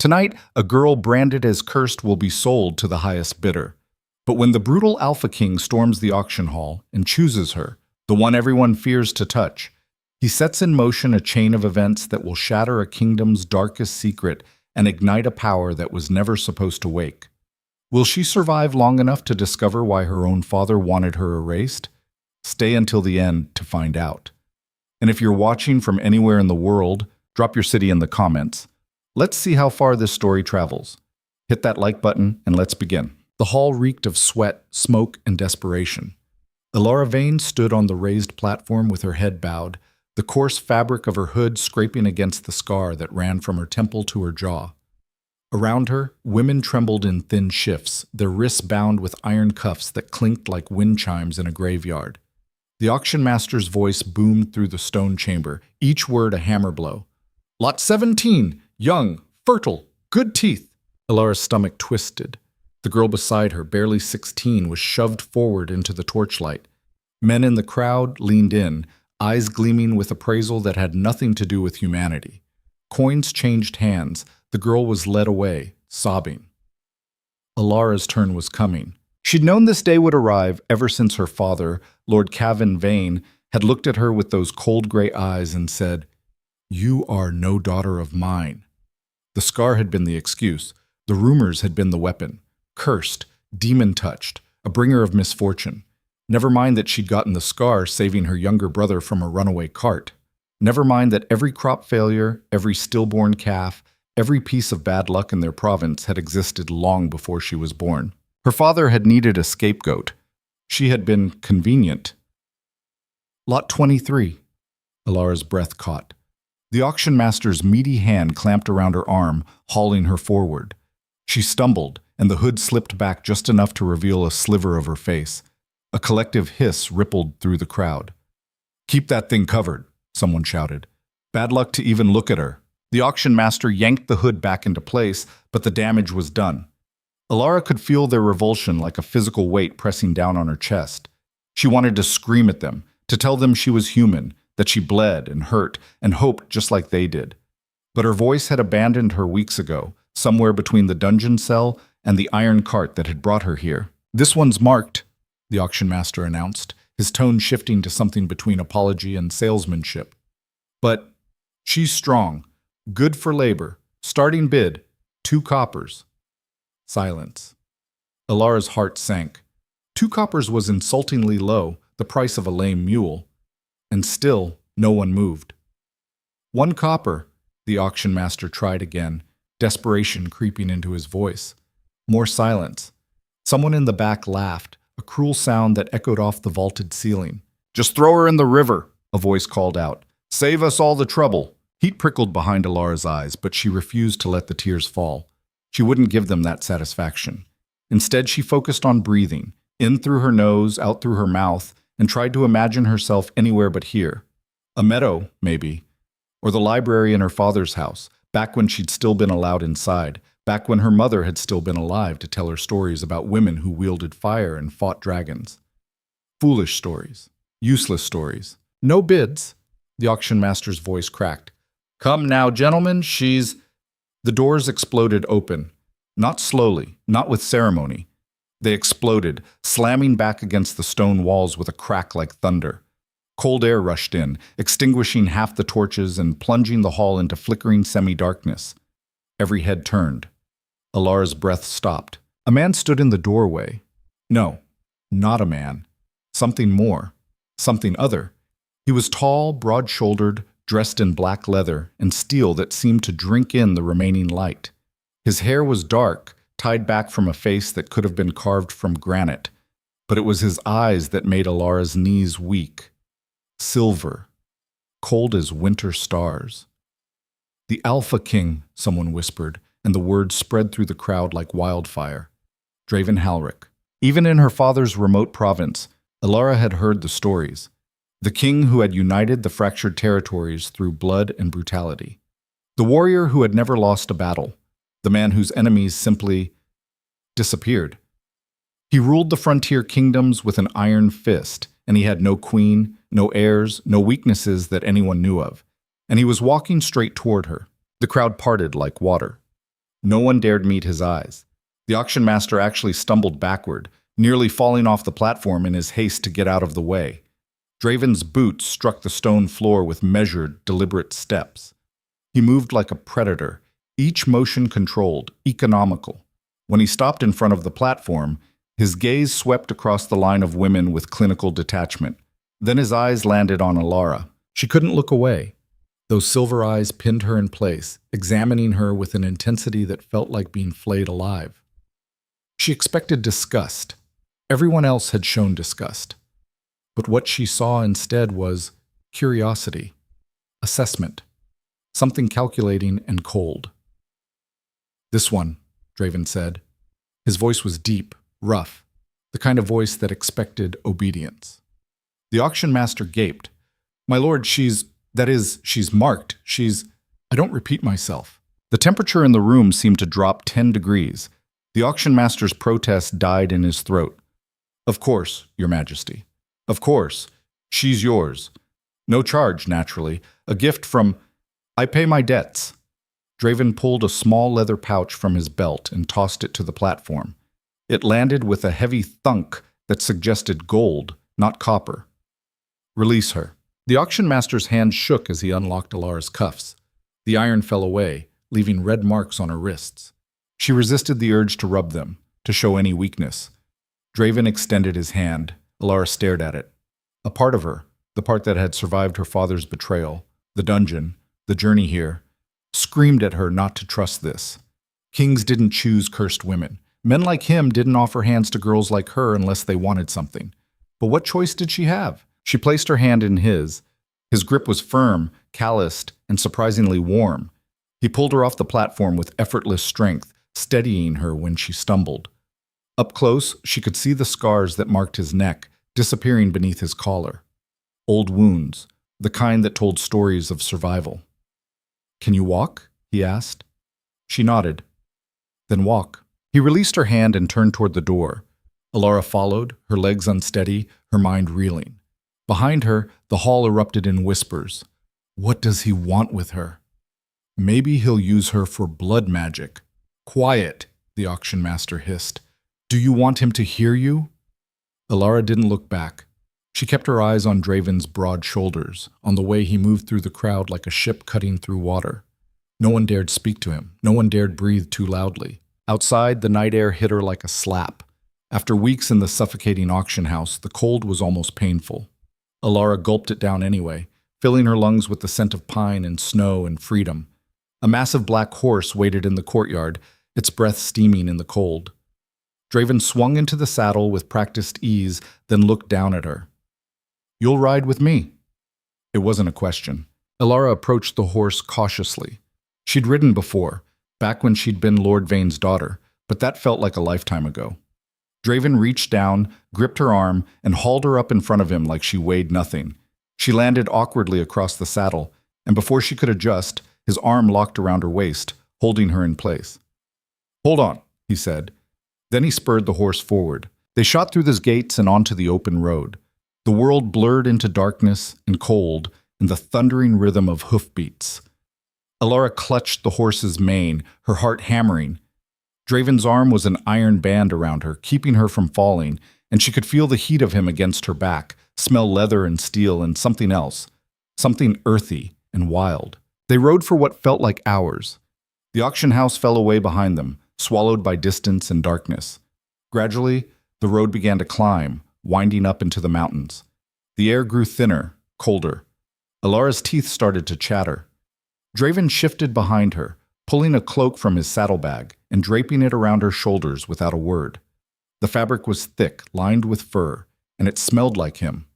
Tonight, a girl branded as cursed will be sold to the highest bidder. But when the brutal Alpha King storms the auction hall and chooses her, the one everyone fears to touch, he sets in motion a chain of events that will shatter a kingdom's darkest secret and ignite a power that was never supposed to wake. Will she survive long enough to discover why her own father wanted her erased? Stay until the end to find out. And if you're watching from anywhere in the world, drop your city in the comments. Let's see how far this story travels. Hit that like button and let's begin. The hall reeked of sweat, smoke, and desperation. Elara Vane stood on the raised platform with her head bowed, the coarse fabric of her hood scraping against the scar that ran from her temple to her jaw. Around her, women trembled in thin shifts, their wrists bound with iron cuffs that clinked like wind chimes in a graveyard. The auction master's voice boomed through the stone chamber, each word a hammer blow. Lot 17, young, fertile, good teeth. Elara's stomach twisted. The girl beside her, barely 16, was shoved forward into the torchlight. Men in the crowd leaned in, eyes gleaming with appraisal that had nothing to do with humanity. Coins changed hands. The girl was led away, sobbing. Elara's turn was coming. She'd known this day would arrive ever since her father, Lord Cavan Vane, had looked at her with those cold gray eyes and said, "You are no daughter of mine." The scar had been the excuse. The rumors had been the weapon. Cursed, demon-touched, a bringer of misfortune. Never mind that she'd gotten the scar saving her younger brother from a runaway cart. Never mind that every crop failure, every stillborn calf, every piece of bad luck in their province had existed long before she was born. Her father had needed a scapegoat. She had been convenient. Lot 23. Elara's breath caught. The auction master's meaty hand clamped around her arm, hauling her forward. She stumbled, and the hood slipped back just enough to reveal a sliver of her face. A collective hiss rippled through the crowd. "Keep that thing covered," someone shouted. "Bad luck to even look at her." The auction master yanked the hood back into place, but the damage was done. Elara could feel their revulsion like a physical weight pressing down on her chest. She wanted to scream at them, to tell them she was human, that she bled and hurt and hoped just like they did. But her voice had abandoned her weeks ago, somewhere between the dungeon cell and the iron cart that had brought her here. "This one's marked," the auction master announced, his tone shifting to something between apology and salesmanship. "But she's strong, good for labor, starting bid, 2 coppers. Silence. Elara's heart sank. 2 coppers was insultingly low, the price of a lame mule. And still, no one moved. 1 copper, the auction master tried again, desperation creeping into his voice. More silence. Someone in the back laughed, a cruel sound that echoed off the vaulted ceiling. "Just throw her in the river," a voice called out. "Save us all the trouble." Heat prickled behind Elara's eyes, but she refused to let the tears fall. She wouldn't give them that satisfaction. Instead, she focused on breathing, in through her nose, out through her mouth, and tried to imagine herself anywhere but here. A meadow, maybe. Or the library in her father's house, back when she'd still been allowed inside, back when her mother had still been alive to tell her stories about women who wielded fire and fought dragons. Foolish stories. Useless stories. No bids. The auction master's voice cracked. "Come now, gentlemen, she's—" The doors exploded open. Not slowly, not with ceremony. They exploded, slamming back against the stone walls with a crack like thunder. Cold air rushed in, extinguishing half the torches and plunging the hall into flickering semi-darkness. Every head turned. Elara's breath stopped. A man stood in the doorway. No, not a man. Something more. Something other. He was tall, broad-shouldered, dressed in black leather and steel that seemed to drink in the remaining light. His hair was dark, tied back from a face that could have been carved from granite, but it was his eyes that made Elara's knees weak. Silver, cold as winter stars. "The Alpha King," someone whispered, and the words spread through the crowd like wildfire. Draven Halric. Even in her father's remote province, Elara had heard the stories. The king who had united the fractured territories through blood and brutality. The warrior who had never lost a battle. The man whose enemies simply disappeared. He ruled the frontier kingdoms with an iron fist, and he had no queen, no heirs, no weaknesses that anyone knew of. And he was walking straight toward her. The crowd parted like water. No one dared meet his eyes. The auction master actually stumbled backward, nearly falling off the platform in his haste to get out of the way. Draven's boots struck the stone floor with measured, deliberate steps. He moved like a predator, each motion controlled, economical. When he stopped in front of the platform, his gaze swept across the line of women with clinical detachment. Then his eyes landed on Alara. She couldn't look away. Those silver eyes pinned her in place, examining her with an intensity that felt like being flayed alive. She expected disgust. Everyone else had shown disgust. But what she saw instead was curiosity, assessment, something calculating and cold. "This one," Draven said. His voice was deep, rough, the kind of voice that expected obedience. The auction master gaped. "My lord, she's marked. I don't repeat myself." The temperature in the room seemed to drop 10 degrees. The auction master's protest died in his throat. "Of course, Your Majesty. Of course. She's yours. No charge, naturally. A gift from... I pay my debts." Draven pulled a small leather pouch from his belt and tossed it to the platform. It landed with a heavy thunk that suggested gold, not copper. "Release her." The auction master's hand shook as he unlocked Alara's cuffs. The iron fell away, leaving red marks on her wrists. She resisted the urge to rub them, to show any weakness. Draven extended his hand. Alara stared at it. A part of her, the part that had survived her father's betrayal, the dungeon, the journey here, screamed at her not to trust this. Kings didn't choose cursed women. Men like him didn't offer hands to girls like her unless they wanted something. But what choice did she have? She placed her hand in his. His grip was firm, calloused, and surprisingly warm. He pulled her off the platform with effortless strength, steadying her when she stumbled. Up close, she could see the scars that marked his neck, disappearing beneath his collar. Old wounds, the kind that told stories of survival. "Can you walk?" he asked. She nodded. "Then walk." He released her hand and turned toward the door. Alara followed, her legs unsteady, her mind reeling. Behind her, the hall erupted in whispers. What does he want with her? Maybe he'll use her for blood magic. "Quiet," the auction master hissed. "Do you want him to hear you?" Alara didn't look back. She kept her eyes on Draven's broad shoulders, on the way he moved through the crowd like a ship cutting through water. No one dared speak to him. No one dared breathe too loudly. Outside, the night air hit her like a slap. After weeks in the suffocating auction house, the cold was almost painful. Alara gulped it down anyway, filling her lungs with the scent of pine and snow and freedom. A massive black horse waited in the courtyard, its breath steaming in the cold. Draven swung into the saddle with practiced ease, then looked down at her. "You'll ride with me." It wasn't a question. Alara approached the horse cautiously. She'd ridden before, back when she'd been Lord Vane's daughter, but that felt like a lifetime ago. Draven reached down, gripped her arm, and hauled her up in front of him like she weighed nothing. She landed awkwardly across the saddle, and before she could adjust, his arm locked around her waist, holding her in place. "Hold on," he said. Then he spurred the horse forward. They shot through the gates and onto the open road. The world blurred into darkness and cold and the thundering rhythm of hoofbeats. Alara clutched the horse's mane, her heart hammering. Draven's arm was an iron band around her, keeping her from falling, and she could feel the heat of him against her back, smell leather and steel and something else, something earthy and wild. They rode for what felt like hours. The auction house fell away behind them, swallowed by distance and darkness. Gradually, the road began to climb, winding up into the mountains. The air grew thinner, colder. Alara's teeth started to chatter. Draven shifted behind her, pulling a cloak from his saddlebag and draping it around her shoulders without a word. The fabric was thick, lined with fur, and it smelled like him.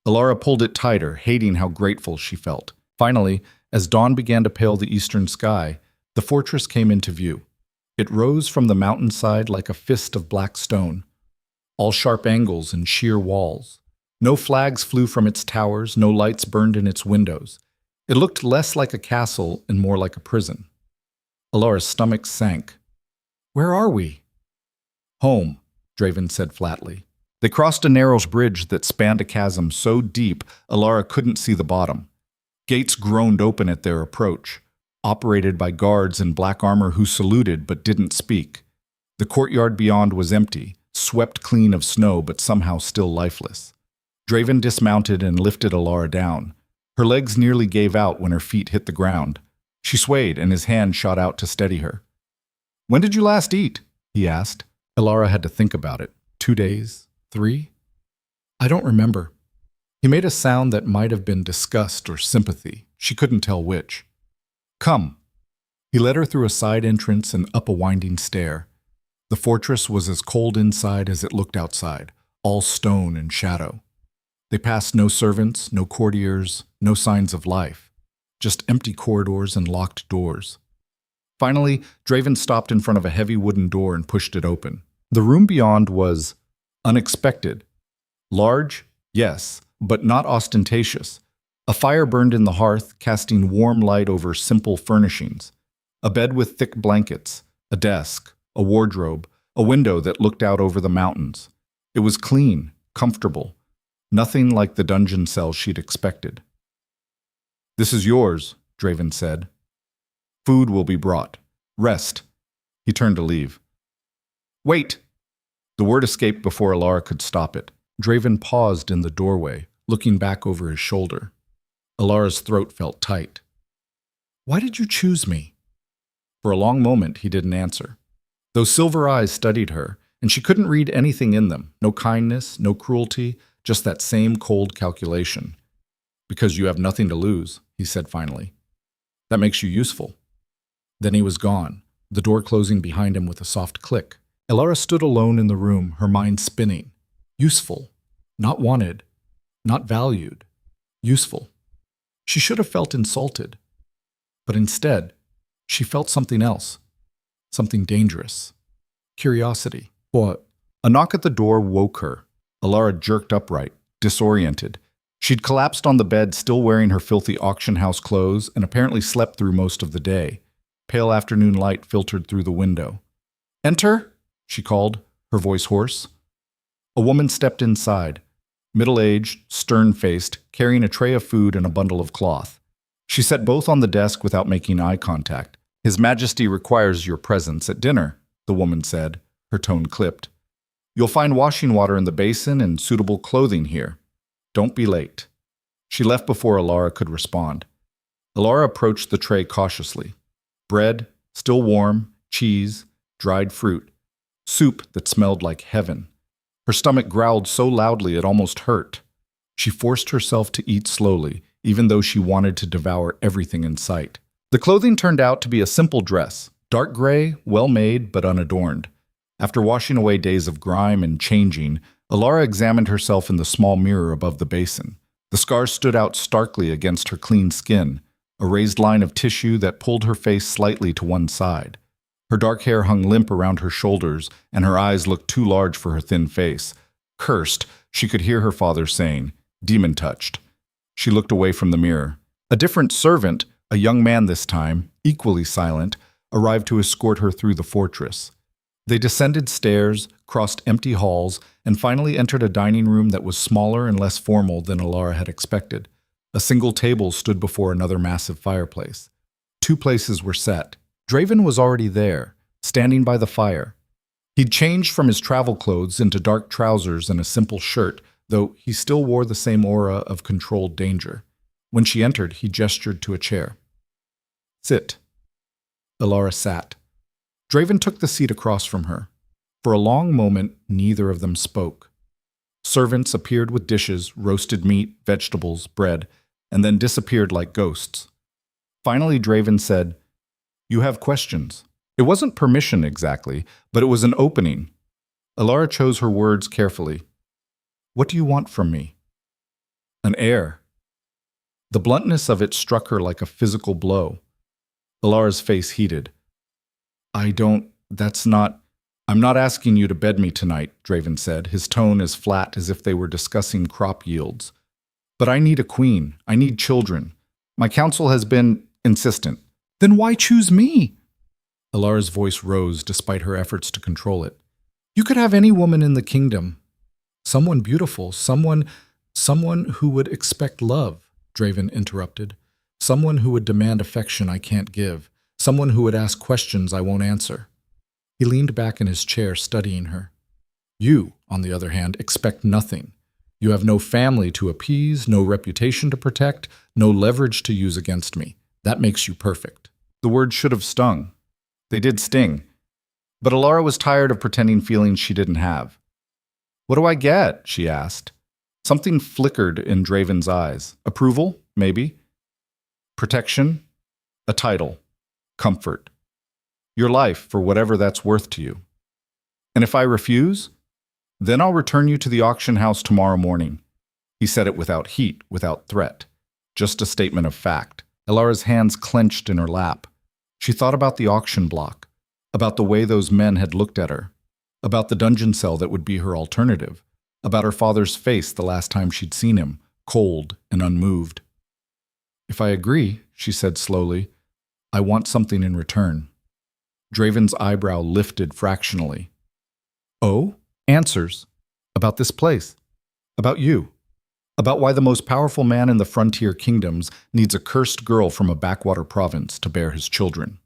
Alara pulled it tighter, hating how grateful she felt. Finally, as dawn began to pale the eastern sky, the fortress came into view. It rose from the mountainside like a fist of black stone, all sharp angles and sheer walls. No flags flew from its towers, no lights burned in its windows. It looked less like a castle and more like a prison. Alara's stomach sank. "Where are we?" "Home," Draven said flatly. They crossed a narrow bridge that spanned a chasm so deep Alara couldn't see the bottom. Gates groaned open at their approach. operated by guards in black armor who saluted but didn't speak. The courtyard beyond was empty, swept clean of snow but somehow still lifeless. Draven dismounted and lifted Alara down. Her legs nearly gave out when her feet hit the ground. She swayed and his hand shot out to steady her. "When did you last eat?" he asked. Alara had to think about it. 2 days? 3? "I don't remember." He made a sound that might have been disgust or sympathy. She couldn't tell which. "Come." He led her through a side entrance and up a winding stair. The fortress was as cold inside as it looked outside, all stone and shadow. They passed no servants, no courtiers, no signs of life, just empty corridors and locked doors. Finally, Draven stopped in front of a heavy wooden door and pushed it open. The room beyond was unexpected. Large, yes, but not ostentatious. A fire burned in the hearth, casting warm light over simple furnishings. A bed with thick blankets, a desk, a wardrobe, a window that looked out over the mountains. It was clean, comfortable, nothing like the dungeon cell she'd expected. "This is yours," Draven said. "Food will be brought. Rest." He turned to leave. "Wait!" The word escaped before Alara could stop it. Draven paused in the doorway, looking back over his shoulder. Alara's throat felt tight. "Why did you choose me?" For a long moment, he didn't answer. Those silver eyes studied her, and she couldn't read anything in them. No kindness, no cruelty, just that same cold calculation. "Because you have nothing to lose," he said finally. "That makes you useful." Then he was gone, the door closing behind him with a soft click. Alara stood alone in the room, her mind spinning. Useful. Not wanted. Not valued. Useful. She should have felt insulted. But instead, she felt something else. Something dangerous. Curiosity. What? A knock at the door woke her. Alara jerked upright, disoriented. She'd collapsed on the bed, still wearing her filthy auction house clothes, and apparently slept through most of the day. Pale afternoon light filtered through the window. "Enter," she called, her voice hoarse. A woman stepped inside, middle-aged, stern-faced, carrying a tray of food and a bundle of cloth. She set both on the desk without making eye contact. "His Majesty requires your presence at dinner," the woman said, her tone clipped. "You'll find washing water in the basin and suitable clothing here. Don't be late." She left before Alara could respond. Alara approached the tray cautiously. Bread, still warm, cheese, dried fruit, soup that smelled like heaven. Her stomach growled so loudly it almost hurt. She forced herself to eat slowly, even though she wanted to devour everything in sight. The clothing turned out to be a simple dress, dark gray, well-made but unadorned. After washing away days of grime and changing, Alara examined herself in the small mirror above the basin. The scars stood out starkly against her clean skin, a raised line of tissue that pulled her face slightly to one side. Her dark hair hung limp around her shoulders, and her eyes looked too large for her thin face. Cursed, she could hear her father saying, "Demon-touched." She looked away from the mirror. A different servant, a young man this time, equally silent, arrived to escort her through the fortress. They descended stairs, crossed empty halls, and finally entered a dining room that was smaller and less formal than Alara had expected. A single table stood before another massive fireplace. 2 places were set. Draven was already there, standing by the fire. He'd changed from his travel clothes into dark trousers and a simple shirt, though he still wore the same aura of controlled danger. When she entered, he gestured to a chair. "Sit." Alara sat. Draven took the seat across from her. For a long moment, neither of them spoke. Servants appeared with dishes, roasted meat, vegetables, bread, and then disappeared like ghosts. Finally, Draven said, "You have questions." It wasn't permission exactly, but it was an opening. Alara chose her words carefully. "What do you want from me?" "An heir." The bluntness of it struck her like a physical blow. Alara's face heated. I'm not asking you to bed me tonight," Draven said, his tone as flat as if they were discussing crop yields. "But I need a queen. I need children. My council has been insistent." "Then why choose me?" Alara's voice rose despite her efforts to control it. "You could have any woman in the kingdom. Someone beautiful, someone who would expect love," Draven interrupted. Someone who would demand affection I can't give. Someone who would ask questions I won't answer. He leaned back in his chair, studying her. You, on the other hand, expect nothing. You have no family to appease, no reputation to protect, no leverage to use against me. That makes you perfect. The words should have stung. They did sting. But Alara was tired of pretending feelings she didn't have. What do I get? She asked. Something flickered in Draven's eyes. Approval? Maybe. Protection? A title. Comfort. Your life for whatever that's worth to you. And if I refuse? Then I'll return you to the auction house tomorrow morning. He said it without heat, without threat. Just a statement of fact. Alara's hands clenched in her lap. She thought about the auction block, about the way those men had looked at her, about the dungeon cell that would be her alternative, about her father's face the last time she'd seen him, cold and unmoved. If I agree, she said slowly, I want something in return. Draven's eyebrow lifted fractionally. Oh? Answers. About this place. About you. About why the most powerful man in the frontier kingdoms needs a cursed girl from a backwater province to bear his children.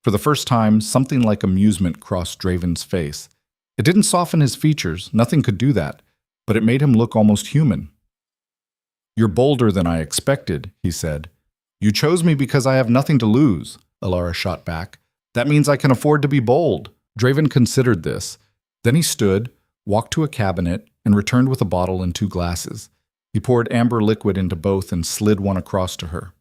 For the first time, something like amusement crossed Draven's face. It didn't soften his features, nothing could do that, but it made him look almost human. You're bolder than I expected, he said. You chose me because I have nothing to lose, Alara shot back. That means I can afford to be bold. Draven considered this. Then he stood, walked to a cabinet, and returned with a bottle and 2 glasses. He poured amber liquid into both and slid one across to her.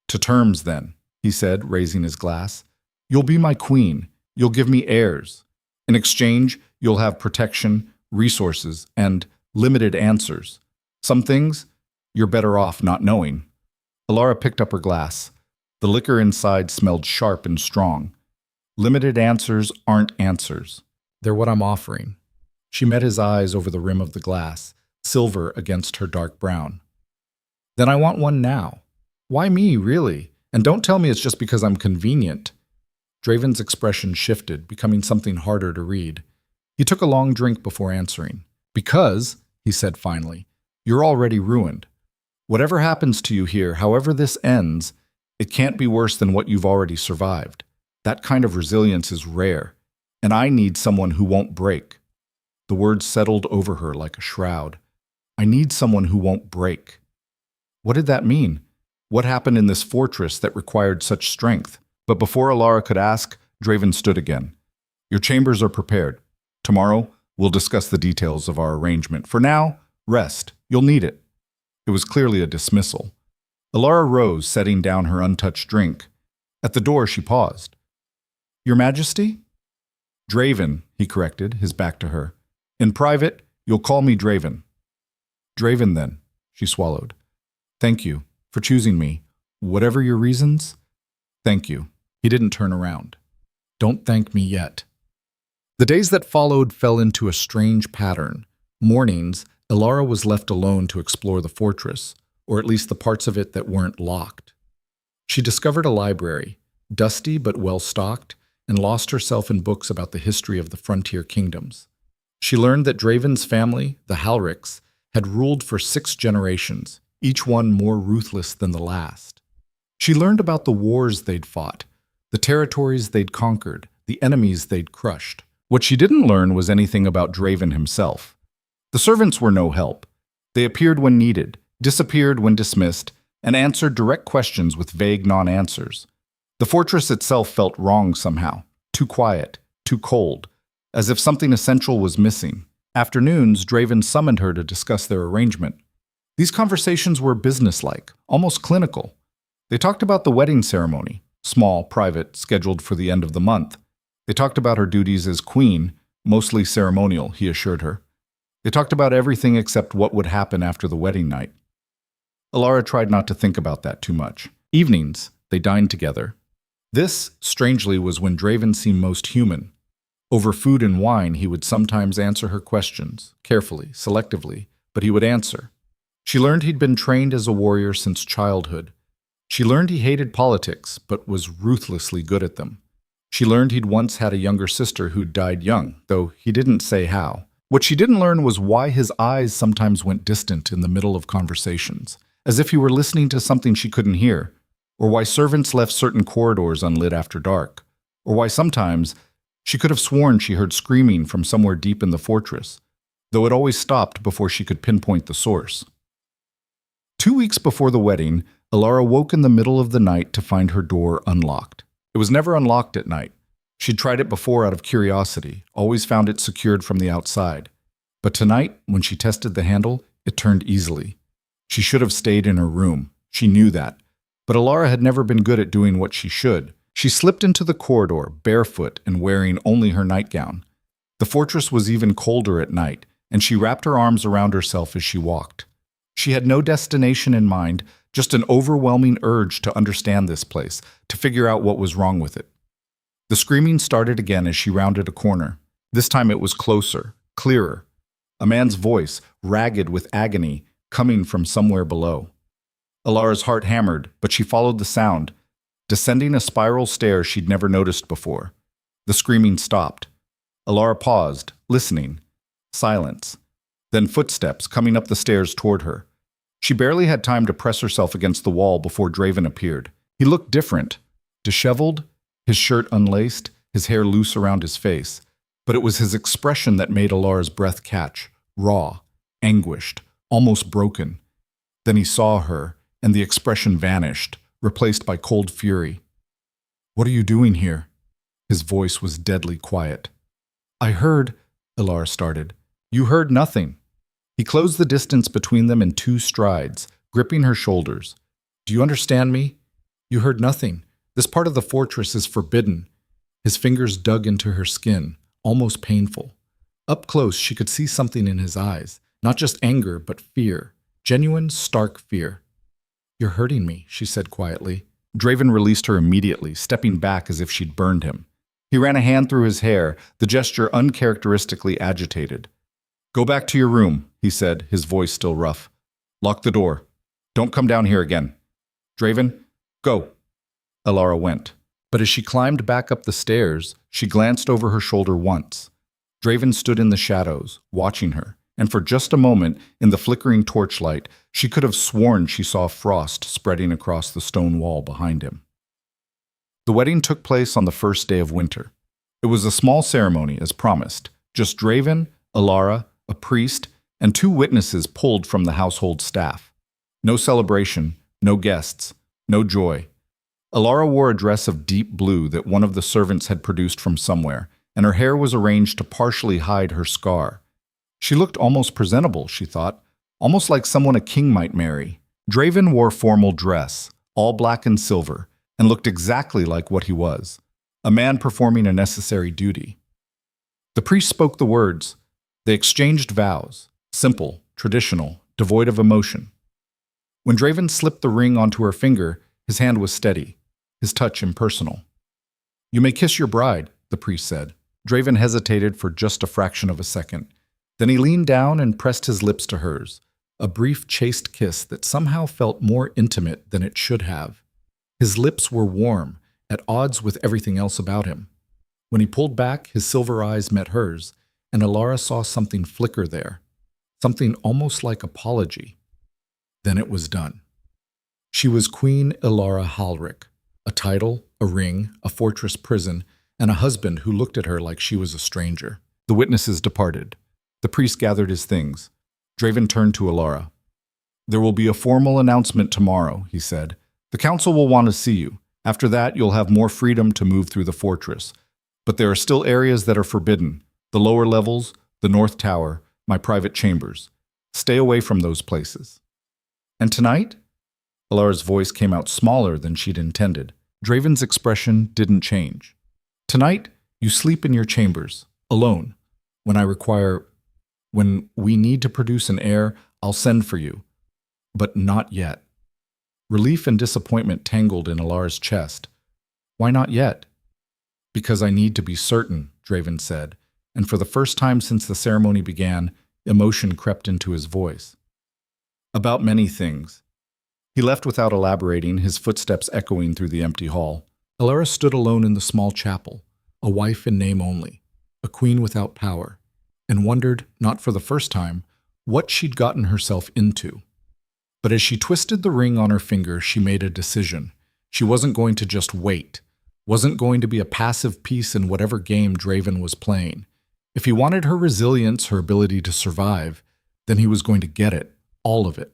To terms, then, he said, raising his glass. You'll be my queen. You'll give me heirs. In exchange, you'll have protection, resources, and limited answers. Some things, you're better off not knowing. Alara picked up her glass. The liquor inside smelled sharp and strong. Limited answers aren't answers. They're what I'm offering. She met his eyes over the rim of the glass, silver against her dark brown. Then I want one now. Why me, really? And don't tell me it's just because I'm convenient. Draven's expression shifted, becoming something harder to read. He took a long drink before answering. Because, he said finally, you're already ruined. Whatever happens to you here, however this ends, it can't be worse than what you've already survived. That kind of resilience is rare. And I need someone who won't break. The words settled over her like a shroud. I need someone who won't break. What did that mean? What happened in this fortress that required such strength? But before Alara could ask, Draven stood again. Your chambers are prepared. Tomorrow, we'll discuss the details of our arrangement. For now, rest. You'll need it. It was clearly a dismissal. Alara rose, setting down her untouched drink. At the door, she paused. Your Majesty? Draven, he corrected, his back to her. In private, you'll call me Draven. Draven, then, she swallowed. Thank you for choosing me. Whatever your reasons, thank you. He didn't turn around. Don't thank me yet. The days that followed fell into a strange pattern. Mornings, Alara was left alone to explore the fortress, or at least the parts of it that weren't locked. She discovered a library, dusty but well-stocked, and lost herself in books about the history of the frontier kingdoms. She learned that Draven's family, the Halricks, had ruled for 6 generations, each one more ruthless than the last. She learned about the wars they'd fought, the territories they'd conquered, the enemies they'd crushed. What she didn't learn was anything about Draven himself. The servants were no help. They appeared when needed, disappeared when dismissed, and answered direct questions with vague non-answers. The fortress itself felt wrong somehow, too quiet, too cold, as if something essential was missing. Afternoons, Draven summoned her to discuss their arrangement. These conversations were businesslike, almost clinical. They talked about the wedding ceremony, small, private, scheduled for the end of the month. They talked about her duties as queen, mostly ceremonial, he assured her. They talked about everything except what would happen after the wedding night. Alara tried not to think about that too much. Evenings, they dined together. This, strangely, was when Draven seemed most human. Over food and wine, he would sometimes answer her questions, carefully, selectively, but he would answer. She learned he'd been trained as a warrior since childhood. She learned he hated politics, but was ruthlessly good at them. She learned he'd once had a younger sister who'd died young, though he didn't say how. What she didn't learn was why his eyes sometimes went distant in the middle of conversations, as if he were listening to something she couldn't hear, or why servants left certain corridors unlit after dark, or why sometimes she could have sworn she heard screaming from somewhere deep in the fortress, though it always stopped before she could pinpoint the source. 2 weeks before the wedding, Alara woke in the middle of the night to find her door unlocked. It was never unlocked at night. She'd tried it before out of curiosity, always found it secured from the outside. But tonight, when she tested the handle, it turned easily. She should have stayed in her room. She knew that. But Alara had never been good at doing what she should. She slipped into the corridor, barefoot and wearing only her nightgown. The fortress was even colder at night, and she wrapped her arms around herself as she walked. She had no destination in mind, just an overwhelming urge to understand this place, to figure out what was wrong with it. The screaming started again as she rounded a corner. This time it was closer, clearer. A man's voice, ragged with agony, coming from somewhere below. Alara's heart hammered, but she followed the sound, descending a spiral stair she'd never noticed before. The screaming stopped. Alara paused, listening. Silence. Then footsteps coming up the stairs toward her. She barely had time to press herself against the wall before Draven appeared. He looked different, disheveled, his shirt unlaced, his hair loose around his face. But it was his expression that made Alara's breath catch, raw, anguished, almost broken. Then he saw her, and the expression vanished, replaced by cold fury. "What are you doing here?" His voice was deadly quiet. "I heard," Alara started. "You heard nothing." He closed the distance between them in 2 strides, gripping her shoulders. "Do you understand me? You heard nothing. This part of the fortress is forbidden." His fingers dug into her skin, almost painful. Up close, she could see something in his eyes, not just anger, but fear, genuine, stark fear. "You're hurting me," she said quietly. Draven released her immediately, stepping back as if she'd burned him. He ran a hand through his hair, the gesture uncharacteristically agitated. "Go back to your room," he said, his voice still rough. "Lock the door. Don't come down here again. Draven, go." Alara went. But as she climbed back up the stairs, she glanced over her shoulder once. Draven stood in the shadows, watching her, and for just a moment, in the flickering torchlight, she could have sworn she saw frost spreading across the stone wall behind him. The wedding took place on the first day of winter. It was a small ceremony, as promised, just Draven, Alara, a priest, and 2 witnesses pulled from the household staff. No celebration, no guests, no joy. Alara wore a dress of deep blue that one of the servants had produced from somewhere, and her hair was arranged to partially hide her scar. She looked almost presentable, she thought, almost like someone a king might marry. Draven wore formal dress, all black and silver, and looked exactly like what he was, a man performing a necessary duty. The priest spoke the words. They exchanged vows, simple, traditional, devoid of emotion. When Draven slipped the ring onto her finger, his hand was steady, his touch impersonal. "You may kiss your bride," the priest said. Draven hesitated for just a fraction of a second. Then he leaned down and pressed his lips to hers, a brief, chaste kiss that somehow felt more intimate than it should have. His lips were warm, at odds with everything else about him. When he pulled back, his silver eyes met hers, and Alara saw something flicker there, something almost like apology. Then it was done. She was Queen Alara Halric, a title, a ring, a fortress prison, and a husband who looked at her like she was a stranger. The witnesses departed. The priest gathered his things. Draven turned to Alara. "There will be a formal announcement tomorrow," he said. "The council will want to see you. After that, you'll have more freedom to move through the fortress. But there are still areas that are forbidden. The lower levels, the North Tower, my private chambers. Stay away from those places." "And tonight?" Alara's voice came out smaller than she'd intended. Draven's expression didn't change. "Tonight, you sleep in your chambers, alone. When we need to produce an heir, I'll send for you. But not yet." Relief and disappointment tangled in Alara's chest. "Why not yet?" "Because I need to be certain," Draven said, and for the first time since the ceremony began, emotion crept into his voice. "About many things." He left without elaborating, his footsteps echoing through the empty hall. Alara stood alone in the small chapel, a wife in name only, a queen without power, and wondered, not for the first time, what she'd gotten herself into. But as she twisted the ring on her finger, she made a decision. She wasn't going to just wait, wasn't going to be a passive piece in whatever game Draven was playing. If he wanted her resilience, her ability to survive, then he was going to get it, all of it.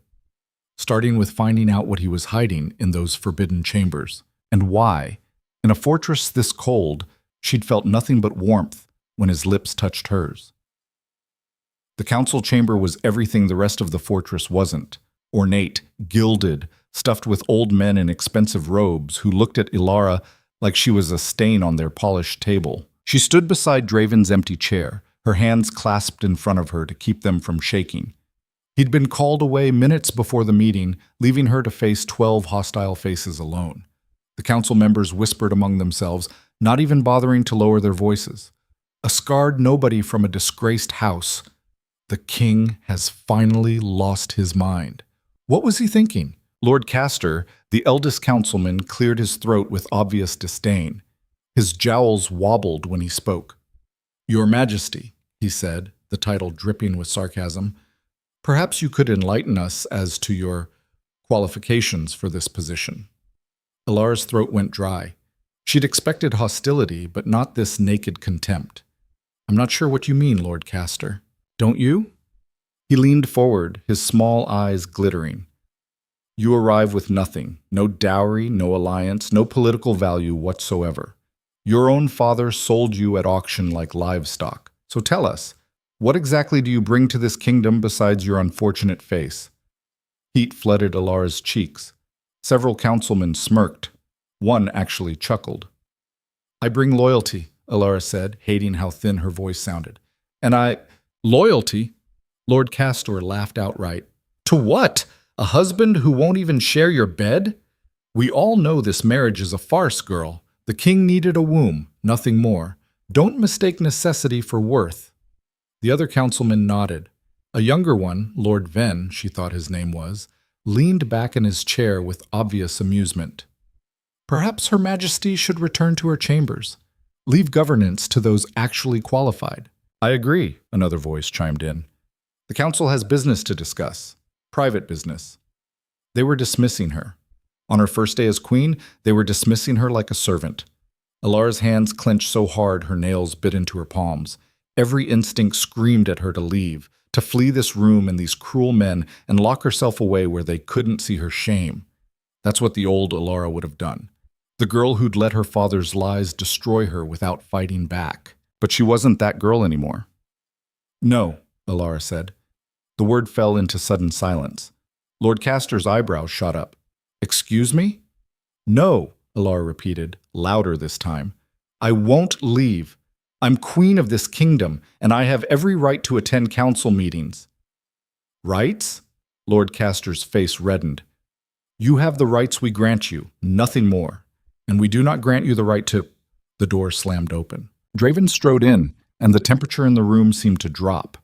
Starting with finding out what he was hiding in those forbidden chambers, and why. In a fortress this cold, she'd felt nothing but warmth when his lips touched hers. The council chamber was everything the rest of the fortress wasn't. Ornate, gilded, stuffed with old men in expensive robes who looked at Ilara like she was a stain on their polished table. She stood beside Draven's empty chair, her hands clasped in front of her to keep them from shaking. He'd been called away minutes before the meeting, leaving her to face 12 hostile faces alone. The council members whispered among themselves, not even bothering to lower their voices. A scarred nobody from a disgraced house. The king has finally lost his mind. What was he thinking? Lord Castor, the eldest councilman, cleared his throat with obvious disdain. His jowls wobbled when he spoke. "Your Majesty," he said, the title dripping with sarcasm, "perhaps you could enlighten us as to your qualifications for this position." Ilara's throat went dry. She'd expected hostility, but not this naked contempt. "I'm not sure what you mean, Lord Castor. Don't you?" He leaned forward, his small eyes glittering. "You arrive with nothing, no dowry, no alliance, no political value whatsoever. Your own father sold you at auction like livestock. So tell us, what exactly do you bring to this kingdom besides your unfortunate face?" Heat flooded Ilara's cheeks. Several councilmen smirked. One actually chuckled. "I bring loyalty," Ilara said, hating how thin her voice sounded. Loyalty?" Lord Castor laughed outright. "To what? A husband who won't even share your bed? We all know this marriage is a farce, girl. The king needed a womb, nothing more. Don't mistake necessity for worth." The other councilman nodded. A younger one, Lord Ven, she thought his name was, leaned back in his chair with obvious amusement. "Perhaps Her Majesty should return to her chambers. Leave governance to those actually qualified." "I agree," another voice chimed in. "The council has business to discuss. Private business." They were dismissing her. On her first day as queen, they were dismissing her like a servant. Ilara's hands clenched so hard her nails bit into her palms. Every instinct screamed at her to leave, to flee this room and these cruel men and lock herself away where they couldn't see her shame. That's what the old Ilara would have done. The girl who'd let her father's lies destroy her without fighting back. But she wasn't that girl anymore. "No," Ilara said. The word fell into sudden silence. Lord Castor's eyebrows shot up. "Excuse me?" "No," Ilara repeated, louder this time. "I won't leave. I'm queen of this kingdom, and I have every right to attend council meetings." "Rights?" Lord Castor's face reddened. "You have the rights we grant you, nothing more. And we do not grant you the right to—" The door slammed open. Draven strode in, and the temperature in the room seemed to drop.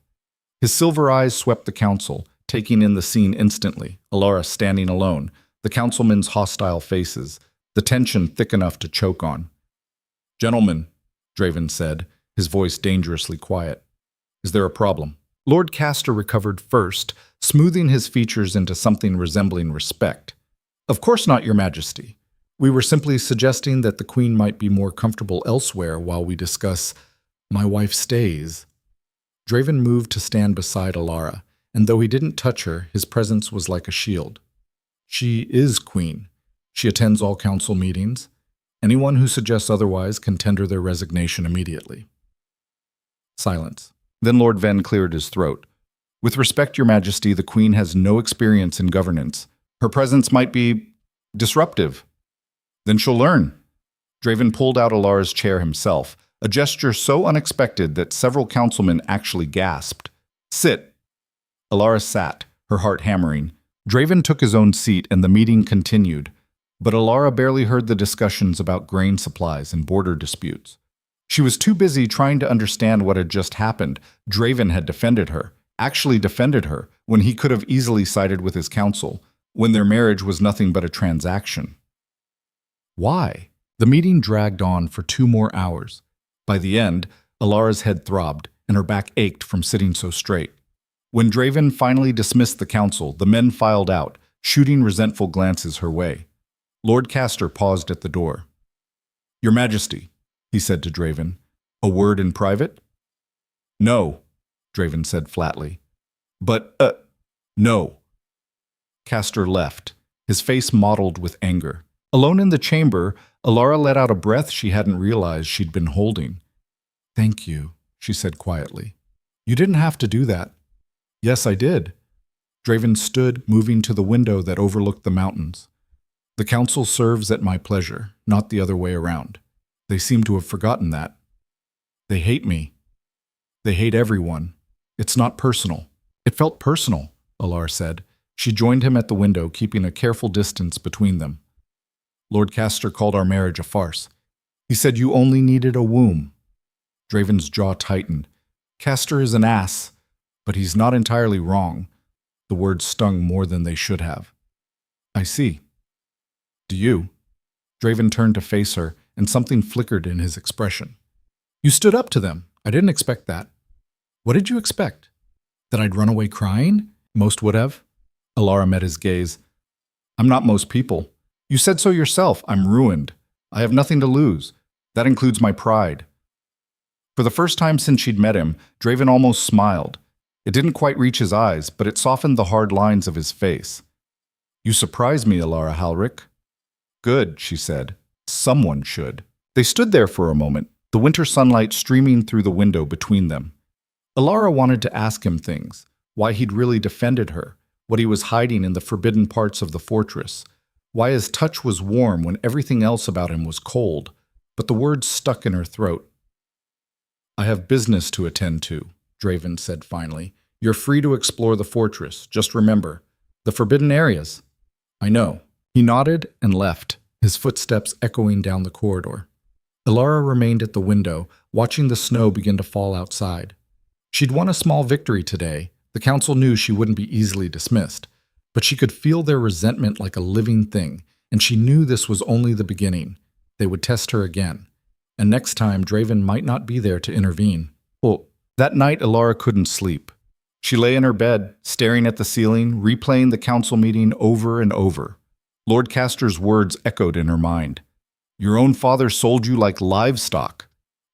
His silver eyes swept the council, taking in the scene instantly, Ilara standing alone, the councilmen's hostile faces, the tension thick enough to choke on. "Gentlemen," Draven said, his voice dangerously quiet. "Is there a problem?" Lord Castor recovered first, smoothing his features into something resembling respect. "Of course not, Your Majesty. We were simply suggesting that the Queen might be more comfortable elsewhere while we discuss my wife stays." Draven moved to stand beside Ilara, and though he didn't touch her, his presence was like a shield. "She is Queen. She attends all council meetings. Anyone who suggests otherwise can tender their resignation immediately." Silence. Then Lord Ven cleared his throat. "With respect, Your Majesty, the Queen has no experience in governance. Her presence might be disruptive." "Then she'll learn." Draven pulled out Ilara's chair himself, a gesture so unexpected that several councilmen actually gasped. "Sit." Ilara sat, her heart hammering. Draven took his own seat and the meeting continued, but Ilara barely heard the discussions about grain supplies and border disputes. She was too busy trying to understand what had just happened. Draven had defended her, actually defended her, when he could have easily sided with his council, when their marriage was nothing but a transaction. Why? The meeting dragged on for 2 more hours. By the end, Ilara's head throbbed, and her back ached from sitting so straight. When Draven finally dismissed the council, the men filed out, shooting resentful glances her way. Lord Castor paused at the door. "Your Majesty," he said to Draven, "a word in private?" "No," Draven said flatly. "But, no." Castor left, his face mottled with anger. Alone in the chamber, Alara let out a breath she hadn't realized she'd been holding. "Thank you," she said quietly. "You didn't have to do that." "Yes, I did." Draven stood, moving to the window that overlooked the mountains. "The council serves at my pleasure, not the other way around. They seem to have forgotten that. They hate me. They hate everyone. It's not personal." "It felt personal," Alara said. She joined him at the window, keeping a careful distance between them. "Lord Castor called our marriage a farce. He said you only needed a womb." Draven's jaw tightened. "Castor is an ass, but he's not entirely wrong." The words stung more than they should have. "I see. Do you?" Draven turned to face her, and something flickered in his expression. "You stood up to them. I didn't expect that." "What did you expect? That I'd run away crying?" "Most would have." Alara met his gaze. "I'm not most people. You said so yourself. I'm ruined. I have nothing to lose. That includes my pride." For the first time since she'd met him, Draven almost smiled. It didn't quite reach his eyes, but it softened the hard lines of his face. "You surprise me, Alara Halric." "Good," she said. "Someone should." They stood there for a moment, the winter sunlight streaming through the window between them. Alara wanted to ask him things, why he'd really defended her, what he was hiding in the forbidden parts of the fortress, why his touch was warm when everything else about him was cold, but the words stuck in her throat. "I have business to attend to," Draven said finally. "You're free to explore the fortress. Just remember, the forbidden areas." "I know." He nodded and left, his footsteps echoing down the corridor. Alara remained at the window, watching the snow begin to fall outside. She'd won a small victory today. The council knew she wouldn't be easily dismissed, but she could feel their resentment like a living thing, and she knew this was only the beginning. They would test her again, and next time Draven might not be there to intervene. That night, Alara couldn't sleep. She lay in her bed, staring at the ceiling, replaying the council meeting over and over. Lord Castor's words echoed in her mind. "Your own father sold you like livestock."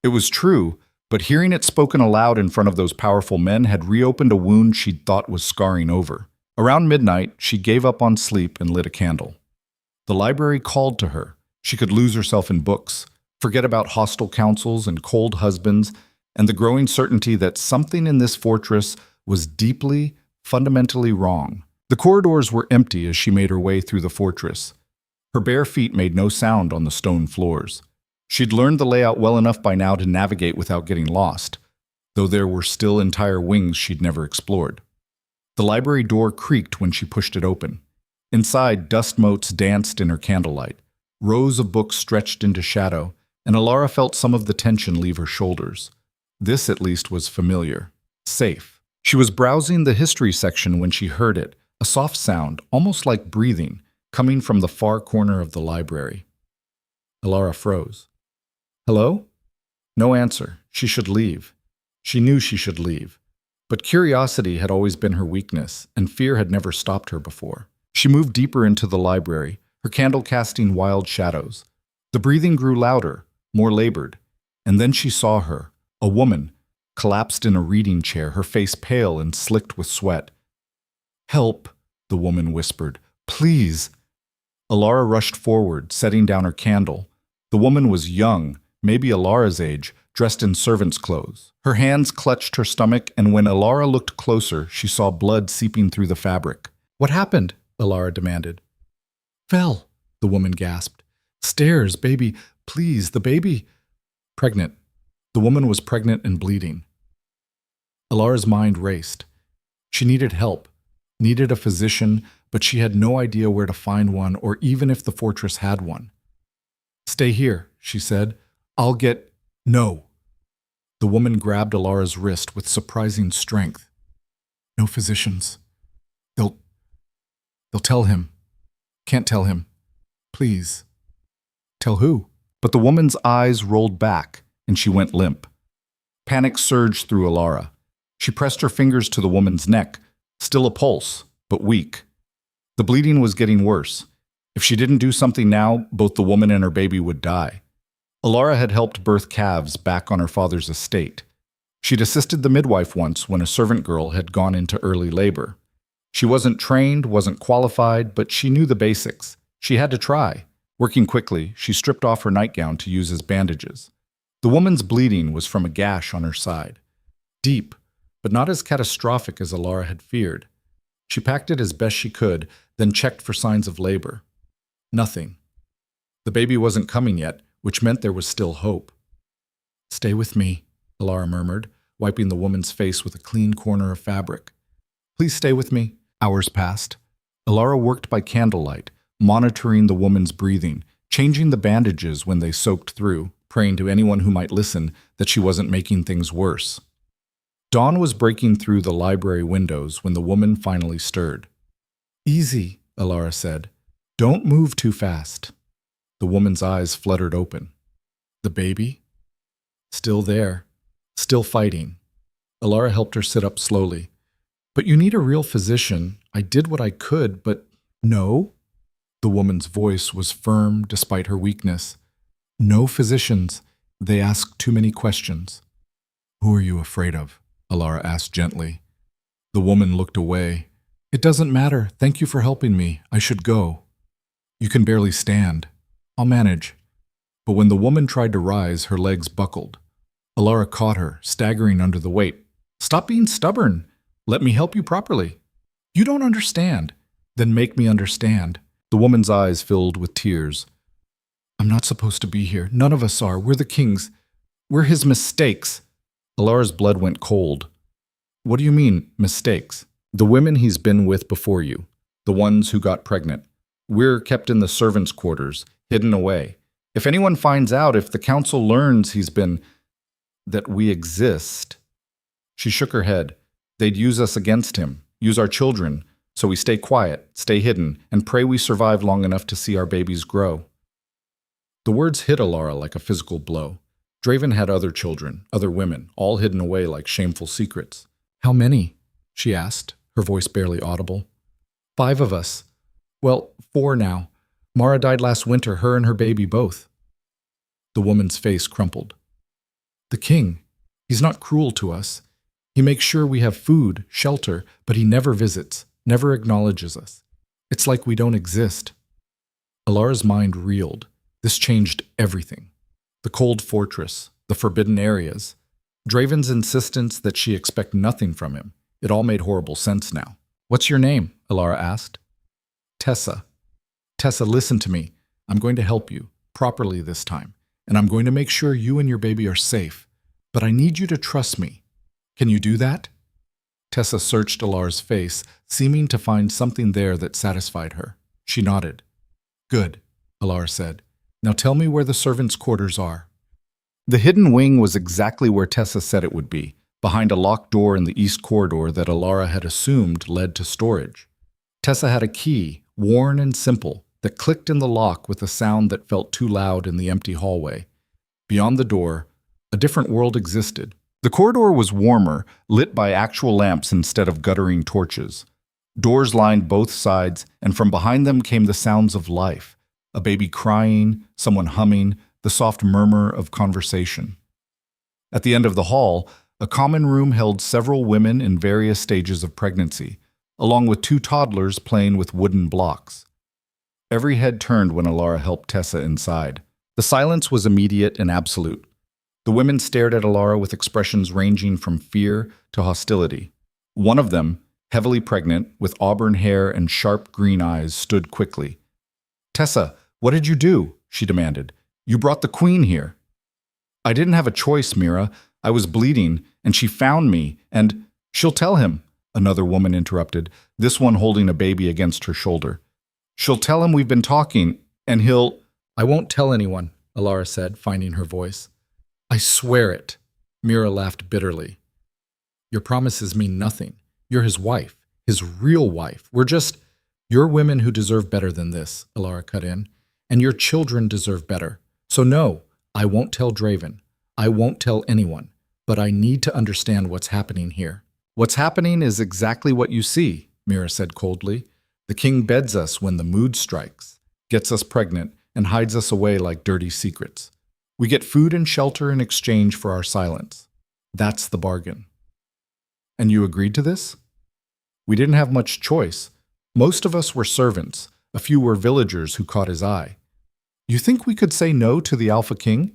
It was true, but hearing it spoken aloud in front of those powerful men had reopened a wound she'd thought was scarring over. Around midnight, she gave up on sleep and lit a candle. The library called to her. She could lose herself in books, forget about hostile councils and cold husbands, and the growing certainty that something in this fortress was deeply, fundamentally wrong. The corridors were empty as she made her way through the fortress. Her bare feet made no sound on the stone floors. She'd learned the layout well enough by now to navigate without getting lost, though there were still entire wings she'd never explored. The library door creaked when she pushed it open. Inside, dust motes danced in her candlelight. Rows of books stretched into shadow, and Alara felt some of the tension leave her shoulders. This, at least, was familiar. Safe. She was browsing the history section when she heard it, a soft sound, almost like breathing, coming from the far corner of the library. Alara froze. "Hello?" No answer. She should leave. She knew she should leave. But curiosity had always been her weakness, and fear had never stopped her before. She moved deeper into the library, her candle casting wild shadows. The breathing grew louder, more labored, and then she saw her, a woman, collapsed in a reading chair, her face pale and slicked with sweat. "Help," the woman whispered. "Please." Alara rushed forward, setting down her candle. The woman was young, maybe Alara's age, dressed in servant's clothes. Her hands clutched her stomach, and when Alara looked closer, she saw blood seeping through the fabric. "What happened?" Alara demanded. "Fell," the woman gasped. "Stairs, baby, please, the baby." Pregnant. The woman was pregnant and bleeding. Alara's mind raced. She needed help, needed a physician, but she had no idea where to find one or even if the fortress had one. "Stay here," she said. "I'll get—" "No." The woman grabbed Alara's wrist with surprising strength. "No physicians. They'll tell him. Can't tell him. Please." "Tell who?" But the woman's eyes rolled back, and she went limp. Panic surged through Alara. She pressed her fingers to the woman's neck, still a pulse, but weak. The bleeding was getting worse. If she didn't do something now, both the woman and her baby would die. Alara had helped birth calves back on her father's estate. She'd assisted the midwife once when a servant girl had gone into early labor. She wasn't trained, wasn't qualified, but she knew the basics. She had to try. Working quickly, she stripped off her nightgown to use as bandages. The woman's bleeding was from a gash on her side. Deep, but not as catastrophic as Alara had feared. She packed it as best she could, then checked for signs of labor. Nothing. The baby wasn't coming yet, which meant there was still hope. "Stay with me," Alara murmured, wiping the woman's face with a clean corner of fabric. "Please stay with me." Hours passed. Alara worked by candlelight, monitoring the woman's breathing, changing the bandages when they soaked through, praying to anyone who might listen that she wasn't making things worse. Dawn was breaking through the library windows when the woman finally stirred. "Easy," Alara said. "Don't move too fast." The woman's eyes fluttered open. The baby? Still there, still fighting. Alara helped her sit up slowly. "But you need a real physician. I did what I could, but..." "No?" The woman's voice was firm despite her weakness. "No physicians. They ask too many questions." "Who are you afraid of?" Alara asked gently. The woman looked away. "It doesn't matter. Thank you for helping me. I should go." "You can barely stand. I'll manage." But when the woman tried to rise, her legs buckled. Alara caught her, staggering under the weight. "Stop being stubborn. Let me help you properly." "You don't understand." "Then make me understand." The woman's eyes filled with tears. "I'm not supposed to be here. None of us are. We're the king's. We're his mistakes." Alara's blood went cold. "What do you mean, mistakes?" "The women he's been with before you. The ones who got pregnant. We're kept in the servants' quarters, hidden away. If anyone finds out, if the council learns that we exist..." She shook her head. "They'd use us against him, use our children, so we stay quiet, stay hidden, and pray we survive long enough to see our babies grow." The words hit Alara like a physical blow. Draven had other children, other women, all hidden away like shameful secrets. "How many?" she asked, her voice barely audible. "5 of us. Well, 4 now. Mara died last winter, her and her baby both." The woman's face crumpled. "The king, he's not cruel to us. He makes sure we have food, shelter, but he never visits, never acknowledges us. It's like we don't exist." Alara's mind reeled. This changed everything. The cold fortress, the forbidden areas, Draven's insistence that she expect nothing from him. It all made horrible sense now. "What's your name?" Alara asked. "Tessa." "Tessa, listen to me. I'm going to help you, properly this time, and I'm going to make sure you and your baby are safe. But I need you to trust me. Can you do that?" Tessa searched Alara's face, seeming to find something there that satisfied her. She nodded. "Good," Alara said. "Now tell me where the servants' quarters are." The hidden wing was exactly where Tessa said it would be, behind a locked door in the east corridor that Alara had assumed led to storage. Tessa had a key, worn and simple, that clicked in the lock with a sound that felt too loud in the empty hallway. Beyond the door, a different world existed. The corridor was warmer, lit by actual lamps instead of guttering torches. Doors lined both sides, and from behind them came the sounds of life. A baby crying, someone humming, the soft murmur of conversation. At the end of the hall, a common room held several women in various stages of pregnancy, along with 2 toddlers playing with wooden blocks. Every head turned when Alara helped Tessa inside. The silence was immediate and absolute. The women stared at Alara with expressions ranging from fear to hostility. One of them, heavily pregnant, with auburn hair and sharp green eyes, stood quickly. "Tessa, what did you do?" she demanded. "You brought the queen here." "I didn't have a choice, Mira. I was bleeding, and she found me, and..." "She'll tell him," another woman interrupted, this one holding a baby against her shoulder. "She'll tell him we've been talking, and he'll..." "I won't tell anyone," Alara said, finding her voice. "I swear it." Mira laughed bitterly. "Your promises mean nothing. You're his wife, his real wife. You're women who deserve better than this," Alara cut in. "And your children deserve better. So no, I won't tell Draven. I won't tell anyone. But I need to understand what's happening here." "What's happening is exactly what you see," Mira said coldly. The king beds us when the mood strikes, gets us pregnant, and hides us away like dirty secrets. We get food and shelter in exchange for our silence. That's the bargain. And you agreed to this? We didn't have much choice. Most of us were servants. A few were villagers who caught his eye. You think we could say no to the Alpha King?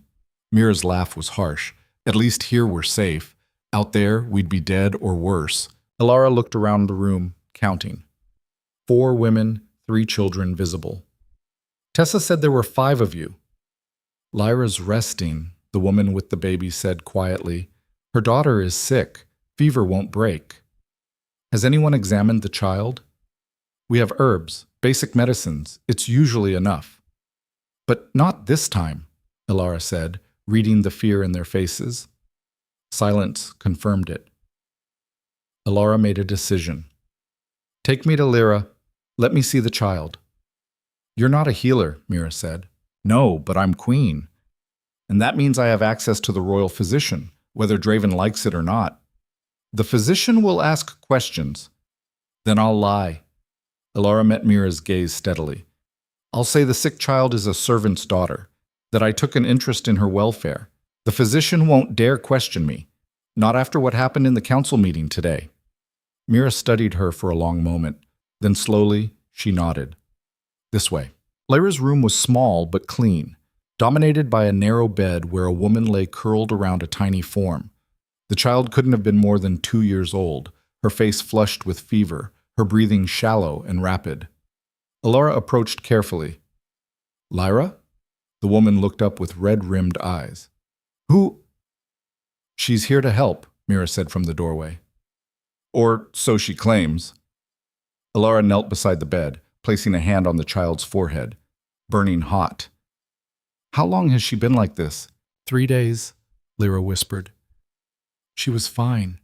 Mira's laugh was harsh. At least here we're safe. Out there, we'd be dead or worse. Alara looked around the room, counting. 4 women, 3 children visible. Tessa said there were 5 of you. Lyra's resting, the woman with the baby said quietly. Her daughter is sick. Fever won't break. Has anyone examined the child? We have herbs, basic medicines. It's usually enough. But not this time, Alara said, reading the fear in their faces. Silence confirmed it. Alara made a decision. Take me to Lyra. Let me see the child. You're not a healer, Mira said. No, but I'm queen. And that means I have access to the royal physician, whether Draven likes it or not. The physician will ask questions. Then I'll lie. Alara met Mira's gaze steadily. I'll say the sick child is a servant's daughter, that I took an interest in her welfare. The physician won't dare question me, not after what happened in the council meeting today. Mira studied her for a long moment. Then slowly, she nodded. This way. Lyra's room was small but clean, dominated by a narrow bed where a woman lay curled around a tiny form. The child couldn't have been more than 2 years old, her face flushed with fever, her breathing shallow and rapid. Alara approached carefully. Lyra? The woman looked up with red-rimmed eyes. Who? She's here to help, Mira said from the doorway. Or so she claims. Alara knelt beside the bed, placing a hand on the child's forehead, burning hot. How long has she been like this? 3 days, Lyra whispered. She was fine.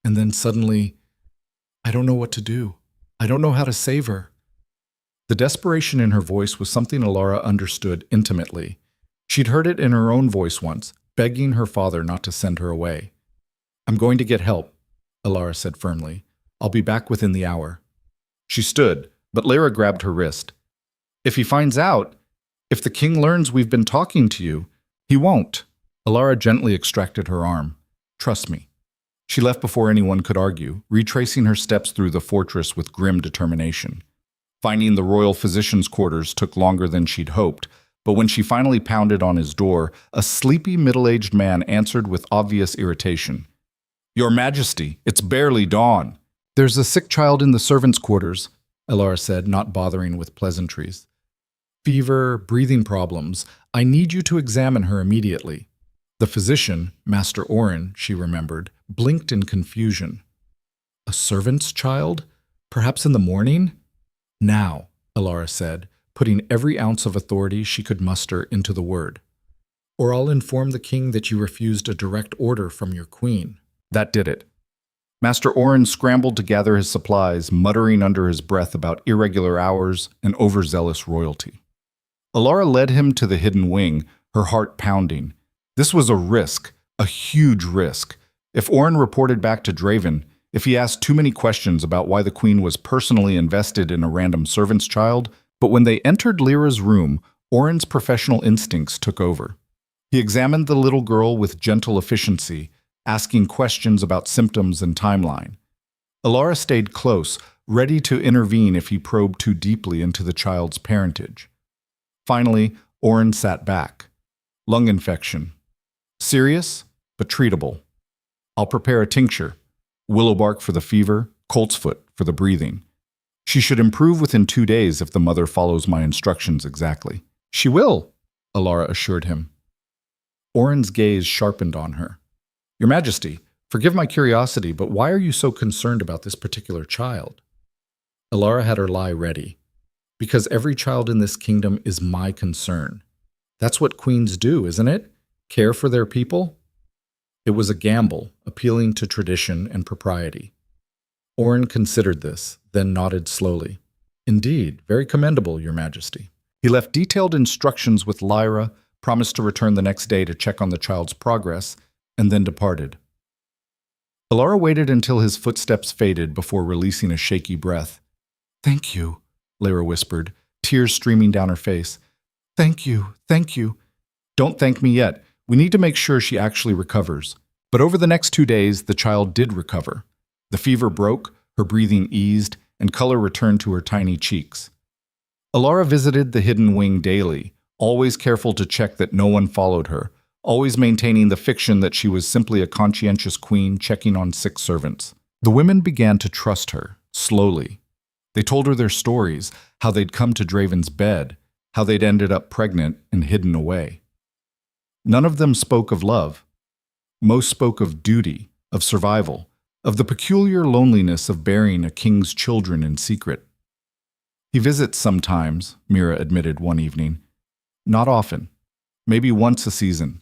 And then suddenly, I don't know what to do. I don't know how to save her. The desperation in her voice was something Alara understood intimately. She'd heard it in her own voice once, begging her father not to send her away. I'm going to get help, Alara said firmly. I'll be back within the hour. She stood, but Lyra grabbed her wrist. If he finds out, if the king learns we've been talking to you, he won't. Alara gently extracted her arm. Trust me. She left before anyone could argue, retracing her steps through the fortress with grim determination. Finding the royal physician's quarters took longer than she'd hoped, but when she finally pounded on his door, a sleepy middle-aged man answered with obvious irritation. Your Majesty, it's barely dawn. There's a sick child in the servants' quarters, Alara said, not bothering with pleasantries. Fever, breathing problems. I need you to examine her immediately. The physician, Master Oren, she remembered, blinked in confusion. A servant's child? Perhaps in the morning? Now, Alara said, putting every ounce of authority she could muster into the word. Or I'll inform the king that you refused a direct order from your queen. That did it. Master Oren scrambled to gather his supplies, muttering under his breath about irregular hours and overzealous royalty. Alara led him to the hidden wing, her heart pounding. This was a risk, a huge risk. If Oren reported back to Draven, if he asked too many questions about why the queen was personally invested in a random servant's child, but when they entered Lyra's room, Oren's professional instincts took over. He examined the little girl with gentle efficiency, asking questions about symptoms and timeline. Alara stayed close, ready to intervene if he probed too deeply into the child's parentage. Finally, Oren sat back. Lung infection. Serious, but treatable. I'll prepare a tincture. Willow bark for the fever, colt's foot for the breathing. She should improve within 2 days if the mother follows my instructions exactly. She will, Alara assured him. Oren's gaze sharpened on her. Your Majesty, forgive my curiosity, but why are you so concerned about this particular child? Alara had her lie ready. Because every child in this kingdom is my concern. That's what queens do, isn't it? Care for their people? It was a gamble, appealing to tradition and propriety. Oren considered this, then nodded slowly. Indeed, very commendable, Your Majesty. He left detailed instructions with Lyra, promised to return the next day to check on the child's progress, and then departed. Alara waited until his footsteps faded before releasing a shaky breath. Thank you, Lyra whispered, tears streaming down her face. Thank you, thank you. Don't thank me yet. We need to make sure she actually recovers. But over the next 2 days, the child did recover. The fever broke, her breathing eased, and color returned to her tiny cheeks. Alara visited the hidden wing daily, always careful to check that no one followed her, always maintaining the fiction that she was simply a conscientious queen checking on sick servants. The women began to trust her, slowly. They told her their stories, how they'd come to Draven's bed, how they'd ended up pregnant and hidden away. None of them spoke of love. Most spoke of duty, of survival, of the peculiar loneliness of bearing a king's children in secret. He visits sometimes, Mira admitted one evening. Not often. Maybe once a season.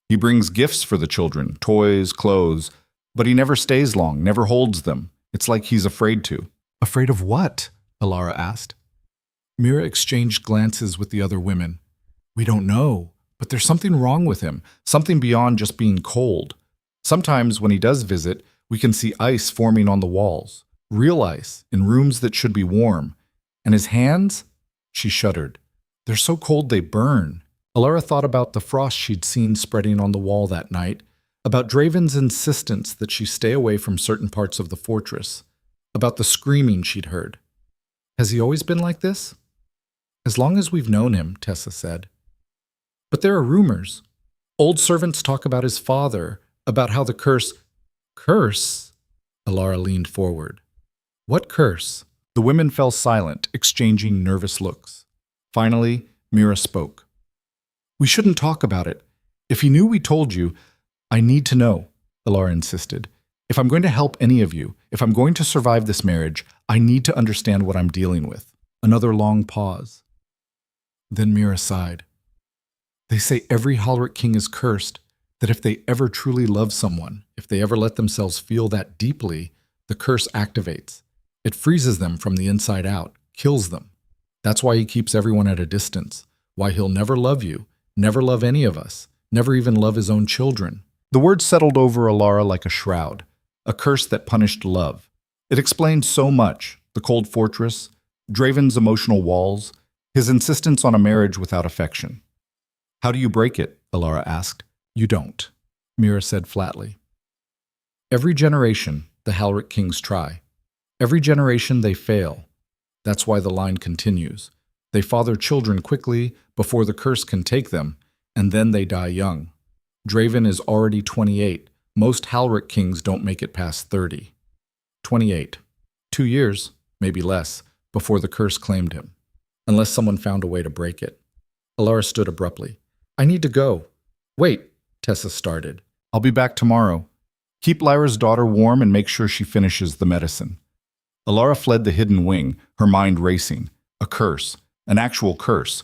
He brings gifts for the children, toys, clothes, but he never stays long, never holds them. It's like he's afraid to. Afraid of what? Alara asked. Mira exchanged glances with the other women. We don't know, but there's something wrong with him, something beyond just being cold. Sometimes when he does visit, we can see ice forming on the walls, real ice, in rooms that should be warm. And his hands? She shuddered. They're so cold they burn. Alara thought about the frost she'd seen spreading on the wall that night, about Draven's insistence that she stay away from certain parts of the fortress, about the screaming she'd heard. Has he always been like this? As long as we've known him, Tessa said. But there are rumors. Old servants talk about his father, about how the curse... Curse? Alara leaned forward. What curse? The women fell silent, exchanging nervous looks. Finally, Mira spoke. We shouldn't talk about it. If he knew we told you, I need to know, Alara insisted. If I'm going to help any of you, if I'm going to survive this marriage, I need to understand what I'm dealing with. Another long pause. Then Mira sighed. They say every Halric king is cursed, that if they ever truly love someone, if they ever let themselves feel that deeply, the curse activates. It freezes them from the inside out, kills them. That's why he keeps everyone at a distance, why he'll never love you, never love any of us, never even love his own children. The words settled over Alara like a shroud, a curse that punished love. It explained so much, the cold fortress, Draven's emotional walls, his insistence on a marriage without affection. How do you break it? Alara asked. You don't, Mira said flatly. Every generation, the Halric kings try. Every generation they fail. That's why the line continues. They father children quickly before the curse can take them, and then they die young. Draven is already 28. Most Halric kings don't make it past 30. 28. 2 years, maybe less, before the curse claimed him. Unless someone found a way to break it. Alara stood abruptly. I need to go. Wait, Tessa started. I'll be back tomorrow. Keep Lyra's daughter warm and make sure she finishes the medicine. Alara fled the hidden wing, her mind racing. A curse. An actual curse.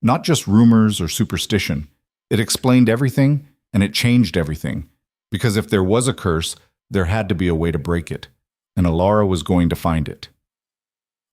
Not just rumors or superstition. It explained everything, and it changed everything. Because if there was a curse, there had to be a way to break it. And Alara was going to find it.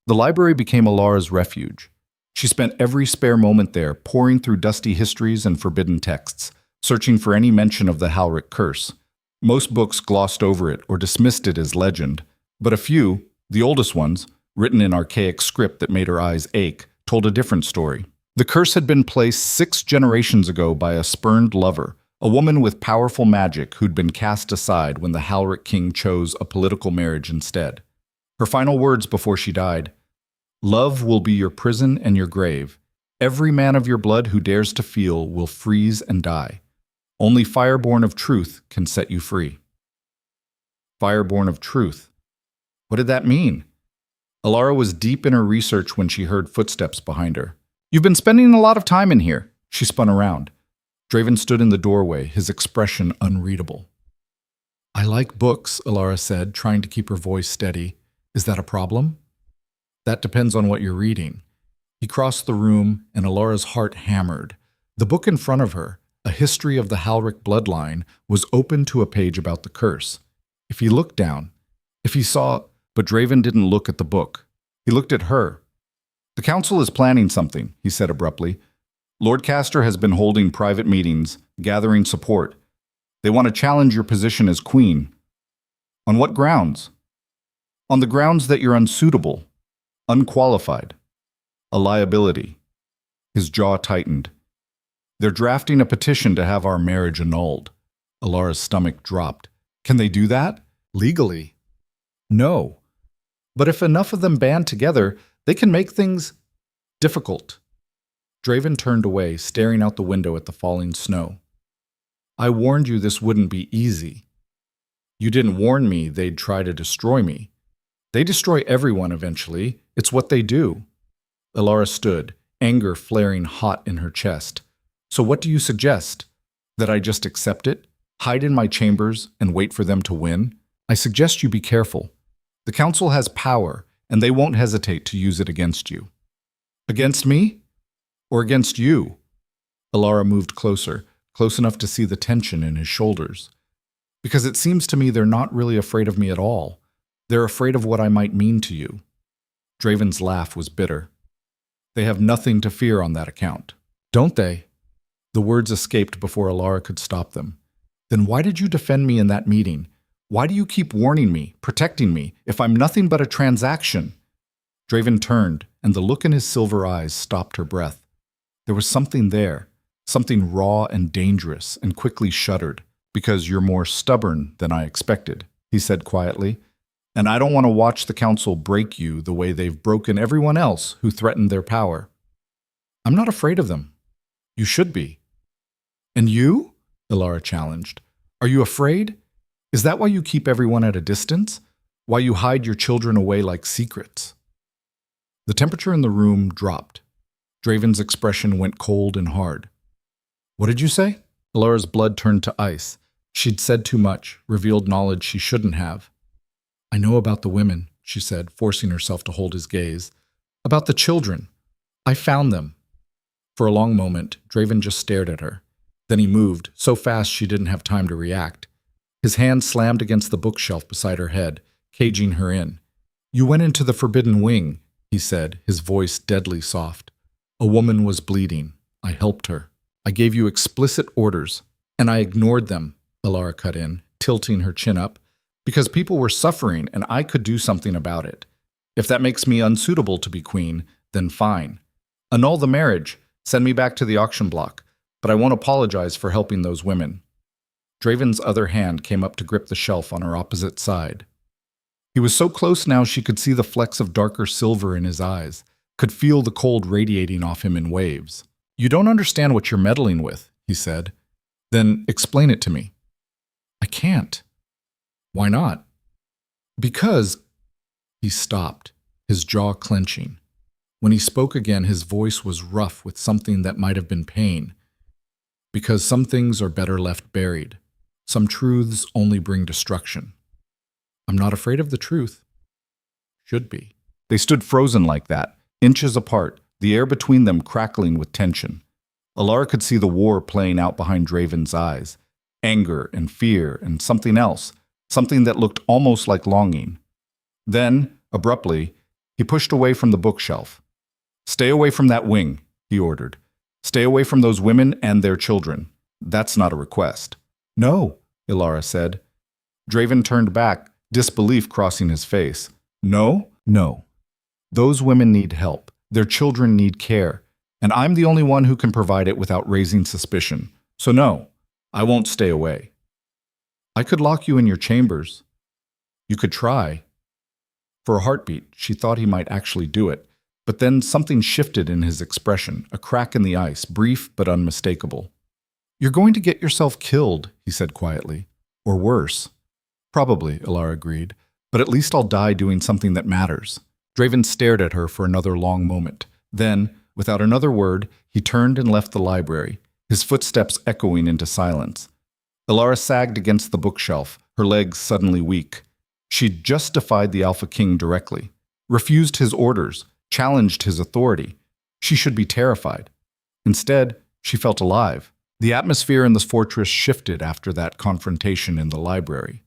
The library became Alara's refuge. She spent every spare moment there, poring through dusty histories and forbidden texts, searching for any mention of the Halric curse. Most books glossed over it or dismissed it as legend, but a few, the oldest ones, written in archaic script that made her eyes ache, told a different story. The curse had been placed 6 generations ago by a spurned lover, a woman with powerful magic who'd been cast aside when the Halric king chose a political marriage instead. Her final words before she died, "Love will be your prison and your grave. Every man of your blood who dares to feel will freeze and die. Only fireborn of truth can set you free." Fireborn of truth. What did that mean? Alara was deep in her research when she heard footsteps behind her. You've been spending a lot of time in here. She spun around. Draven stood in the doorway, his expression unreadable. I like books, Alara said, trying to keep her voice steady. Is that a problem? That depends on what you're reading. He crossed the room, and Alara's heart hammered. The book in front of her, A History of the Halric Bloodline, was open to a page about the curse. If he looked down, if he saw... But Draven didn't look at the book. He looked at her. The council is planning something, he said abruptly. Lord Castor has been holding private meetings, gathering support. They want to challenge your position as queen. On what grounds? On the grounds that you're unsuitable. Unqualified. A liability. His jaw tightened. They're drafting a petition to have our marriage annulled. Alara's stomach dropped. Can they do that? Legally? No. But if enough of them band together, they can make things difficult. Draven turned away, staring out the window at the falling snow. I warned you this wouldn't be easy. You didn't warn me they'd try to destroy me. They destroy everyone eventually. It's what they do. Alara stood, anger flaring hot in her chest. So what do you suggest? That I just accept it, hide in my chambers, and wait for them to win? I suggest you be careful. The council has power, and they won't hesitate to use it against you. Against me? Or against you? Alara moved closer, close enough to see the tension in his shoulders. Because it seems to me they're not really afraid of me at all. They're afraid of what I might mean to you. Draven's laugh was bitter. They have nothing to fear on that account. Don't they? The words escaped before Alara could stop them. Then why did you defend me in that meeting? Why do you keep warning me, protecting me, if I'm nothing but a transaction? Draven turned, and the look in his silver eyes stopped her breath. There was something there, something raw and dangerous, and quickly shuddered. Because you're more stubborn than I expected, he said quietly. And I don't want to watch the council break you the way they've broken everyone else who threatened their power. I'm not afraid of them. You should be. And you? Alara challenged. Are you afraid? Is that why you keep everyone at a distance? Why you hide your children away like secrets? The temperature in the room dropped. Draven's expression went cold and hard. What did you say? Alara's blood turned to ice. She'd said too much, revealed knowledge she shouldn't have. I know about the women, she said, forcing herself to hold his gaze. About the children. I found them. For a long moment, Draven just stared at her. Then he moved, so fast she didn't have time to react. His hand slammed against the bookshelf beside her head, caging her in. You went into the forbidden wing, he said, his voice deadly soft. A woman was bleeding. I helped her. I gave you explicit orders, and I ignored them, Alara cut in, tilting her chin up, because people were suffering and I could do something about it. If that makes me unsuitable to be queen, then fine. Annul the marriage, send me back to the auction block, but I won't apologize for helping those women. Draven's other hand came up to grip the shelf on her opposite side. He was so close now she could see the flecks of darker silver in his eyes, could feel the cold radiating off him in waves. You don't understand what you're meddling with, he said. Then explain it to me. I can't. Why not? Because... He stopped, his jaw clenching. When he spoke again, his voice was rough with something that might have been pain. Because some things are better left buried. Some truths only bring destruction. I'm not afraid of the truth. Should be. They stood frozen like that, inches apart, the air between them crackling with tension. Alara could see the war playing out behind Draven's eyes. Anger and fear and something else, something that looked almost like longing. Then, abruptly, he pushed away from the bookshelf. Stay away from that wing, he ordered. Stay away from those women and their children. That's not a request. No, Alara said. Draven turned back, disbelief crossing his face. No? No. Those women need help. Their children need care. And I'm the only one who can provide it without raising suspicion. So no, I won't stay away. I could lock you in your chambers. You could try. For a heartbeat, she thought he might actually do it. But then something shifted in his expression, a crack in the ice, brief but unmistakable. You're going to get yourself killed, he said quietly. Or worse. Probably, Alara agreed. But at least I'll die doing something that matters. Draven stared at her for another long moment. Then, without another word, he turned and left the library, his footsteps echoing into silence. Alara sagged against the bookshelf, her legs suddenly weak. She'd just defied the Alpha King directly, refused his orders, challenged his authority. She should be terrified. Instead, she felt alive. The atmosphere in the fortress shifted after that confrontation in the library.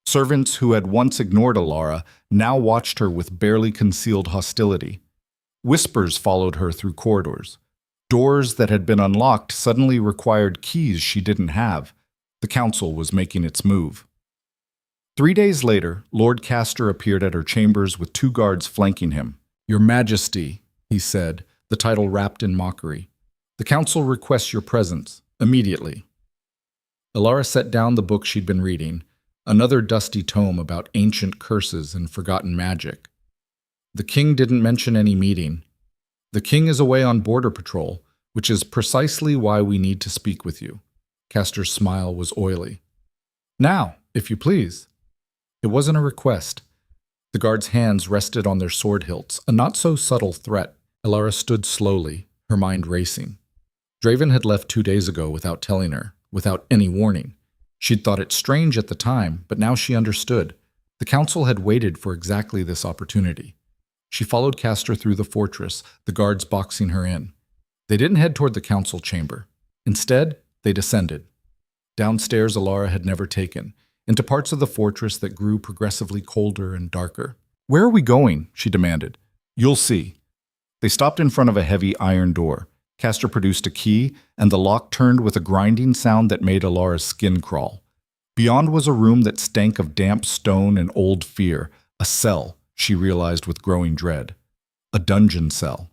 Servants who had once ignored Alara now watched her with barely concealed hostility. Whispers followed her through corridors. Doors that had been unlocked suddenly required keys she didn't have. The council was making its move. 3 days later, Lord Castor appeared at her chambers with 2 guards flanking him. Your Majesty, he said, the title wrapped in mockery. The council requests your presence, immediately. Alara set down the book she'd been reading, another dusty tome about ancient curses and forgotten magic. The king didn't mention any meeting. The king is away on border patrol, which is precisely why we need to speak with you. Castor's smile was oily. Now, if you please. It wasn't a request. The guards' hands rested on their sword hilts, a not-so-subtle threat. Alara stood slowly, her mind racing. Draven had left 2 days ago without telling her, without any warning. She'd thought it strange at the time, but now she understood. The council had waited for exactly this opportunity. She followed Castor through the fortress, the guards boxing her in. They didn't head toward the council chamber. Instead, they descended. Downstairs Alara had never taken, into parts of the fortress that grew progressively colder and darker. Where are we going? She demanded. You'll see. They stopped in front of a heavy iron door. Castor produced a key, and the lock turned with a grinding sound that made Alara's skin crawl. Beyond was a room that stank of damp stone and old fear, a cell, she realized with growing dread. A dungeon cell.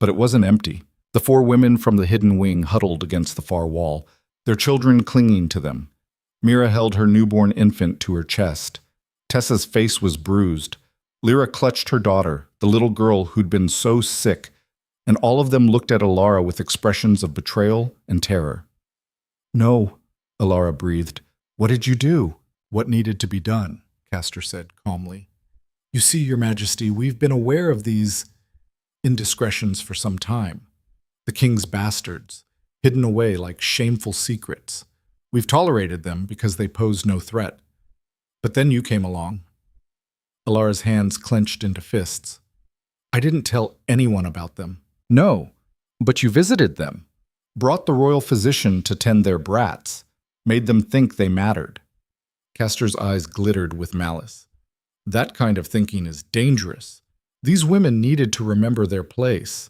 But it wasn't empty. The 4 women from the hidden wing huddled against the far wall, their children clinging to them. Mira held her newborn infant to her chest. Tessa's face was bruised. Lyra clutched her daughter, the little girl who'd been so sick, and all of them looked at Alara with expressions of betrayal and terror. No, Alara breathed. What did you do? What needed to be done? Castor said calmly. You see, Your Majesty, we've been aware of these indiscretions for some time. The king's bastards, hidden away like shameful secrets. We've tolerated them because they posed no threat. But then you came along. Alara's hands clenched into fists. I didn't tell anyone about them. No, but you visited them, brought the royal physician to tend their brats, made them think they mattered. Castor's eyes glittered with malice. That kind of thinking is dangerous. These women needed to remember their place.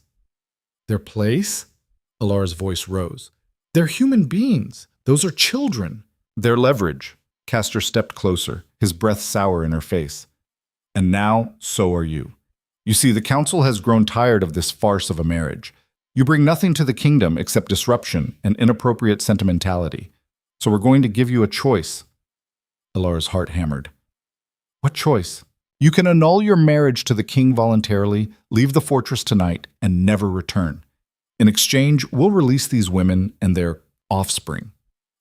Their place? Alara's voice rose. They're human beings. Those are children. Their leverage. Castor stepped closer, his breath sour in her face. And now, so are you. You see, the council has grown tired of this farce of a marriage. You bring nothing to the kingdom except disruption and inappropriate sentimentality. So we're going to give you a choice. Alara's heart hammered. What choice? You can annul your marriage to the king voluntarily, leave the fortress tonight, and never return. In exchange, we'll release these women and their offspring.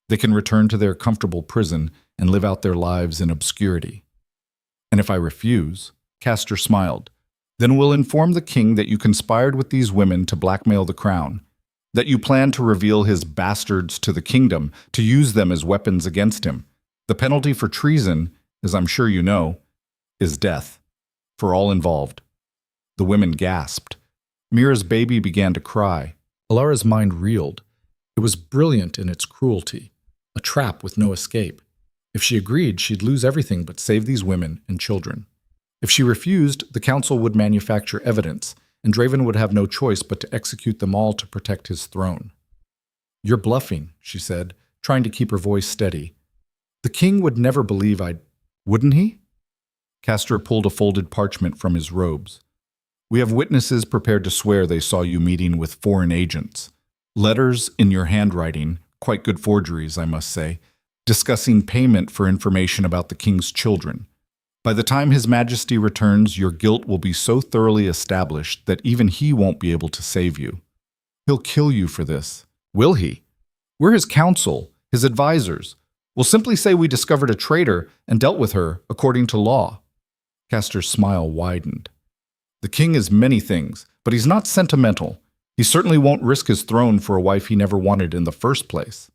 They can return to their comfortable prison and live out their lives in obscurity. And if I refuse, Castor smiled, then we'll inform the king that you conspired with these women to blackmail the crown, that you plan to reveal his bastards to the kingdom, to use them as weapons against him. The penalty for treason, as I'm sure you know, is death, for all involved. The women gasped. Mira's baby began to cry. Alara's mind reeled. It was brilliant in its cruelty, a trap with no escape. If she agreed, she'd lose everything but save these women and children. If she refused, the council would manufacture evidence, and Draven would have no choice but to execute them all to protect his throne. You're bluffing, she said, trying to keep her voice steady. The king would never believe wouldn't he? Castor pulled a folded parchment from his robes. We have witnesses prepared to swear they saw you meeting with foreign agents. Letters in your handwriting, quite good forgeries, I must say, discussing payment for information about the king's children. By the time His Majesty returns, your guilt will be so thoroughly established that even he won't be able to save you. He'll kill you for this. Will he? We're his counsel, his advisors. We'll simply say we discovered a traitor and dealt with her according to law. Castor's smile widened. The king is many things, but he's not sentimental. He certainly won't risk his throne for a wife he never wanted in the first place.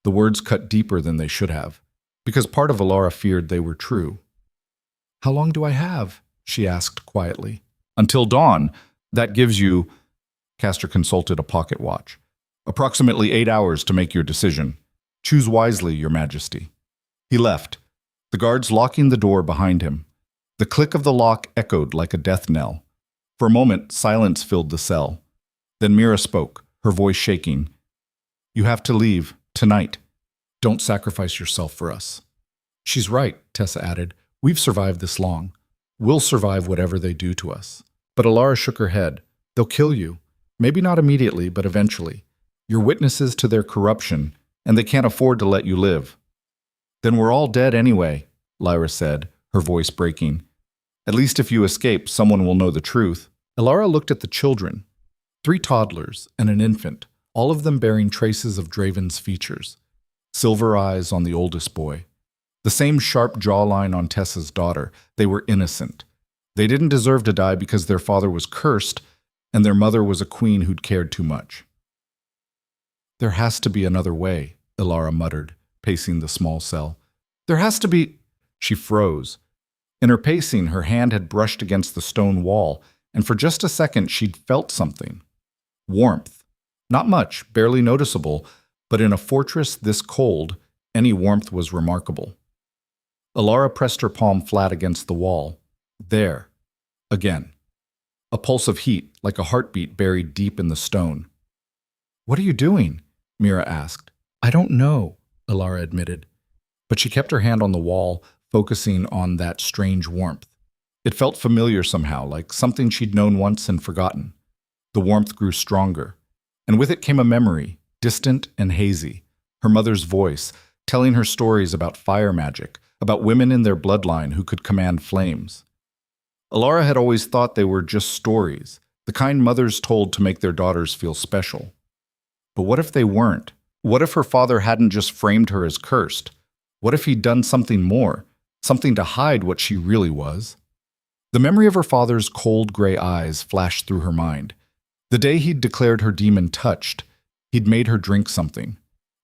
The words cut deeper than they should have, because part of Alara feared they were true. How long do I have? She asked quietly. Until dawn. That gives you... Castor consulted a pocket watch. Approximately 8 hours to make your decision. Choose wisely, Your Majesty. He left, the guards locking the door behind him. The click of the lock echoed like a death knell. For a moment, silence filled the cell. Then Mira spoke, her voice shaking. You have to leave, tonight. Don't sacrifice yourself for us. She's right, Tessa added. We've survived this long. We'll survive whatever they do to us. But Alara shook her head. They'll kill you. Maybe not immediately, but eventually. You're witnesses to their corruption, and they can't afford to let you live. Then we're all dead anyway, Lyra said, her voice breaking. At least if you escape, someone will know the truth. Alara looked at the children. 3 toddlers and an infant, all of them bearing traces of Draven's features. Silver eyes on the oldest boy. The same sharp jawline on Tessa's daughter. They were innocent. They didn't deserve to die because their father was cursed, and their mother was a queen who'd cared too much. There has to be another way, Alara muttered, pacing the small cell. There has to be... She froze. In her pacing, her hand had brushed against the stone wall, and for just a second she'd felt something. Warmth. Not much, barely noticeable, but in a fortress this cold, any warmth was remarkable. Alara pressed her palm flat against the wall. There. Again. A pulse of heat, like a heartbeat buried deep in the stone. What are you doing? Mira asked. I don't know, Alara admitted. But she kept her hand on the wall, focusing on that strange warmth. It felt familiar somehow, like something she'd known once and forgotten. The warmth grew stronger, and with it came a memory, distant and hazy. Her mother's voice, telling her stories about fire magic, about women in their bloodline who could command flames. Alara had always thought they were just stories, the kind mothers told to make their daughters feel special. But what if they weren't? What if her father hadn't just framed her as cursed? What if he'd done something more, something to hide what she really was? The memory of her father's cold gray eyes flashed through her mind. The day he'd declared her demon touched, he'd made her drink something.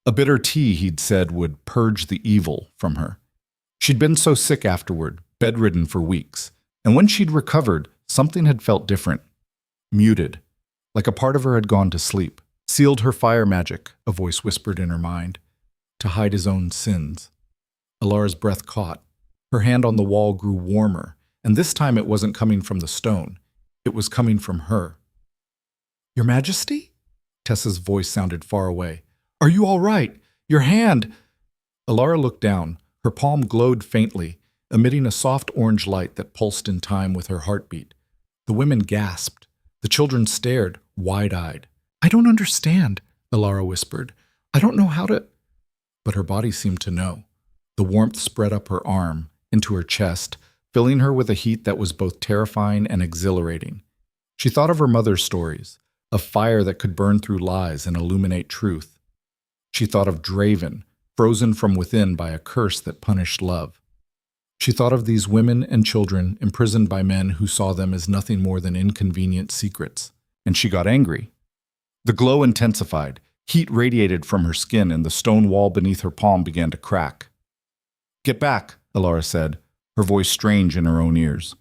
A bitter tea, he'd said, would purge the evil from her. She'd been so sick afterward, bedridden for weeks, and when she'd recovered, something had felt different. Muted, like a part of her had gone to sleep. Sealed her fire magic, a voice whispered in her mind, to hide his own sins. Alara's breath caught. Her hand on the wall grew warmer, and this time it wasn't coming from the stone. It was coming from her. Your Majesty? Tessa's voice sounded far away. Are you all right? Your hand... Alara looked down. Her palm glowed faintly, emitting a soft orange light that pulsed in time with her heartbeat. The women gasped. The children stared, wide-eyed. I don't understand, Alara whispered. I don't know how to... But her body seemed to know. The warmth spread up her arm, into her chest, filling her with a heat that was both terrifying and exhilarating. She thought of her mother's stories, of fire that could burn through lies and illuminate truth. She thought of Draven, frozen from within by a curse that punished love. She thought of these women and children imprisoned by men who saw them as nothing more than inconvenient secrets, and she got angry. The glow intensified, heat radiated from her skin, and the stone wall beneath her palm began to crack. Get back, Alara said, her voice strange in her own ears.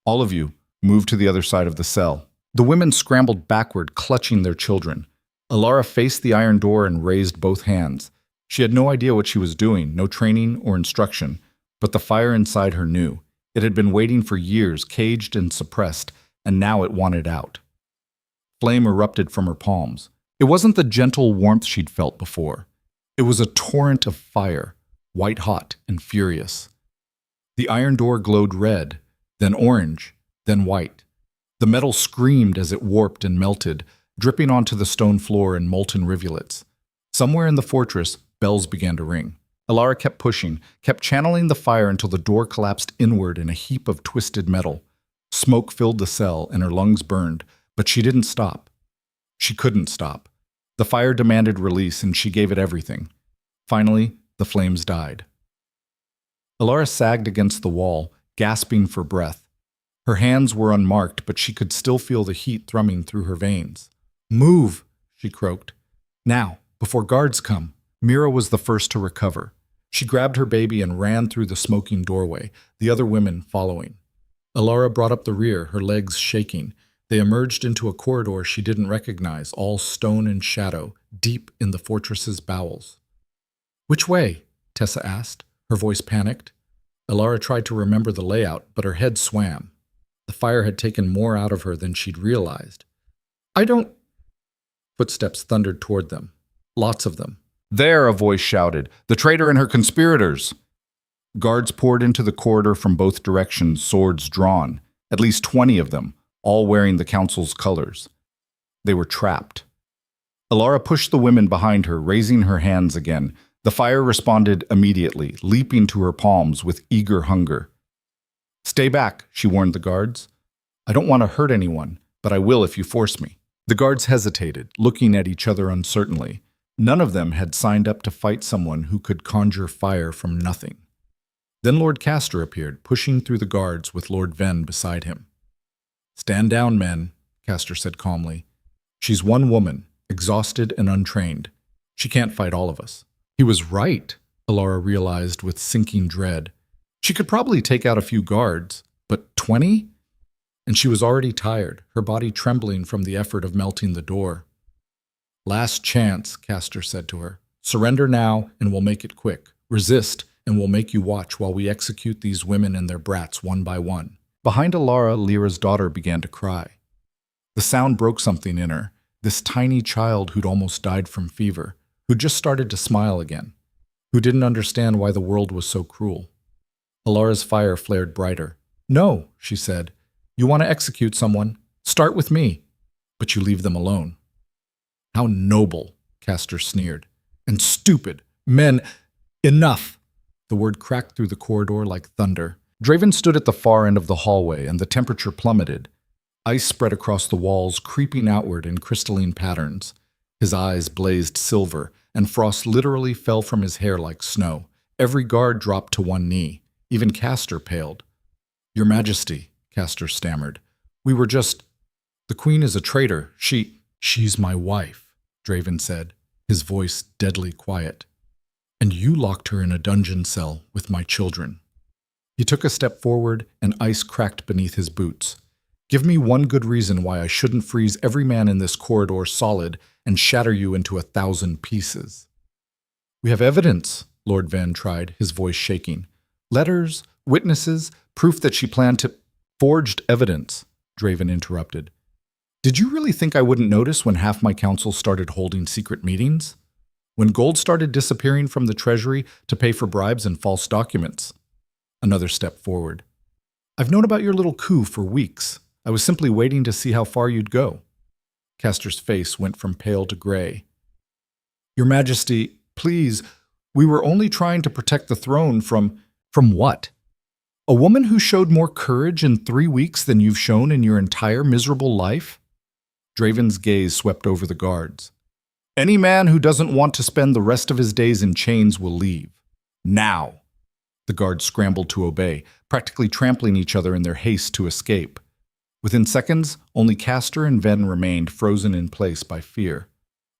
All of you, move to the other side of the cell. The women scrambled backward, clutching their children. Alara faced the iron door and raised both hands. She had no idea what she was doing, no training or instruction, but the fire inside her knew. It had been waiting for years, caged and suppressed, and now it wanted out. Flame erupted from her palms. It wasn't the gentle warmth she'd felt before. It was a torrent of fire, white-hot and furious. The iron door glowed red, then orange, then white. The metal screamed as it warped and melted, dripping onto the stone floor in molten rivulets. Somewhere in the fortress, bells began to ring. Alara kept pushing, kept channeling the fire until the door collapsed inward in a heap of twisted metal. Smoke filled the cell and her lungs burned, but she didn't stop. She couldn't stop. The fire demanded release, and she gave it everything. Finally, the flames died. Alara sagged against the wall, gasping for breath. Her hands were unmarked, but she could still feel the heat thrumming through her veins. Move, she croaked. Now, before guards come. Mira was the first to recover. She grabbed her baby and ran through the smoking doorway, the other women following. Alara brought up the rear, her legs shaking. They emerged into a corridor she didn't recognize, all stone and shadow, deep in the fortress's bowels. Which way? Tessa asked, her voice panicked. Alara tried to remember the layout, but her head swam. The fire had taken more out of her than she'd realized. I don't... Footsteps thundered toward them. Lots of them. There, a voice shouted. The traitor and her conspirators! Guards poured into the corridor from both directions, swords drawn. At least 20 of them, all wearing the council's colors. They were trapped. Alara pushed the women behind her, raising her hands again. The fire responded immediately, leaping to her palms with eager hunger. "Stay back," she warned the guards. "I don't want to hurt anyone, but I will if you force me." The guards hesitated, looking at each other uncertainly. None of them had signed up to fight someone who could conjure fire from nothing. Then Lord Castor appeared, pushing through the guards with Lord Ven beside him. "Stand down, men," Castor said calmly. "She's one woman, exhausted and untrained. She can't fight all of us." He was right, Alara realized with sinking dread. She could probably take out a few guards, but 20? And she was already tired, her body trembling from the effort of melting the door. "Last chance," Castor said to her. "Surrender now, and we'll make it quick. Resist, and we'll make you watch while we execute these women and their brats one by one." Behind Alara, Lyra's daughter began to cry. The sound broke something in her, this tiny child who'd almost died from fever, who just started to smile again, who didn't understand why the world was so cruel. Alara's fire flared brighter. "No," she said. "You want to execute someone? Start with me, but you leave them alone." "How noble," Castor sneered. "And stupid. Men, enough!" The word cracked through the corridor like thunder. Draven stood at the far end of the hallway, and the temperature plummeted. Ice spread across the walls, creeping outward in crystalline patterns. His eyes blazed silver, and frost literally fell from his hair like snow. Every guard dropped to one knee. Even Castor paled. "Your Majesty," Castor stammered. "We were just—" "The Queen is a traitor. She's my wife," Draven said, his voice deadly quiet. "And you locked her in a dungeon cell with my children." He took a step forward, and ice cracked beneath his boots. "Give me one good reason why I shouldn't freeze every man in this corridor solid and shatter you into 1,000 pieces." "We have evidence," Lord Ven tried, his voice shaking. "Letters, witnesses, proof that she planned to—" "Forged evidence," Draven interrupted. "Did you really think I wouldn't notice when half my council started holding secret meetings? When gold started disappearing from the treasury to pay for bribes and false documents?" Another step forward. "I've known about your little coup for weeks. I was simply waiting to see how far you'd go." Castor's face went from pale to gray. "Your Majesty, please, we were only trying to protect the throne from—" "From what? A woman who showed more courage in 3 weeks than you've shown in your entire miserable life?" Draven's gaze swept over the guards. "Any man who doesn't want to spend the rest of his days in chains will leave. Now!" The guards scrambled to obey, practically trampling each other in their haste to escape. Within seconds, only Castor and Ven remained, frozen in place by fear.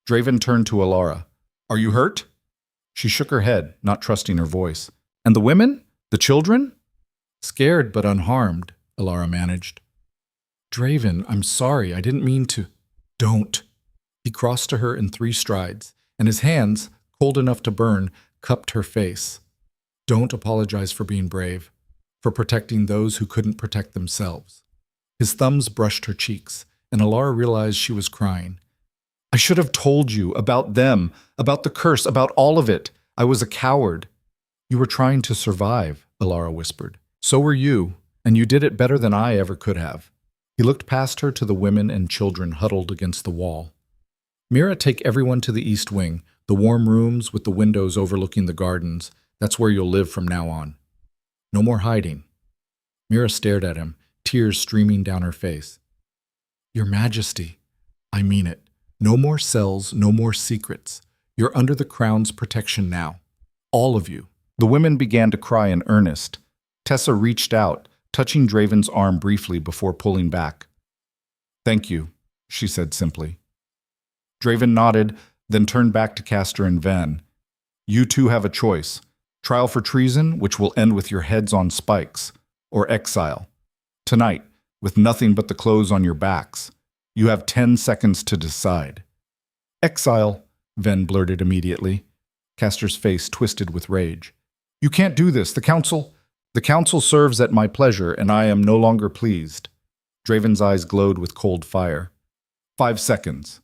Draven turned to Alara. "Are you hurt?" She shook her head, not trusting her voice. "And the women? The children?" "Scared but unharmed," Alara managed. "Draven, I'm sorry, I didn't mean to—" "Don't." He crossed to her in 3 strides, and his hands, cold enough to burn, cupped her face. "Don't apologize for being brave, for protecting those who couldn't protect themselves." His thumbs brushed her cheeks, and Alara realized she was crying. "I should have told you about them, about the curse, about all of it. I was a coward." "You were trying to survive," Alara whispered. "So were you, and you did it better than I ever could have." He looked past her to the women and children huddled against the wall. "Mira, take everyone to the east wing, the warm rooms with the windows overlooking the gardens. That's where you'll live from now on. No more hiding." Mira stared at him, tears streaming down her face. "Your Majesty, I mean it. No more cells, no more secrets. You're under the crown's protection now. All of you." The women began to cry in earnest. Tessa reached out, touching Draven's arm briefly before pulling back. "Thank you," she said simply. Draven nodded, then turned back to Castor and Ven. "You two have a choice. Trial for treason, which will end with your heads on spikes, or exile. Tonight, with nothing but the clothes on your backs. You have 10 seconds to decide." "Exile," Ven blurted immediately. Castor's face twisted with rage. "You can't do this. The council serves at my pleasure, and I am no longer pleased." Draven's eyes glowed with cold fire. 5 seconds.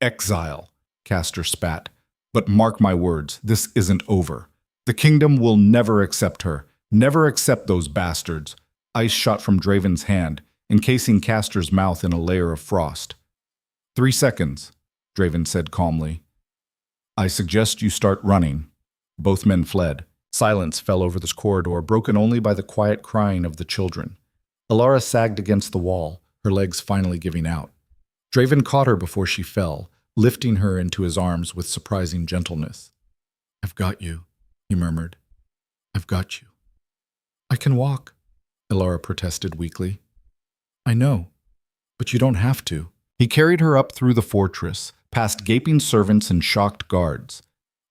"Exile," Castor spat. "But mark my words, this isn't over. The kingdom will never accept her, never accept those bastards." Ice shot from Draven's hand, encasing Castor's mouth in a layer of frost. 3 seconds, Draven said calmly. I suggest you start running. Both men fled. Silence fell over this corridor, broken only by the quiet crying of the children. Alara sagged against the wall, her legs finally giving out. Draven caught her before she fell, lifting her into his arms with surprising gentleness. I've got you, he murmured. I've got you. I can walk, Alara protested weakly. I know, but you don't have to. He carried her up through the fortress, past gaping servants and shocked guards.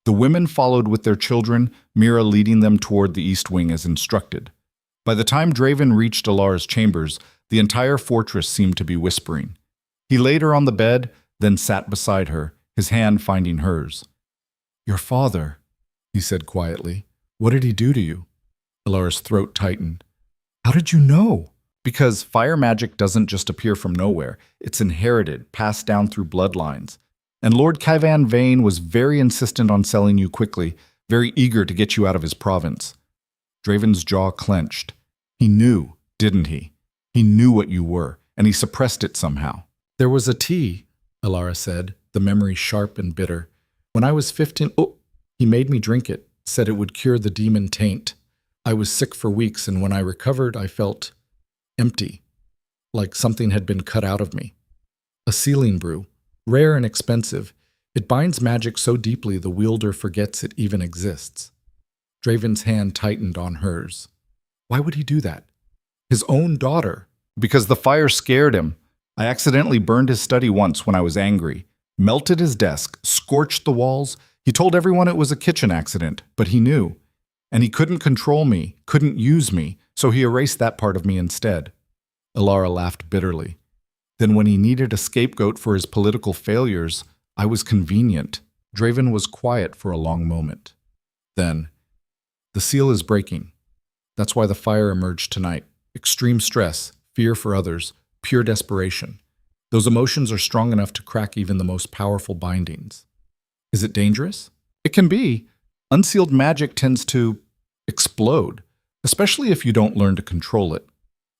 The women followed with their children, Mira leading them toward the east wing as instructed. By the time Draven reached Alara's chambers, the entire fortress seemed to be whispering. He laid her on the bed, then sat beside her, his hand finding hers. Your father, he said quietly. What did he do to you? Alara's throat tightened. How did you know? Because fire magic doesn't just appear from nowhere. It's inherited, passed down through bloodlines. And Lord Kaivan Vane was very insistent on selling you quickly, very eager to get you out of his province. Draven's jaw clenched. He knew, didn't he? He knew what you were, and he suppressed it somehow. There was a tea, Alara said, the memory sharp and bitter. When I was 15, he made me drink it, said it would cure the demon taint. I was sick for weeks, and when I recovered, I felt empty, like something had been cut out of me. A sealing brew, rare and expensive. It binds magic so deeply the wielder forgets it even exists. Draven's hand tightened on hers. Why would he do that? His own daughter. Because the fire scared him. I accidentally burned his study once when I was angry, melted his desk, scorched the walls. He told everyone it was a kitchen accident, but he knew. And he couldn't control me, couldn't use me, so he erased that part of me instead. Alara laughed bitterly. Then when he needed a scapegoat for his political failures, I was convenient. Draven was quiet for a long moment. Then, the seal is breaking. That's why the fire emerged tonight. Extreme stress, fear for others, pure desperation. Those emotions are strong enough to crack even the most powerful bindings. Is it dangerous? It can be. Unsealed magic tends to explode, especially if you don't learn to control it.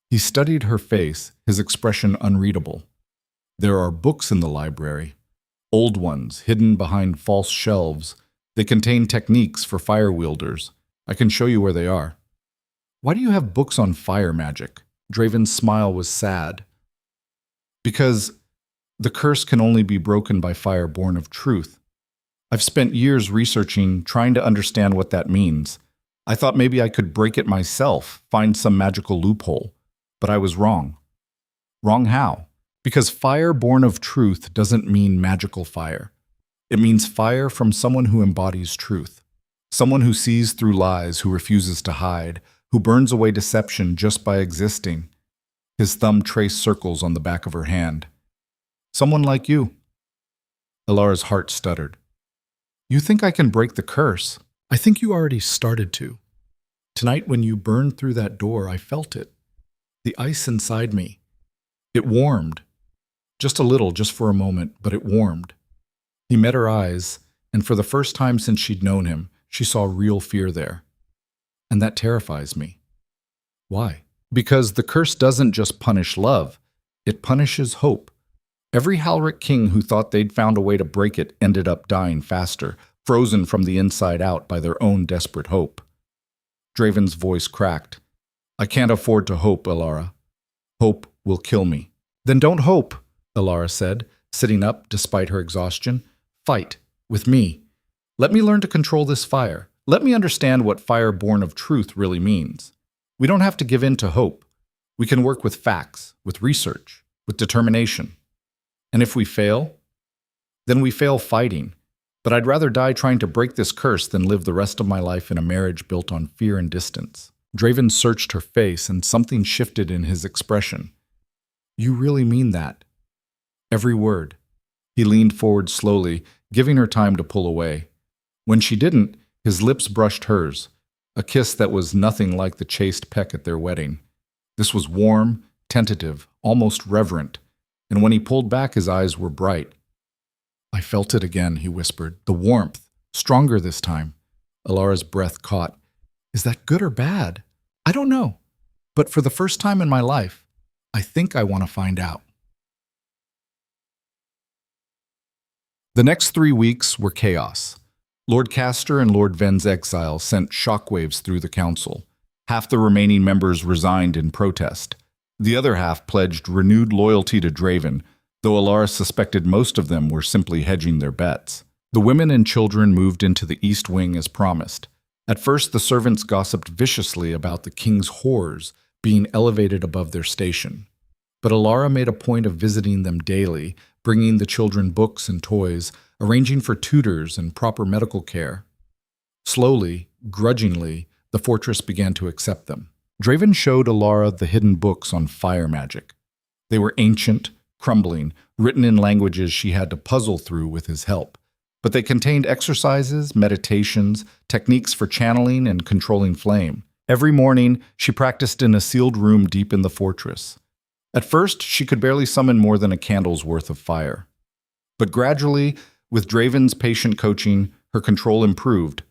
He studied her face, his expression unreadable. There are books in the library, old ones hidden behind false shelves. They contain techniques for fire wielders. I can show you where they are. Why do you have books on fire magic? Draven's smile was sad. Because the curse can only be broken by fire born of truth. I've spent years researching, trying to understand what that means. I thought maybe I could break it myself, find some magical loophole. But I was wrong. Wrong how? Because fire born of truth doesn't mean magical fire. It means fire from someone who embodies truth. Someone who sees through lies, who refuses to hide, who burns away deception just by existing. His thumb traced circles on the back of her hand. Someone like you. Alara's heart stuttered. You think I can break the curse? I think you already started to. Tonight when you burned through that door, I felt it. The ice inside me. It warmed. Just a little, just for a moment, but it warmed. He met her eyes, and for the first time since she'd known him, she saw real fear there. And that terrifies me. Why? Because the curse doesn't just punish love, it punishes hope. Every Halric king who thought they'd found a way to break it ended up dying faster, frozen from the inside out by their own desperate hope. Draven's voice cracked. I can't afford to hope, Alara. Hope will kill me. Then don't hope, Alara said, sitting up despite her exhaustion. Fight, with me. Let me learn to control this fire. Let me understand what fire born of truth really means. We don't have to give in to hope. We can work with facts, with research, with determination. And if we fail, then we fail fighting. But I'd rather die trying to break this curse than live the rest of my life in a marriage built on fear and distance. Draven searched her face, and something shifted in his expression. You really mean that? Every word. He leaned forward slowly, giving her time to pull away. When she didn't, his lips brushed hers, a kiss that was nothing like the chaste peck at their wedding. This was warm, tentative, almost reverent, and when he pulled back, his eyes were bright. I felt it again, he whispered, the warmth, stronger this time. Alara's breath caught. Is that good or bad? I don't know. But for the first time in my life, I think I want to find out. The next 3 weeks were chaos. Lord Castor and Lord Ven's exile sent shockwaves through the council. Half the remaining members resigned in protest. The other half pledged renewed loyalty to Draven, though Alara suspected most of them were simply hedging their bets. The women and children moved into the East Wing as promised. At first, the servants gossiped viciously about the king's whores being elevated above their station. But Alara made a point of visiting them daily, bringing the children books and toys, arranging for tutors and proper medical care. Slowly, grudgingly, the fortress began to accept them. Draven showed Alara the hidden books on fire magic. They were ancient, crumbling, written in languages she had to puzzle through with his help. But they contained exercises, meditations, techniques for channeling and controlling flame. Every morning, she practiced in a sealed room deep in the fortress. At first, she could barely summon more than a candle's worth of fire. But gradually, with Draven's patient coaching, her control improved.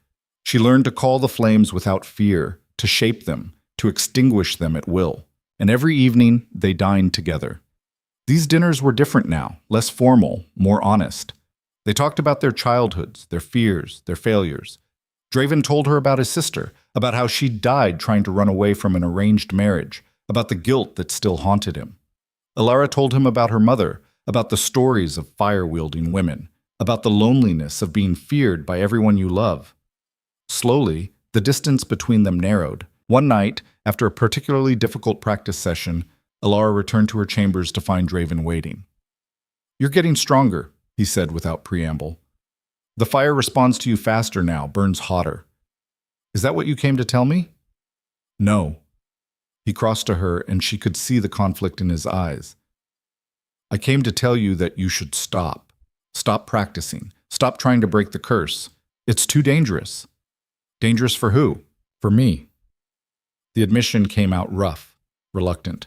She learned to call the flames without fear, to shape them, to extinguish them at will. And every evening, they dined together. These dinners were different now, less formal, more honest. They talked about their childhoods, their fears, their failures. Draven told her about his sister, about how she died trying to run away from an arranged marriage, about the guilt that still haunted him. Alara told him about her mother, about the stories of fire-wielding women, about the loneliness of being feared by everyone you love. Slowly, the distance between them narrowed. One night, after a particularly difficult practice session, Alara returned to her chambers to find Draven waiting. "You're getting stronger," he said without preamble. "The fire responds to you faster now, burns hotter. Is that what you came to tell me?" "No." He crossed to her, and she could see the conflict in his eyes. "I came to tell you that you should stop. Stop practicing. Stop trying to break the curse. It's too dangerous." "Dangerous for who?" "For me." The admission came out rough, reluctant.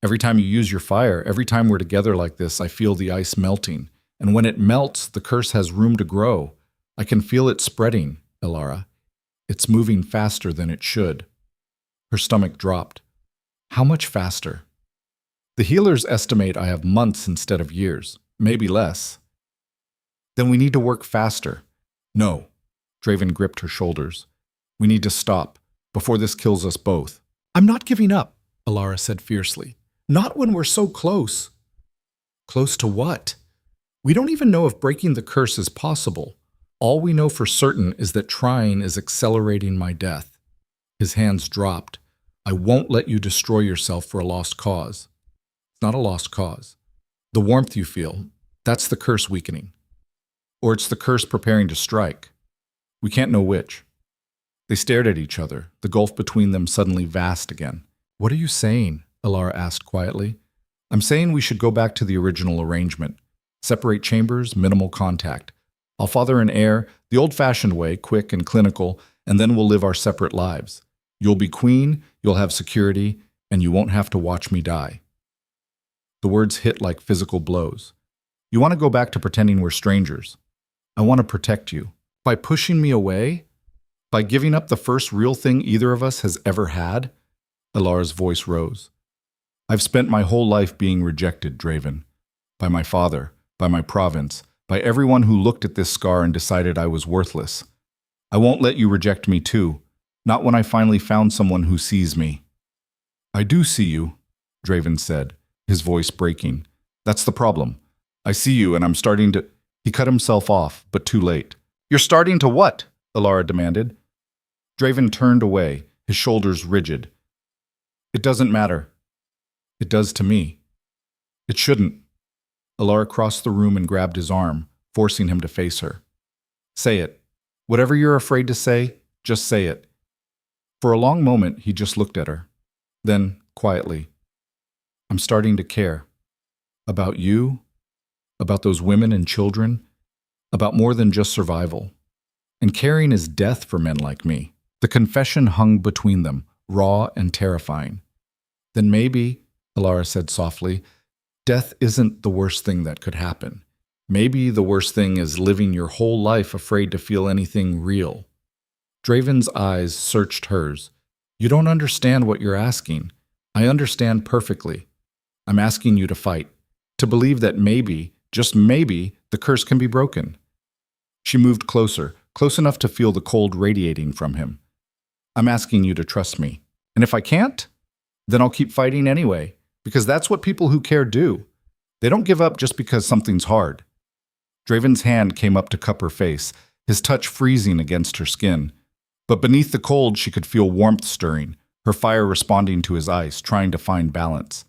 "Every time you use your fire, every time we're together like this, I feel the ice melting. And when it melts, the curse has room to grow. I can feel it spreading, Alara. It's moving faster than it should." Her stomach dropped. "How much faster?" "The healers estimate I have months instead of years, maybe less." "Then we need to work faster." "No." Draven gripped her shoulders. "We need to stop, before this kills us both." "I'm not giving up," Alara said fiercely. "Not when we're so close." "Close to what?" "We don't even know if breaking the curse is possible. All we know for certain is that trying is accelerating my death." His hands dropped. "I won't let you destroy yourself for a lost cause." "It's not a lost cause. The warmth you feel, that's the curse weakening. Or it's the curse preparing to strike. We can't know which." They stared at each other, the gulf between them suddenly vast again. "What are you saying?" Alara asked quietly. "I'm saying we should go back to the original arrangement. Separate chambers, minimal contact. I'll father an heir, the old-fashioned way, quick and clinical, and then we'll live our separate lives. You'll be queen, you'll have security, and you won't have to watch me die." The words hit like physical blows. "You want to go back to pretending we're strangers. I want to protect you. By pushing me away? By giving up the first real thing either of us has ever had?" Alara's voice rose. "I've spent my whole life being rejected, Draven. By my father, by my province, by everyone who looked at this scar and decided I was worthless. I won't let you reject me too, not when I finally found someone who sees me." "I do see you," Draven said, his voice breaking. "That's the problem. I see you and I'm starting to—" He cut himself off, but too late. "You're starting to what?" Alara demanded. Draven turned away, his shoulders rigid. "It doesn't matter." "It does to me." "It shouldn't." Alara crossed the room and grabbed his arm, forcing him to face her. "Say it. Whatever you're afraid to say, just say it." For a long moment, he just looked at her. Then, quietly, "I'm starting to care. About you, about those women and children, about more than just survival. And caring is death for men like me." The confession hung between them, raw and terrifying. "Then maybe," Alara said softly, "death isn't the worst thing that could happen. Maybe the worst thing is living your whole life afraid to feel anything real." Draven's eyes searched hers. "You don't understand what you're asking. I understand perfectly. I'm asking you to fight, to believe that maybe, just maybe, the curse can be broken. She moved closer, close enough to feel the cold radiating from him. I'm asking you to trust me. And if I can't, then I'll keep fighting anyway, because that's what people who care do. They don't give up just because something's hard. Draven's hand came up to cup her face, his touch freezing against her skin. But beneath the cold, she could feel warmth stirring, her fire responding to his ice, trying to find balance.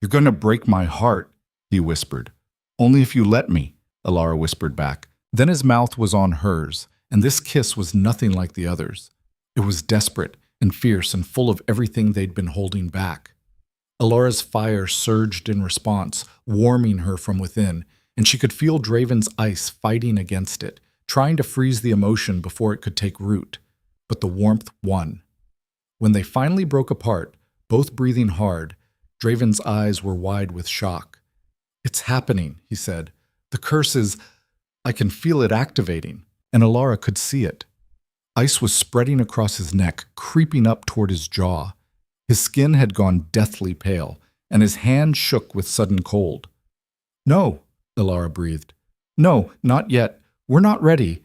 You're going to break my heart, he whispered. Only if you let me, Alara whispered back. Then his mouth was on hers, and this kiss was nothing like the others. It was desperate and fierce and full of everything they'd been holding back. Alara's fire surged in response, warming her from within, and she could feel Draven's ice fighting against it, trying to freeze the emotion before it could take root. But the warmth won. When they finally broke apart, both breathing hard, Draven's eyes were wide with shock. It's happening, he said. The curse is... I can feel it activating, and Alara could see it. Ice was spreading across his neck, creeping up toward his jaw. His skin had gone deathly pale, and his hand shook with sudden cold. No, Alara breathed. No, not yet. We're not ready.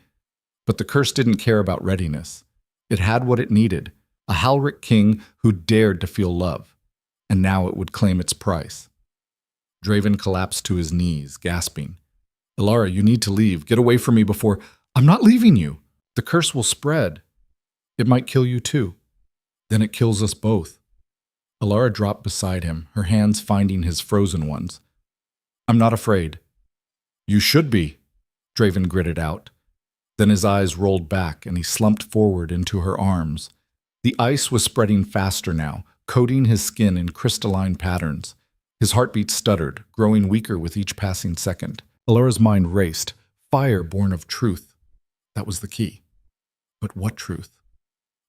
But the curse didn't care about readiness. It had what it needed, a Halric king who dared to feel love, and now it would claim its price. Draven collapsed to his knees, gasping. Alara, you need to leave. Get away from me before... I'm not leaving you. The curse will spread. It might kill you too. Then it kills us both. Alara dropped beside him, her hands finding his frozen ones. I'm not afraid. You should be, Draven gritted out. Then his eyes rolled back and he slumped forward into her arms. The ice was spreading faster now, coating his skin in crystalline patterns. His heartbeat stuttered, growing weaker with each passing second. Alara's mind raced, fire born of truth. That was the key. But what truth?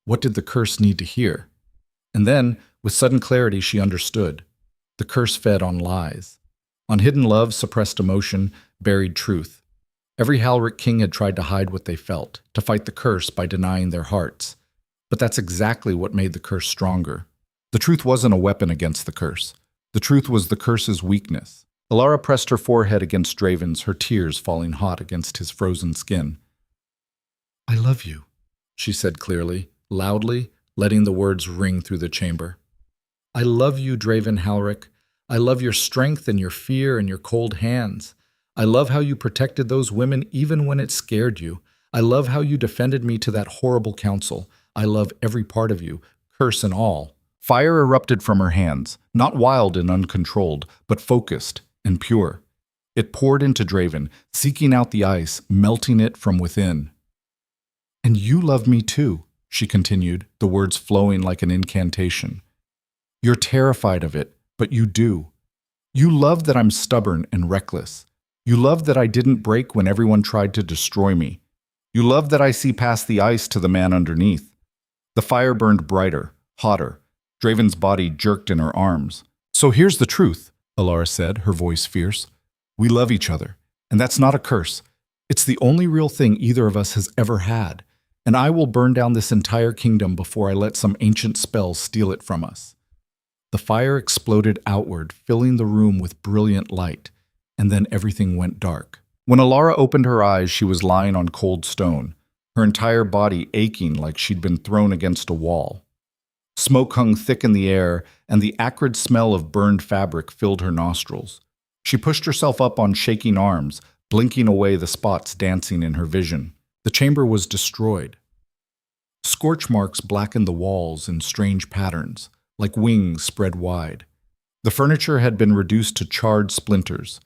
What did the curse need to hear? And then, with sudden clarity, she understood. The curse fed on lies. On hidden love, suppressed emotion, buried truth. Every Halric king had tried to hide what they felt, to fight the curse by denying their hearts. But that's exactly what made the curse stronger. The truth wasn't a weapon against the curse. The truth was the curse's weakness. Alara pressed her forehead against Draven's, her tears falling hot against his frozen skin. I love you, she said clearly, loudly, letting the words ring through the chamber. I love you, Draven Halric. I love your strength and your fear and your cold hands. I love how you protected those women even when it scared you. I love how you defended me to that horrible council. I love every part of you, curse and all. Fire erupted from her hands, not wild and uncontrolled, but focused and pure. It poured into Draven, seeking out the ice, melting it from within. And you love me too, she continued, the words flowing like an incantation. You're terrified of it, but you do. You love that I'm stubborn and reckless. You love that I didn't break when everyone tried to destroy me. You love that I see past the ice to the man underneath. The fire burned brighter, hotter. Draven's body jerked in her arms. So here's the truth, Alara said, her voice fierce. We love each other, and that's not a curse. It's the only real thing either of us has ever had, and I will burn down this entire kingdom before I let some ancient spell steal it from us. The fire exploded outward, filling the room with brilliant light, and then everything went dark. When Alara opened her eyes, she was lying on cold stone, her entire body aching like she'd been thrown against a wall. Smoke hung thick in the air, and the acrid smell of burned fabric filled her nostrils. She pushed herself up on shaking arms, blinking away the spots dancing in her vision. The chamber was destroyed. Scorch marks blackened the walls in strange patterns, like wings spread wide. The furniture had been reduced to charred splinters.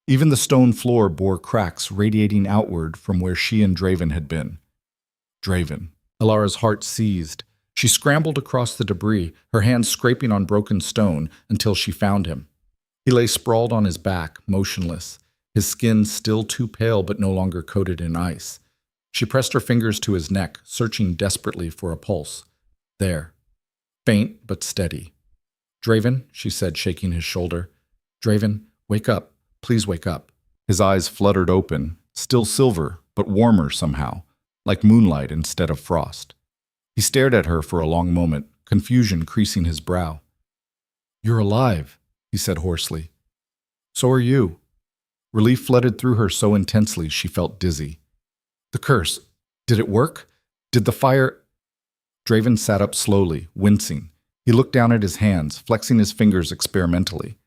Even the stone floor bore cracks radiating outward from where she and Draven had been. Draven. Alara's heart seized. She scrambled across the debris, her hands scraping on broken stone, until she found him. He lay sprawled on his back, motionless, his skin still too pale but no longer coated in ice. She pressed her fingers to his neck, searching desperately for a pulse. There. Faint but steady. Draven, she said, shaking his shoulder. Draven, wake up. Please wake up. His eyes fluttered open, still silver, but warmer somehow, like moonlight instead of frost. He stared at her for a long moment, confusion creasing his brow. You're alive, he said hoarsely. So are you. Relief flooded through her so intensely she felt dizzy. The curse. Did it work? Did the fire... Draven sat up slowly, wincing. He looked down at his hands, flexing his fingers experimentally.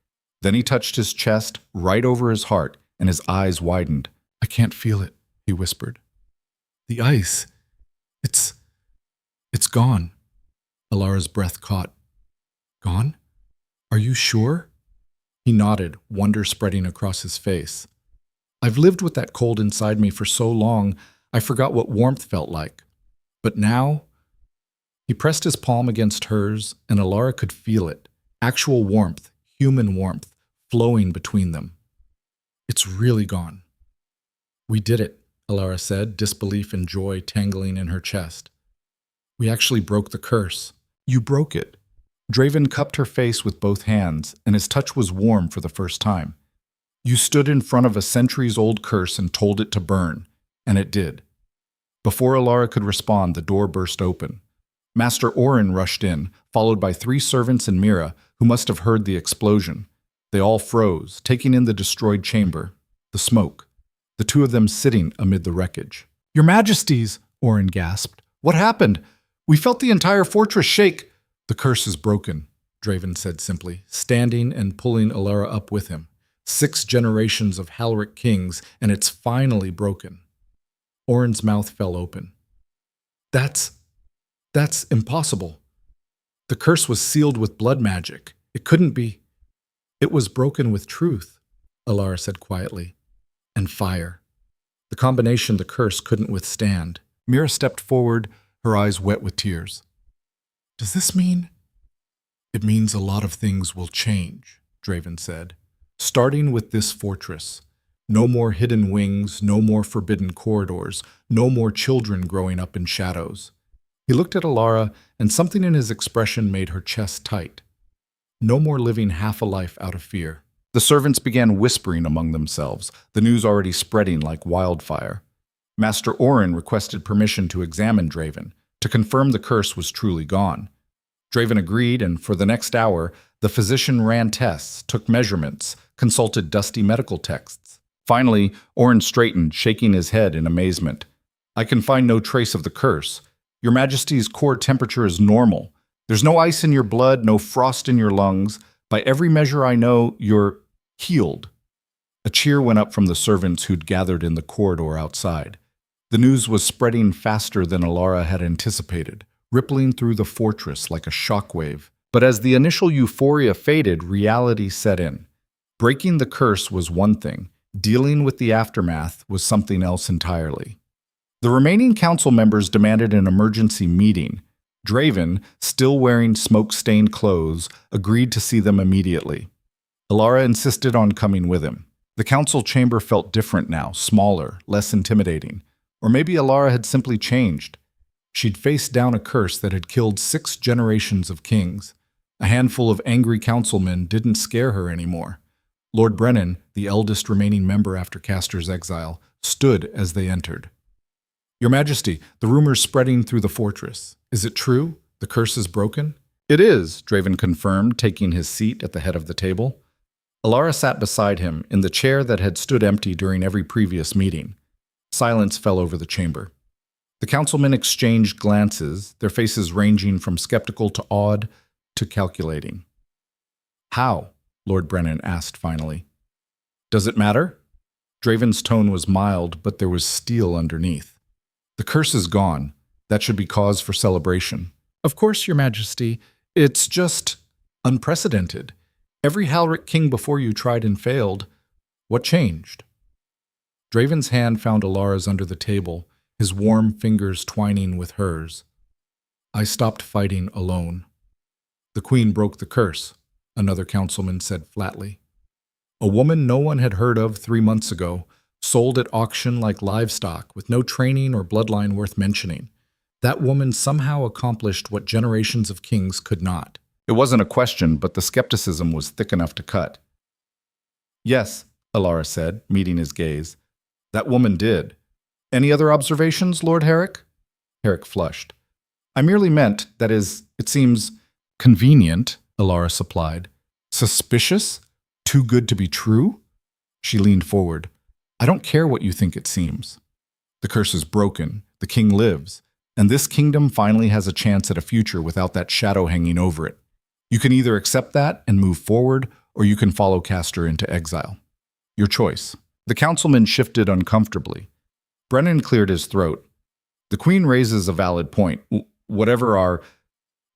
Then he touched his chest, right over his heart, and his eyes widened. I can't feel it, he whispered. The ice. It's gone. Alara's breath caught. Gone? Are you sure? He nodded, wonder spreading across his face. I've lived with that cold inside me for so long, I forgot what warmth felt like. But now... He pressed his palm against hers, and Alara could feel it. Actual warmth, human warmth, flowing between them. It's really gone. We did it, Alara said, disbelief and joy tangling in her chest. We actually broke the curse. You broke it. Draven cupped her face with both hands, and his touch was warm for the first time. You stood in front of a centuries-old curse and told it to burn, and it did. Before Alara could respond, the door burst open. Master Orin rushed in, followed by 3 servants and Mira, who must have heard the explosion. They all froze, taking in the destroyed chamber, the smoke, the 2 of them sitting amid the wreckage. Your Majesties, Orin gasped. What happened? We felt the entire fortress shake. The curse is broken, Draven said simply, standing and pulling Alara up with him. 6 generations of Halric kings, and it's finally broken. Orin's mouth fell open. That's impossible. The curse was sealed with blood magic. It couldn't be. It was broken with truth, Alara said quietly. And fire. The combination the curse couldn't withstand. Mira stepped forward, her eyes wet with tears. Does this mean? It means a lot of things will change, Draven said. Starting with this fortress. No more hidden wings, no more forbidden corridors, no more children growing up in shadows. He looked at Alara, and something in his expression made her chest tight. No more living half a life out of fear. The servants began whispering among themselves, the news already spreading like wildfire. Master Orin requested permission to examine Draven, to confirm the curse was truly gone. Draven agreed, and for the next hour, the physician ran tests, took measurements, consulted dusty medical texts. Finally, Orin straightened, shaking his head in amazement. I can find no trace of the curse. Your Majesty's core temperature is normal. There's no ice in your blood, no frost in your lungs. By every measure I know, you're healed. A cheer went up from the servants who'd gathered in the corridor outside. The news was spreading faster than Alara had anticipated, rippling through the fortress like a shockwave. But as the initial euphoria faded, reality set in. Breaking the curse was one thing. Dealing with the aftermath was something else entirely. The remaining council members demanded an emergency meeting. Draven, still wearing smoke-stained clothes, agreed to see them immediately. Alara insisted on coming with him. The council chamber felt different now, smaller, less intimidating. Or maybe Alara had simply changed. She'd faced down a curse that had killed 6 generations of kings. A handful of angry councilmen didn't scare her anymore. Lord Brennan, the eldest remaining member after Castor's exile, stood as they entered. Your Majesty, the rumor's spreading through the fortress. Is it true? The curse is broken? It is, Draven confirmed, taking his seat at the head of the table. Alara sat beside him, in the chair that had stood empty during every previous meeting. Silence fell over the chamber. The councilmen exchanged glances, their faces ranging from skeptical to awed to calculating. How? Lord Brennan asked finally. Does it matter? Draven's tone was mild, but there was steel underneath. The curse is gone. That should be cause for celebration. Of course, Your Majesty. It's just unprecedented. Every Halric king before you tried and failed. What changed? Draven's hand found Alara's under the table, his warm fingers twining with hers. I stopped fighting alone. The Queen broke the curse, another councilman said flatly. A woman no one had heard of 3 months ago, sold at auction like livestock with no training or bloodline worth mentioning. That woman somehow accomplished what generations of kings could not. It wasn't a question, but the skepticism was thick enough to cut. Yes, Alara said, meeting his gaze. That woman did. Any other observations, Lord Herrick? Herrick flushed. I merely meant, that is, it seems convenient, Alara supplied. Suspicious? Too good to be true? She leaned forward. I don't care what you think it seems. The curse is broken, the king lives, and this kingdom finally has a chance at a future without that shadow hanging over it. You can either accept that and move forward, or you can follow Castor into exile. Your choice. The councilman shifted uncomfortably. Brennan cleared his throat. The queen raises a valid point. Whatever our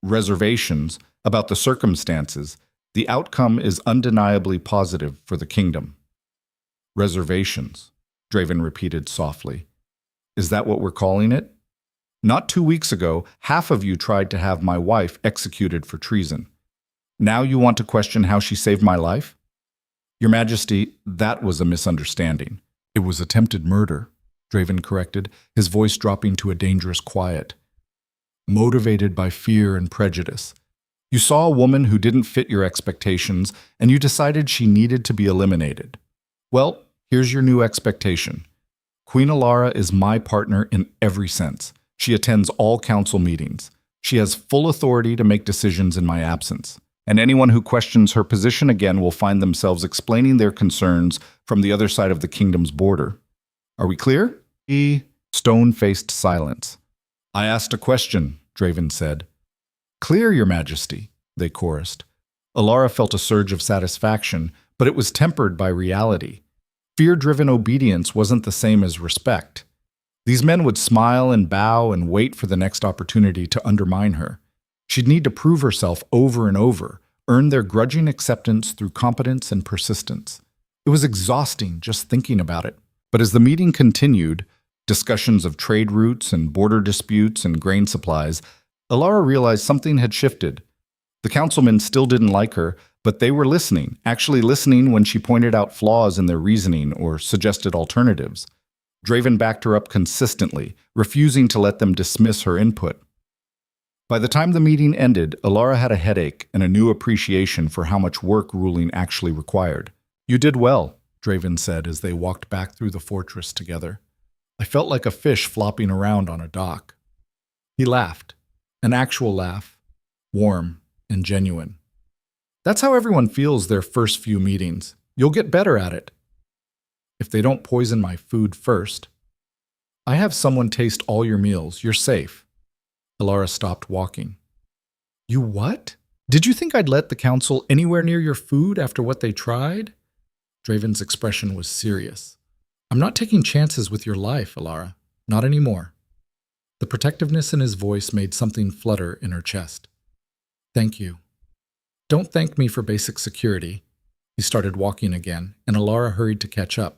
reservations about the circumstances, the outcome is undeniably positive for the kingdom. Reservations, Draven repeated softly. Is that what we're calling it? Not 2 weeks ago, half of you tried to have my wife executed for treason. Now you want to question how she saved my life? Your Majesty, that was a misunderstanding. It was attempted murder, Draven corrected, his voice dropping to a dangerous quiet. Motivated by fear and prejudice. You saw a woman who didn't fit your expectations, and you decided she needed to be eliminated. Well, here's your new expectation. Queen Alara is my partner in every sense. She attends all council meetings. She has full authority to make decisions in my absence. And anyone who questions her position again will find themselves explaining their concerns from the other side of the kingdom's border. Are we clear? Stone-faced silence. I asked a question, Draven said. Clear, Your Majesty, they chorused. Alara felt a surge of satisfaction, but it was tempered by reality. Fear-driven obedience wasn't the same as respect. These men would smile and bow and wait for the next opportunity to undermine her. She'd need to prove herself over and over, earn their grudging acceptance through competence and persistence. It was exhausting just thinking about it. But as the meeting continued, discussions of trade routes and border disputes and grain supplies, Alara realized something had shifted. The councilmen still didn't like her, but they were listening, actually listening when she pointed out flaws in their reasoning or suggested alternatives. Draven backed her up consistently, refusing to let them dismiss her input. By the time the meeting ended, Alara had a headache and a new appreciation for how much work ruling actually required. You did well, Draven said as they walked back through the fortress together. I felt like a fish flopping around on a dock. He laughed, an actual laugh, warm and genuine. That's how everyone feels their first few meetings. You'll get better at it. If they don't poison my food first. I have someone taste all your meals. You're safe. Alara stopped walking. You what? Did you think I'd let the council anywhere near your food after what they tried? Draven's expression was serious. I'm not taking chances with your life, Alara. Not anymore. The protectiveness in his voice made something flutter in her chest. Thank you. Don't thank me for basic security. He started walking again, and Alara hurried to catch up.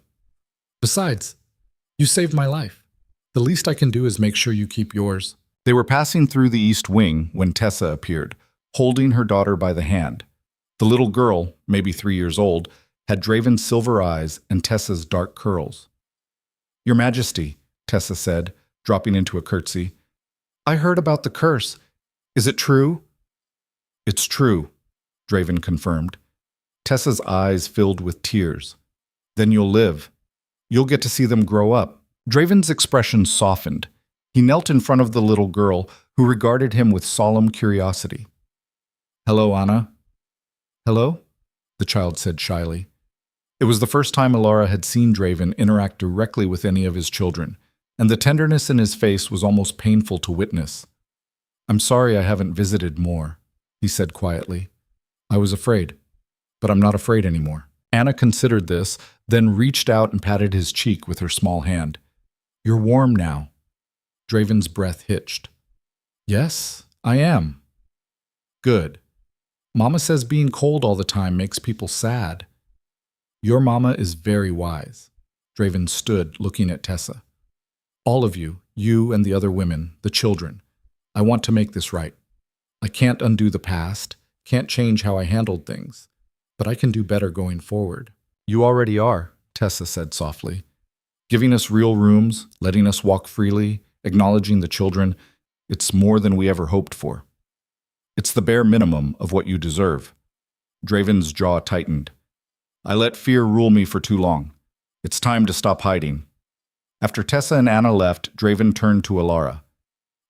Besides, you saved my life. The least I can do is make sure you keep yours. They were passing through the east wing when Tessa appeared, holding her daughter by the hand. The little girl, maybe 3 years old, had Draven's silver eyes and Tessa's dark curls. Your Majesty, Tessa said, dropping into a curtsy. I heard about the curse. Is it true? It's true, Draven confirmed. Tessa's eyes filled with tears. Then you'll live. You'll get to see them grow up. Draven's expression softened. He knelt in front of the little girl, who regarded him with solemn curiosity. Hello, Anna. Hello? The child said shyly. It was the first time Alara had seen Draven interact directly with any of his children, and the tenderness in his face was almost painful to witness. I'm sorry I haven't visited more, he said quietly. I was afraid, but I'm not afraid anymore. Anna considered this, then reached out and patted his cheek with her small hand. You're warm now. Draven's breath hitched. Yes, I am. Good. Mama says being cold all the time makes people sad. Your mama is very wise. Draven stood, looking at Tessa. All of you, you and the other women, the children, I want to make this right. I can't undo the past, can't change how I handled things, but I can do better going forward. You already are, Tessa said softly. Giving us real rooms, letting us walk freely, acknowledging the children, it's more than we ever hoped for. It's the bare minimum of what you deserve. Draven's jaw tightened. I let fear rule me for too long. It's time to stop hiding. After Tessa and Anna left, Draven turned to Alara.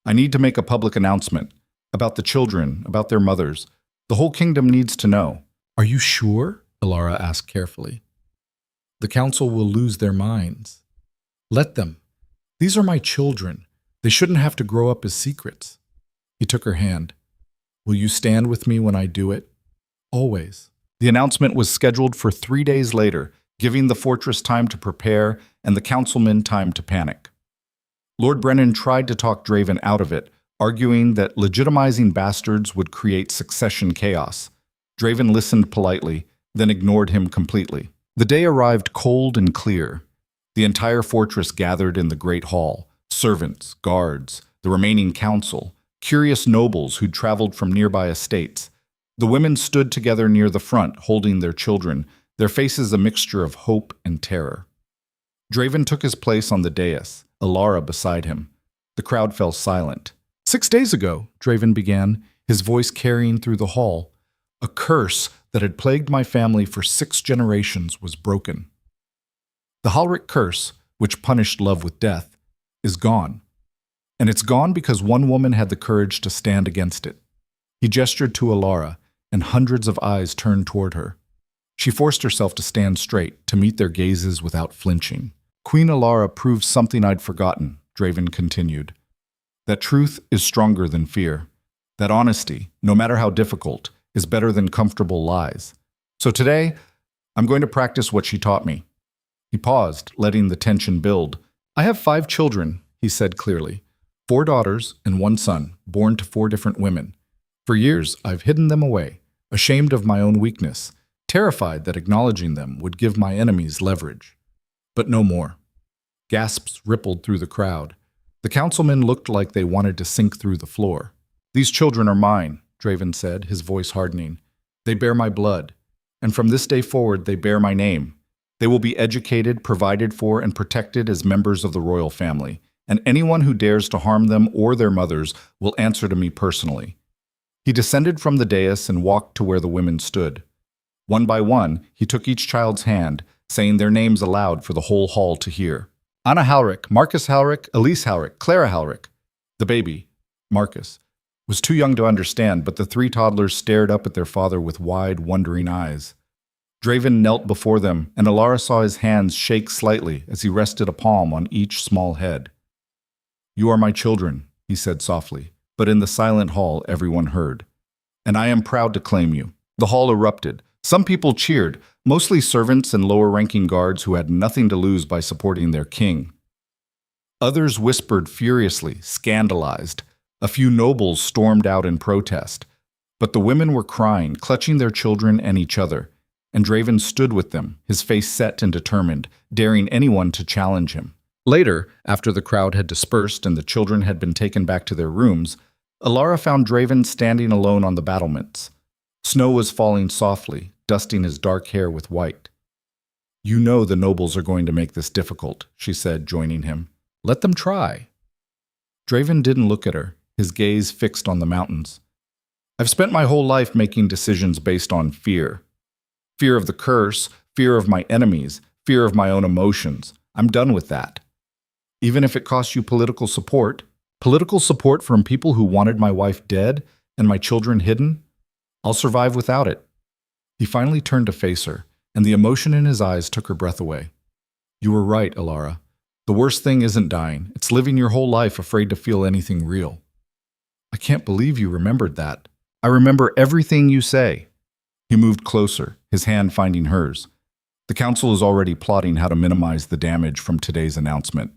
I need to make a public announcement about the children, about their mothers. The whole kingdom needs to know. Are you sure? Alara asked carefully. The council will lose their minds. Let them. These are my children. They shouldn't have to grow up as secrets. He took her hand. Will you stand with me when I do it? Always. The announcement was scheduled for 3 days later, giving the fortress time to prepare and the councilmen time to panic. Lord Brennan tried to talk Draven out of it, arguing that legitimizing bastards would create succession chaos. Draven listened politely, then ignored him completely. The day arrived cold and clear. The entire fortress gathered in the great hall, servants, guards, the remaining council, curious nobles who'd traveled from nearby estates. The women stood together near the front, holding their children, their faces a mixture of hope and terror. Draven took his place on the dais, Alara beside him. The crowd fell silent. 6 days ago, Draven began, his voice carrying through the hall, a curse that had plagued my family for 6 generations was broken. The Halric curse, which punished love with death, is gone. And it's gone because one woman had the courage to stand against it. He gestured to Alara, and hundreds of eyes turned toward her. She forced herself to stand straight, to meet their gazes without flinching. Queen Alara proved something I'd forgotten, Draven continued. That truth is stronger than fear. That honesty, no matter how difficult, is better than comfortable lies. So today, I'm going to practice what she taught me. He paused, letting the tension build. I have 5 children, he said clearly. 4 daughters and 1 son, born to 4 different women. For years, I've hidden them away, ashamed of my own weakness, terrified that acknowledging them would give my enemies leverage. But no more. Gasps rippled through the crowd. The councilmen looked like they wanted to sink through the floor. These children are mine, Draven said, his voice hardening. They bear my blood, and from this day forward they bear my name. They will be educated, provided for, and protected as members of the royal family, and anyone who dares to harm them or their mothers will answer to me personally. He descended from the dais and walked to where the women stood. One by one, he took each child's hand, saying their names aloud for the whole hall to hear. Anna Halric, Marcus Halric, Elise Halric, Clara Halric. The baby, Marcus, was too young to understand, but the 3 toddlers stared up at their father with wide, wondering eyes. Draven knelt before them, and Alara saw his hands shake slightly as he rested a palm on each small head. You are my children, he said softly, but in the silent hall everyone heard. And I am proud to claim you. The hall erupted. Some people cheered, mostly servants and lower-ranking guards who had nothing to lose by supporting their king. Others whispered furiously, scandalized. A few nobles stormed out in protest. But the women were crying, clutching their children and each other, and Draven stood with them, his face set and determined, daring anyone to challenge him. Later, after the crowd had dispersed and the children had been taken back to their rooms, Alara found Draven standing alone on the battlements. Snow was falling softly, dusting his dark hair with white. You know the nobles are going to make this difficult, she said, joining him. Let them try. Draven didn't look at her, his gaze fixed on the mountains. I've spent my whole life making decisions based on fear. Fear of the curse, fear of my enemies, fear of my own emotions. I'm done with that. Even if it costs you political support from people who wanted my wife dead and my children hidden, I'll survive without it. He finally turned to face her, and the emotion in his eyes took her breath away. You were right, Alara. The worst thing isn't dying. It's living your whole life afraid to feel anything real. I can't believe you remembered that. I remember everything you say. He moved closer, his hand finding hers. The council is already plotting how to minimize the damage from today's announcement.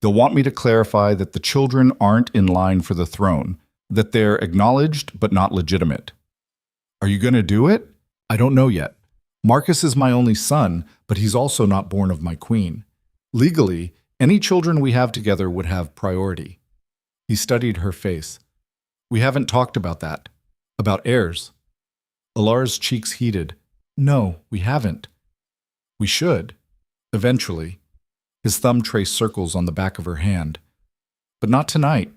They'll want me to clarify that the children aren't in line for the throne, that they're acknowledged but not legitimate. Are you going to do it? I don't know yet. Marcus is my only son, but he's also not born of my queen. Legally, any children we have together would have priority. He studied her face. We haven't talked about that. About heirs. Alara's cheeks heated. No, we haven't. We should. Eventually. His thumb traced circles on the back of her hand. But not tonight.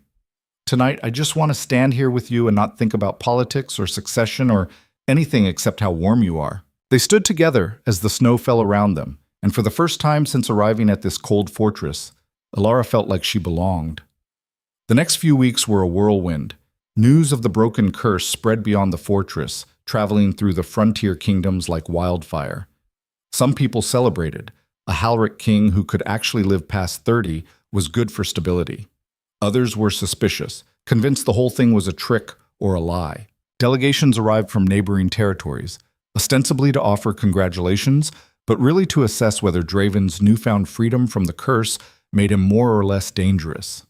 Tonight, I just want to stand here with you and not think about politics or succession or anything except how warm you are. They stood together as the snow fell around them, and for the first time since arriving at this cold fortress, Alara felt like she belonged. The next few weeks were a whirlwind. News of the broken curse spread beyond the fortress, traveling through the frontier kingdoms like wildfire. Some people celebrated. A Halric king who could actually live past 30 was good for stability. Others were suspicious, convinced the whole thing was a trick or a lie. Delegations arrived from neighboring territories, ostensibly to offer congratulations, but really to assess whether Draven's newfound freedom from the curse made him more or less dangerous.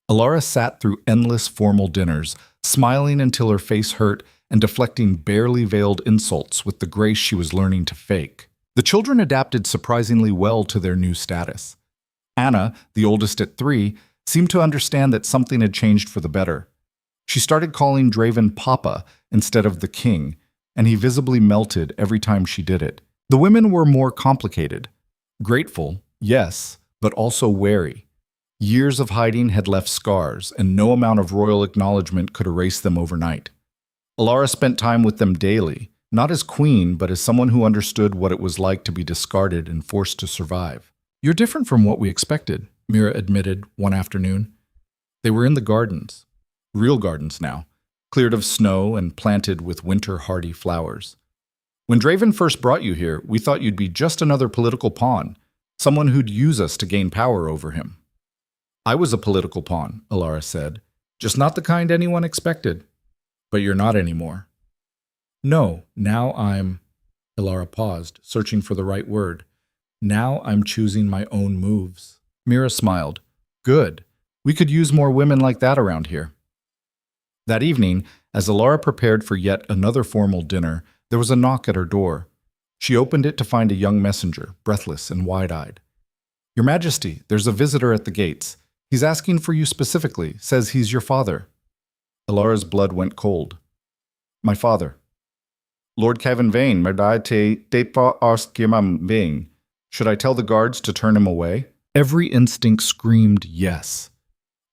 Alara sat through endless formal dinners, smiling until her face hurt and deflecting barely veiled insults with the grace she was learning to fake. The children adapted surprisingly well to their new status. Anna, the oldest at 3, seemed to understand that something had changed for the better. She started calling Draven Papa instead of the king, and he visibly melted every time she did it. The women were more complicated. Grateful, yes, but also wary. Years of hiding had left scars, and no amount of royal acknowledgement could erase them overnight. Alara spent time with them daily, not as queen, but as someone who understood what it was like to be discarded and forced to survive. "You're different from what we expected," Mira admitted one afternoon. They were in the gardens. Real gardens now, cleared of snow and planted with winter-hardy flowers. "When Draven first brought you here, we thought you'd be just another political pawn, someone who'd use us to gain power over him." "I was a political pawn," Alara said, "just not the kind anyone expected. But you're not anymore." "No, now I'm—" Alara paused, searching for the right word. "Now I'm choosing my own moves." Mira smiled. "Good. We could use more women like that around here." That evening, as Alara prepared for yet another formal dinner, there was a knock at her door. She opened it to find a young messenger, breathless and wide-eyed. "Your Majesty, there's a visitor at the gates. He's asking for you specifically, says he's your father." Alara's blood went cold. "My father." "Lord Kevin Vane, should I tell the guards to turn him away?" Every instinct screamed yes.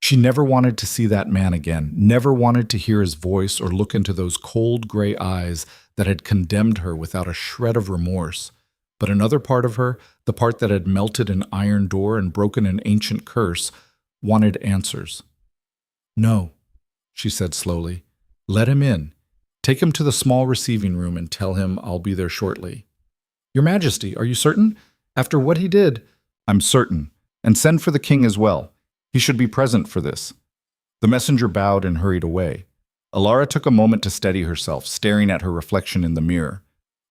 She never wanted to see that man again, never wanted to hear his voice or look into those cold gray eyes that had condemned her without a shred of remorse. But another part of her, the part that had melted an iron door and broken an ancient curse, wanted answers. "No," she said slowly. "Let him in. Take him to the small receiving room and tell him I'll be there shortly." "Your Majesty, are you certain? After what he did—" "I'm certain. And send for the king as well. He should be present for this." The messenger bowed and hurried away. Alara took a moment to steady herself, staring at her reflection in the mirror.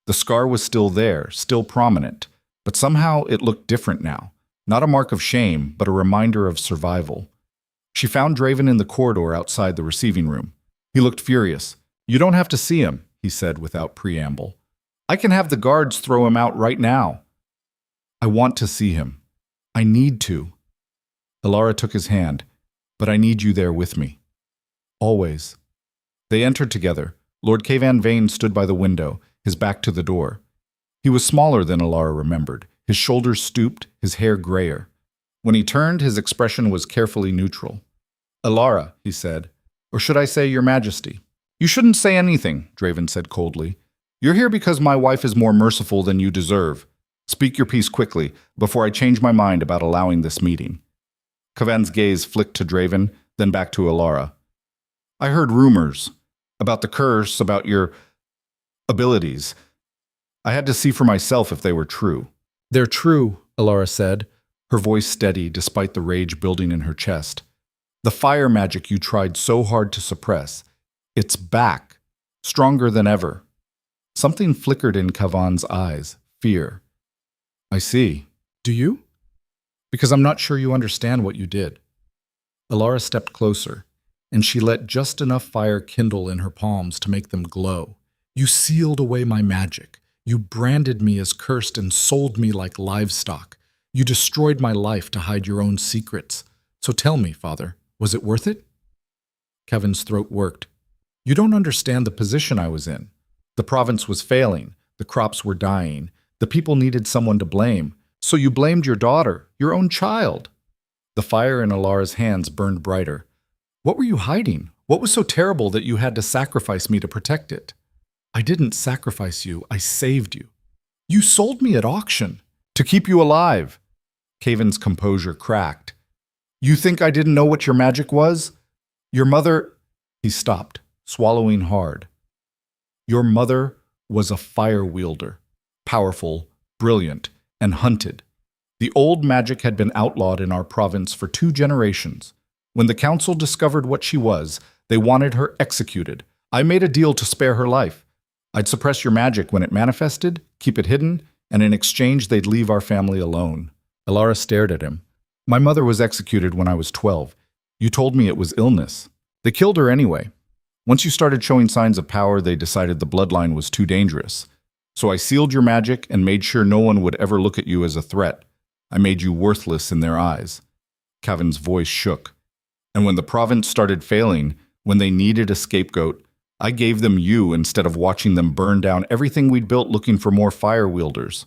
The scar was still there, still prominent, but somehow it looked different now. Not a mark of shame, but a reminder of survival. She found Draven in the corridor outside the receiving room. He looked furious. "You don't have to see him," he said without preamble. "I can have the guards throw him out right now." "I want to see him. I need to." Alara took his hand. "But I need you there with me. Always." They entered together. Lord Kevin Vane stood by the window, his back to the door. He was smaller than Alara remembered, his shoulders stooped, his hair grayer. When he turned, his expression was carefully neutral. "Alara," he said, "or should I say Your Majesty?" "You shouldn't say anything," Draven said coldly. "You're here because my wife is more merciful than you deserve. Speak your piece quickly, before I change my mind about allowing this meeting." Kavan's gaze flicked to Draven, then back to Alara. "I heard rumors about the curse, about your abilities. I had to see for myself if they were true." "They're true," Alara said, her voice steady despite the rage building in her chest. "The fire magic you tried so hard to suppress, it's back, stronger than ever." Something flickered in Kavan's eyes, fear. "I see. Do you?" "Because I'm not sure you understand what you did." Alara stepped closer, and she let just enough fire kindle in her palms to make them glow. "You sealed away my magic. You branded me as cursed and sold me like livestock. You destroyed my life to hide your own secrets. So tell me, Father, was it worth it?" Kevin's throat worked. "You don't understand the position I was in. The province was failing. The crops were dying. The people needed someone to blame. So you blamed your daughter, your own child." The fire in Alara's hands burned brighter. "What were you hiding? What was so terrible that you had to sacrifice me to protect it?" "I didn't sacrifice you. I saved you. You sold me at auction to keep you alive." Kaven's composure cracked. "You think I didn't know what your magic was? Your mother—" He stopped, swallowing hard. Your mother was a fire wielder, powerful, brilliant, and hunted. The old magic had been outlawed in our province for 2 generations. When the council discovered what she was, they wanted her executed. I made a deal to spare her life. I'd suppress your magic when it manifested, keep it hidden, and in exchange they'd leave our family alone. Elara stared at him. My mother was executed when I was 12. You told me it was illness. They killed her anyway. Once you started showing signs of power, they decided the bloodline was too dangerous. So I sealed your magic and made sure no one would ever look at you as a threat. I made you worthless in their eyes. Kevin's voice shook. And when the province started failing, when they needed a scapegoat, I gave them you instead of watching them burn down everything we'd built looking for more fire wielders.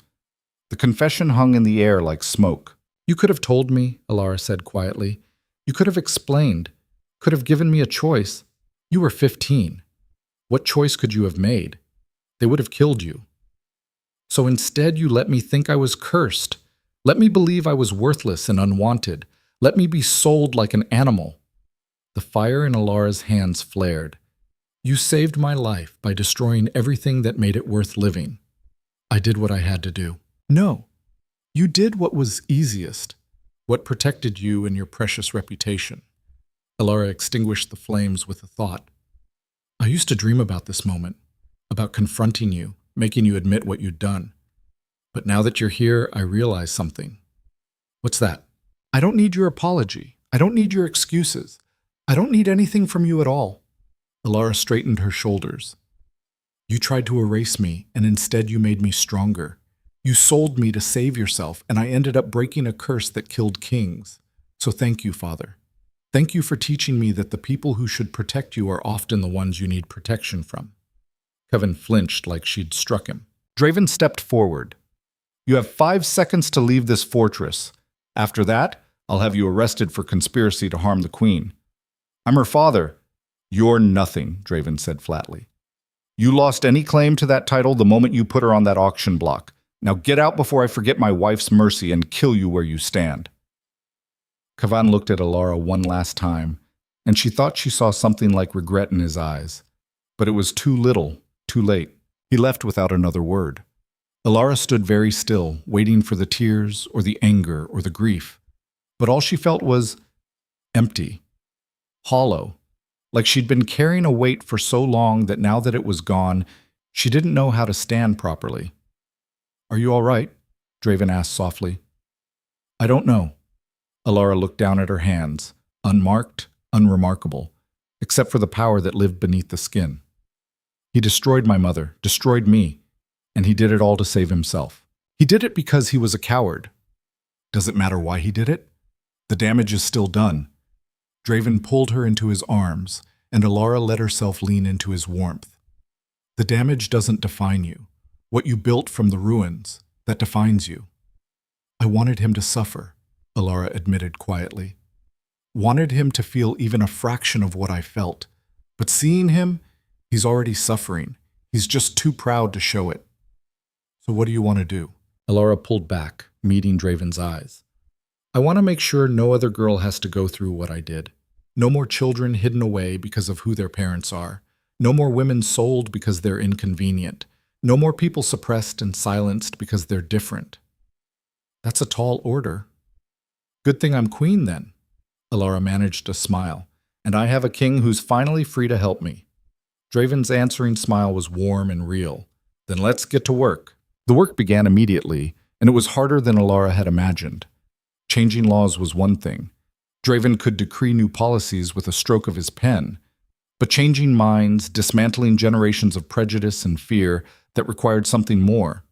The confession hung in the air like smoke. You could have told me, Elara said quietly. You could have explained, could have given me a choice. You were 15. What choice could you have made? They would have killed you. So instead you let me think I was cursed. Let me believe I was worthless and unwanted. Let me be sold like an animal. The fire in Elara's hands flared. You saved my life by destroying everything that made it worth living. I did what I had to do. No, you did what was easiest, what protected you and your precious reputation. Elara extinguished the flames with a thought. I used to dream about this moment, about confronting you, making you admit what you'd done. But now that you're here, I realize something. What's that? I don't need your apology. I don't need your excuses. I don't need anything from you at all. Elara straightened her shoulders. You tried to erase me, and instead you made me stronger. You sold me to save yourself, and I ended up breaking a curse that killed kings. So thank you, Father. Thank you for teaching me that the people who should protect you are often the ones you need protection from. Kevin flinched like she'd struck him. Draven stepped forward. You have 5 seconds to leave this fortress. After that, I'll have you arrested for conspiracy to harm the queen. I'm her father. You're nothing, Draven said flatly. You lost any claim to that title the moment you put her on that auction block. Now get out before I forget my wife's mercy and kill you where you stand. Kavan looked at Elara one last time, and she thought she saw something like regret in his eyes. But it was too little, too late. He left without another word. Elara stood very still, waiting for the tears or the anger or the grief. But all she felt was empty, hollow, like she'd been carrying a weight for so long that now that it was gone, she didn't know how to stand properly. Are you all right? Draven asked softly. I don't know. Elara looked down at her hands, unmarked, unremarkable, except for the power that lived beneath the skin. He destroyed my mother, destroyed me, and he did it all to save himself. He did it because he was a coward. Does it matter why he did it? The damage is still done. Draven pulled her into his arms, and Elara let herself lean into his warmth. The damage doesn't define you. What you built from the ruins, that defines you. I wanted him to suffer, Elara admitted quietly. Wanted him to feel even a fraction of what I felt. But seeing him, he's already suffering. He's just too proud to show it. So what do you want to do? Elara pulled back, meeting Draven's eyes. I want to make sure no other girl has to go through what I did. No more children hidden away because of who their parents are. No more women sold because they're inconvenient. No more people suppressed and silenced because they're different. That's a tall order. Good thing I'm queen then. Elara managed a smile. And I have a king who's finally free to help me. Draven's answering smile was warm and real. Then let's get to work. The work began immediately, and it was harder than Elara had imagined. Changing laws was one thing. Draven could decree new policies with a stroke of his pen. But changing minds, dismantling generations of prejudice and fear, that required something more.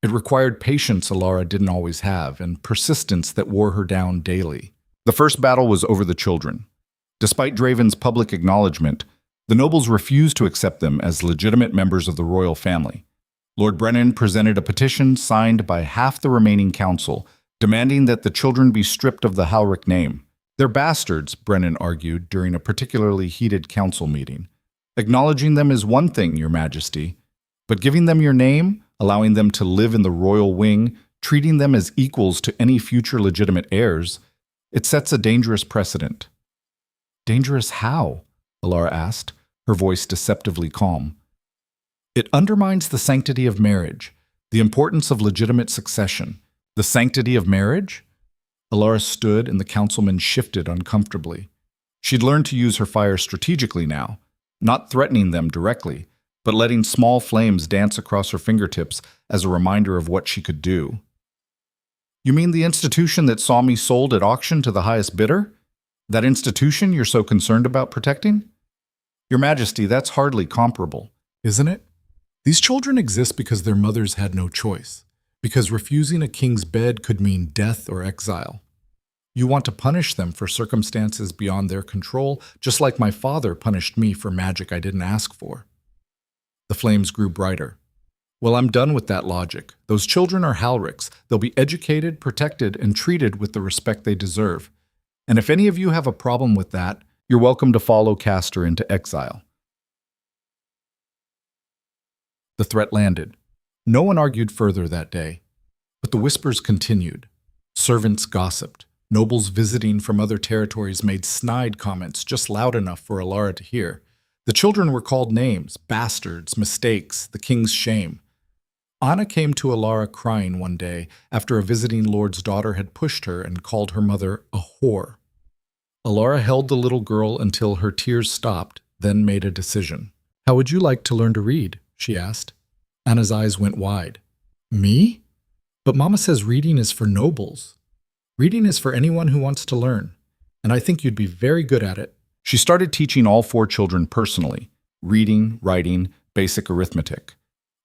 It required patience Elara didn't always have, and persistence that wore her down daily. The first battle was over the children. Despite Draven's public acknowledgement, the nobles refused to accept them as legitimate members of the royal family. Lord Brennan presented a petition signed by half the remaining council, demanding that the children be stripped of the Halric name. They're bastards, Brennan argued during a particularly heated council meeting. Acknowledging them is one thing, Your Majesty, but giving them your name, allowing them to live in the royal wing, treating them as equals to any future legitimate heirs, it sets a dangerous precedent. Dangerous how? Elara asked, her voice deceptively calm. It undermines the sanctity of marriage, the importance of legitimate succession. The sanctity of marriage? Alara stood and the councilman shifted uncomfortably. She'd learned to use her fire strategically now, not threatening them directly, but letting small flames dance across her fingertips as a reminder of what she could do. You mean the institution that saw me sold at auction to the highest bidder? That institution you're so concerned about protecting? Your Majesty, that's hardly comparable, isn't it? These children exist because their mothers had no choice, because refusing a king's bed could mean death or exile. You want to punish them for circumstances beyond their control, just like my father punished me for magic I didn't ask for. The flames grew brighter. Well, I'm done with that logic. Those children are Halrics. They'll be educated, protected, and treated with the respect they deserve. And if any of you have a problem with that, you're welcome to follow Castor into exile. The threat landed. No one argued further that day. But the whispers continued. Servants gossiped. Nobles visiting from other territories made snide comments just loud enough for Alara to hear. The children were called names, bastards, mistakes, the king's shame. Anna came to Alara crying one day after a visiting lord's daughter had pushed her and called her mother a whore. Alara held the little girl until her tears stopped, then made a decision. How would you like to learn to read? She asked. Anna's eyes went wide. Me? But Mama says reading is for nobles. Reading is for anyone who wants to learn, and I think you'd be very good at it. She started teaching all 4 children personally, reading, writing, basic arithmetic.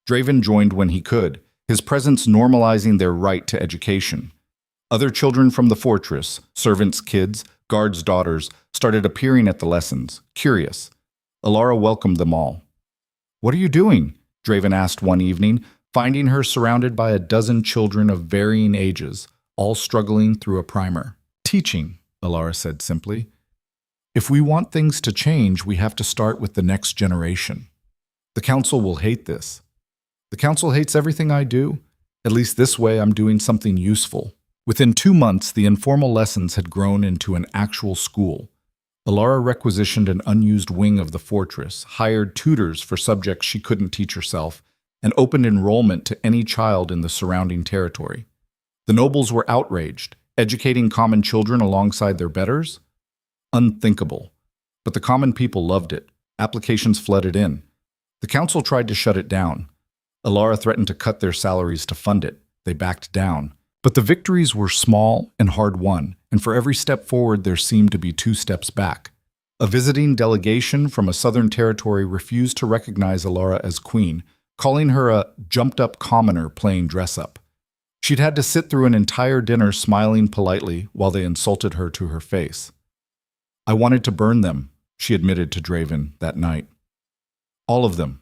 Draven joined when he could, his presence normalizing their right to education. Other children from the fortress, servants' kids, guards' daughters, started appearing at the lessons, curious. Alara welcomed them all. What are you doing? Draven asked one evening, finding her surrounded by a dozen children of varying ages, all struggling through a primer. Teaching, Alara said simply. If we want things to change, we have to start with the next generation. The council will hate this. The council hates everything I do. At least this way I'm doing something useful. Within 2 months, the informal lessons had grown into an actual school. Alara requisitioned an unused wing of the fortress, hired tutors for subjects she couldn't teach herself, and opened enrollment to any child in the surrounding territory. The nobles were outraged, educating common children alongside their betters? Unthinkable. But the common people loved it. Applications flooded in. The council tried to shut it down. Alara threatened to cut their salaries to fund it. They backed down. But the victories were small and hard-won, and for every step forward there seemed to be 2 steps back. A visiting delegation from a southern territory refused to recognize Alara as queen, calling her a jumped-up commoner playing dress-up. She'd had to sit through an entire dinner smiling politely while they insulted her to her face. I wanted to burn them, she admitted to Draven that night. All of them.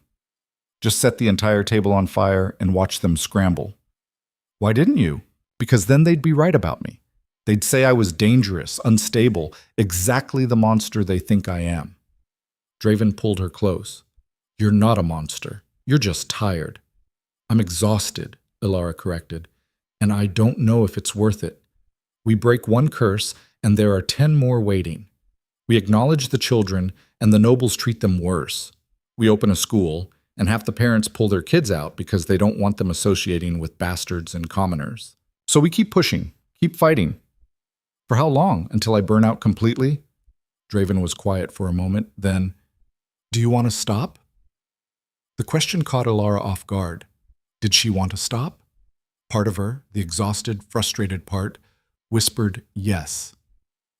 Just set the entire table on fire and watch them scramble. Why didn't you? Because then they'd be right about me. They'd say I was dangerous, unstable, exactly the monster they think I am. Draven pulled her close. You're not a monster. You're just tired. I'm exhausted, Alara corrected, and I don't know if it's worth it. We break 1 curse, and there are 10 more waiting. We acknowledge the children, and the nobles treat them worse. We open a school, and half the parents pull their kids out because they don't want them associating with bastards and commoners. So we keep pushing, keep fighting. For how long? Until I burn out completely? Draven was quiet for a moment, then, do you want to stop? The question caught Alara off guard. Did she want to stop? Part of her, the exhausted, frustrated part, whispered yes.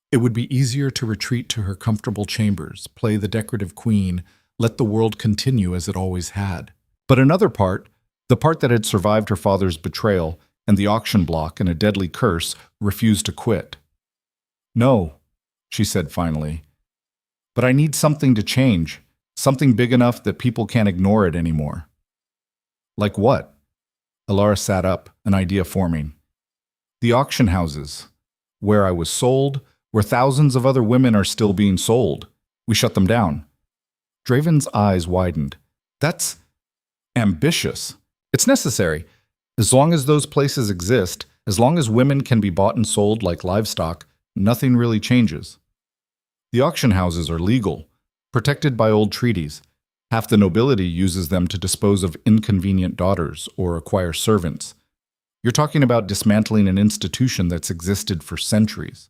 It would be easier to retreat to her comfortable chambers, play the decorative queen, let the world continue as it always had. But another part, the part that had survived her father's betrayal and the auction block and a deadly curse, refused to quit. No, she said finally. But I need something to change, something big enough that people can't ignore it anymore. Like what? Alara sat up, an idea forming. The auction houses, where I was sold, where thousands of other women are still being sold. We shut them down. Draven's eyes widened. That's ambitious. It's necessary. As long as those places exist, as long as women can be bought and sold like livestock, nothing really changes. The auction houses are legal, protected by old treaties. Half the nobility uses them to dispose of inconvenient daughters or acquire servants. You're talking about dismantling an institution that's existed for centuries.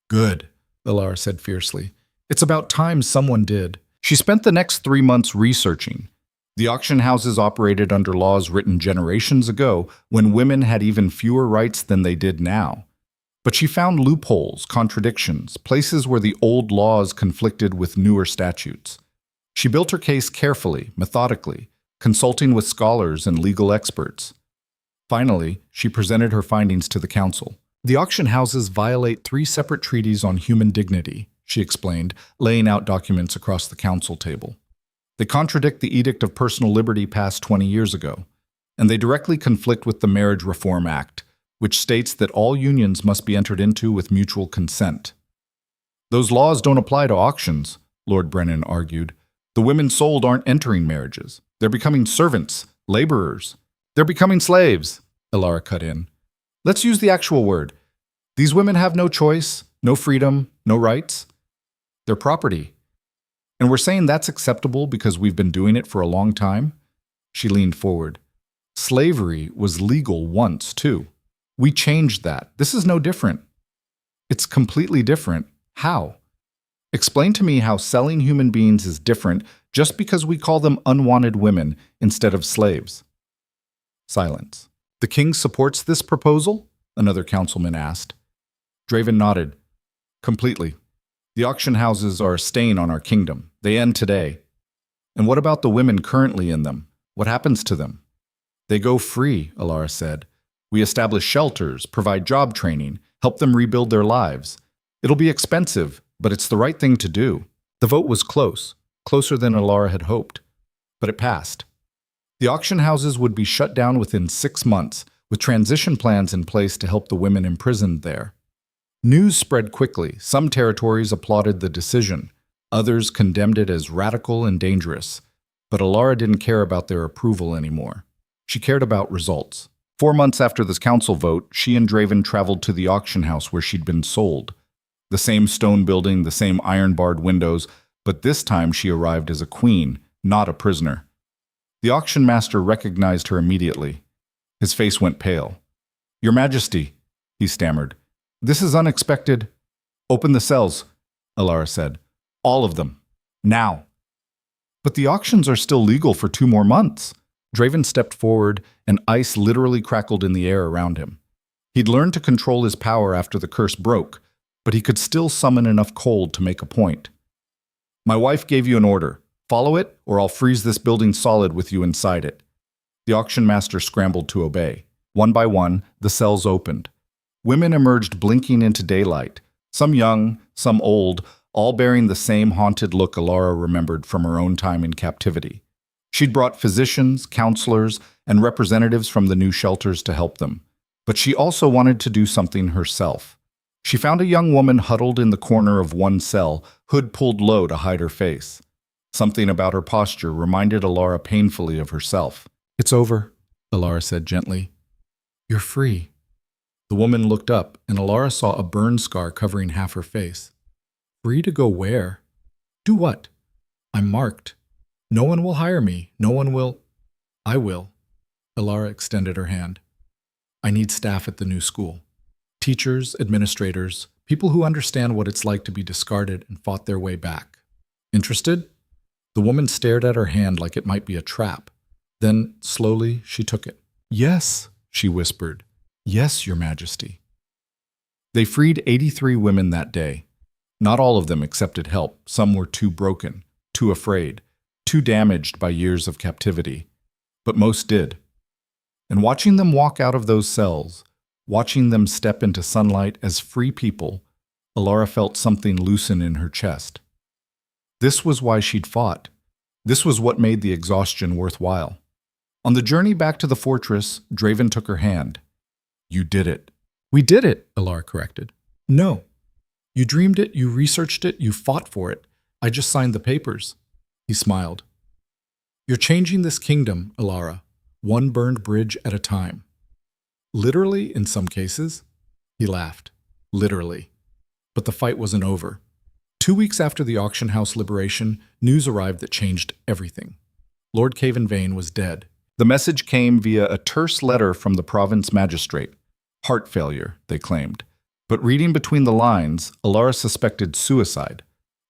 Good, Ilara said fiercely. It's about time someone did. She spent the next 3 months researching. The auction houses operated under laws written generations ago when women had even fewer rights than they did now. But she found loopholes, contradictions, places where the old laws conflicted with newer statutes. She built her case carefully, methodically, consulting with scholars and legal experts. Finally, she presented her findings to the council. The auction houses violate 3 separate treaties on human dignity, she explained, laying out documents across the council table. They contradict the Edict of Personal Liberty passed 20 years ago, and they directly conflict with the Marriage Reform Act, which states that all unions must be entered into with mutual consent. Those laws don't apply to auctions, Lord Brennan argued. The women sold aren't entering marriages. They're becoming servants, laborers. They're becoming slaves, Ilara cut in. Let's use the actual word. These women have no choice, no freedom, no rights. They're property. And we're saying that's acceptable because we've been doing it for a long time? She leaned forward. Slavery was legal once, too. We changed that. This is no different. It's completely different. How? Explain to me how selling human beings is different just because we call them unwanted women instead of slaves. Silence. The king supports this proposal? Another councilman asked. Draven nodded. Completely. The auction houses are a stain on our kingdom. They end today. And what about the women currently in them? What happens to them? They go free, Ilara said. We establish shelters, provide job training, help them rebuild their lives. It'll be expensive, but it's the right thing to do. The vote was close, closer than Ilara had hoped. But it passed. The auction houses would be shut down within 6 months, with transition plans in place to help the women imprisoned there. News spread quickly. Some territories applauded the decision. Others condemned it as radical and dangerous. But Ilara didn't care about their approval anymore. She cared about results. 4 months after this council vote, she and Draven traveled to the auction house where she'd been sold. The same stone building, the same iron-barred windows, but this time she arrived as a queen, not a prisoner. The auction master recognized her immediately. His face went pale. Your Majesty, he stammered. This is unexpected. Open the cells, Ilara said. All of them. Now. But the auctions are still legal for 2 more months. Draven stepped forward, and ice literally crackled in the air around him. He'd learned to control his power after the curse broke, but he could still summon enough cold to make a point. My wife gave you an order. Follow it, or I'll freeze this building solid with you inside it. The auction master scrambled to obey. One by one, the cells opened. Women emerged blinking into daylight, some young, some old, all bearing the same haunted look Ilara remembered from her own time in captivity. She'd brought physicians, counselors, and representatives from the new shelters to help them. But she also wanted to do something herself. She found a young woman huddled in the corner of one cell, hood pulled low to hide her face. Something about her posture reminded Ilara painfully of herself. It's over, Ilara said gently. You're free. The woman looked up, and Ilara saw a burn scar covering half her face. Free to go where? Do what? I'm marked. No one will hire me. No one will. I will. Ilara extended her hand. I need staff at the new school. Teachers, administrators, people who understand what it's like to be discarded and fought their way back. Interested? The woman stared at her hand like it might be a trap. Then, slowly, she took it. Yes, she whispered. Yes, Your Majesty. They freed 83 women that day. Not all of them accepted help. Some were too broken, too afraid, too damaged by years of captivity. But most did. And watching them walk out of those cells, watching them step into sunlight as free people, Ilara felt something loosen in her chest. This was why she'd fought. This was what made the exhaustion worthwhile. On the journey back to the fortress, Draven took her hand. You did it. We did it, Ilara corrected. No. You dreamed it, you researched it, you fought for it. I just signed the papers. He smiled. You're changing this kingdom, Ilara, one burned bridge at a time. Literally, in some cases. He laughed. Literally. But the fight wasn't over. 2 weeks after the auction house liberation, news arrived that changed everything. Lord Cavan Vane was dead. The message came via a terse letter from the province magistrate. Heart failure, they claimed. But reading between the lines, Alara suspected suicide.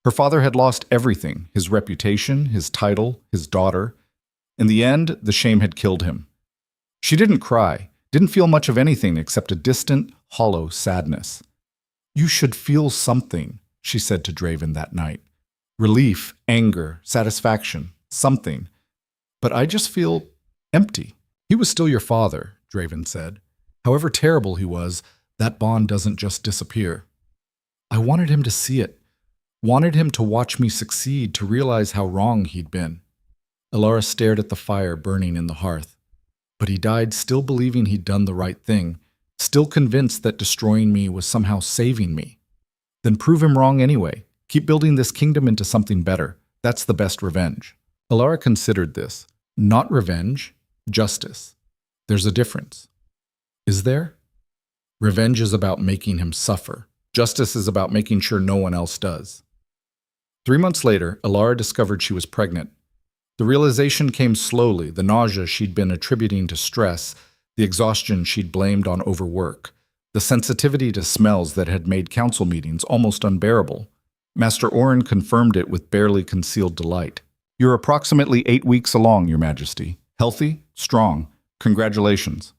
Her father had lost everything, his reputation, his title, his daughter. In the end, the shame had killed him. She didn't cry, didn't feel much of anything except a distant, hollow sadness. "You should feel something," she said to Draven that night. "Relief, anger, satisfaction, something. But I just feel empty." "He was still your father," Draven said. "However terrible he was, that bond doesn't just disappear." "I wanted him to see it. Wanted him to watch me succeed, to realize how wrong he'd been." Alara stared at the fire burning in the hearth. "But he died still believing he'd done the right thing, still convinced that destroying me was somehow saving me." "Then prove him wrong anyway. Keep building this kingdom into something better. That's the best revenge." Alara considered this. Not revenge, justice. There's a difference. Is there? Revenge is about making him suffer. Justice is about making sure no one else does. 3 months later, Alara discovered she was pregnant. The realization came slowly, the nausea she'd been attributing to stress, the exhaustion she'd blamed on overwork, the sensitivity to smells that had made council meetings almost unbearable. Master Oren confirmed it with barely concealed delight. "You're approximately 8 weeks along, Your Majesty. Healthy, strong. Congratulations."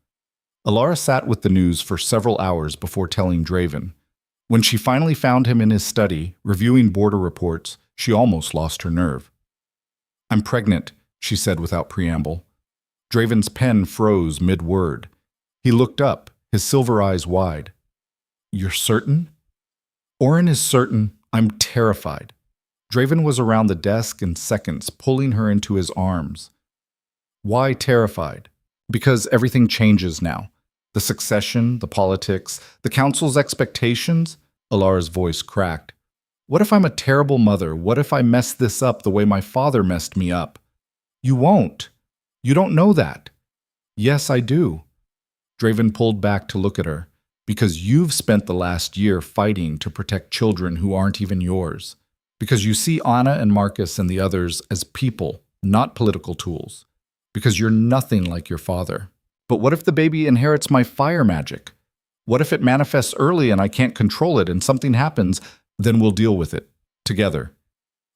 Alara sat with the news for several hours before telling Draven. When she finally found him in his study, reviewing border reports, she almost lost her nerve. "I'm pregnant," she said without preamble. Draven's pen froze mid-word. He looked up, his silver eyes wide. "You're certain?" "Oren is certain. I'm terrified." Draven was around the desk in seconds, pulling her into his arms. "Why terrified?" "Because everything changes now. The succession, the politics, the council's expectations." Alara's voice cracked. "What if I'm a terrible mother? What if I mess this up the way my father messed me up?" "You won't. You don't know that." "Yes, I do." Draven pulled back to look at her. "Because you've spent the last year fighting to protect children who aren't even yours. Because you see Anna and Marcus and the others as people, not political tools. Because you're nothing like your father. But what if the baby inherits my fire magic? What if it manifests early and I can't control it and something happens? Then we'll deal with it. Together."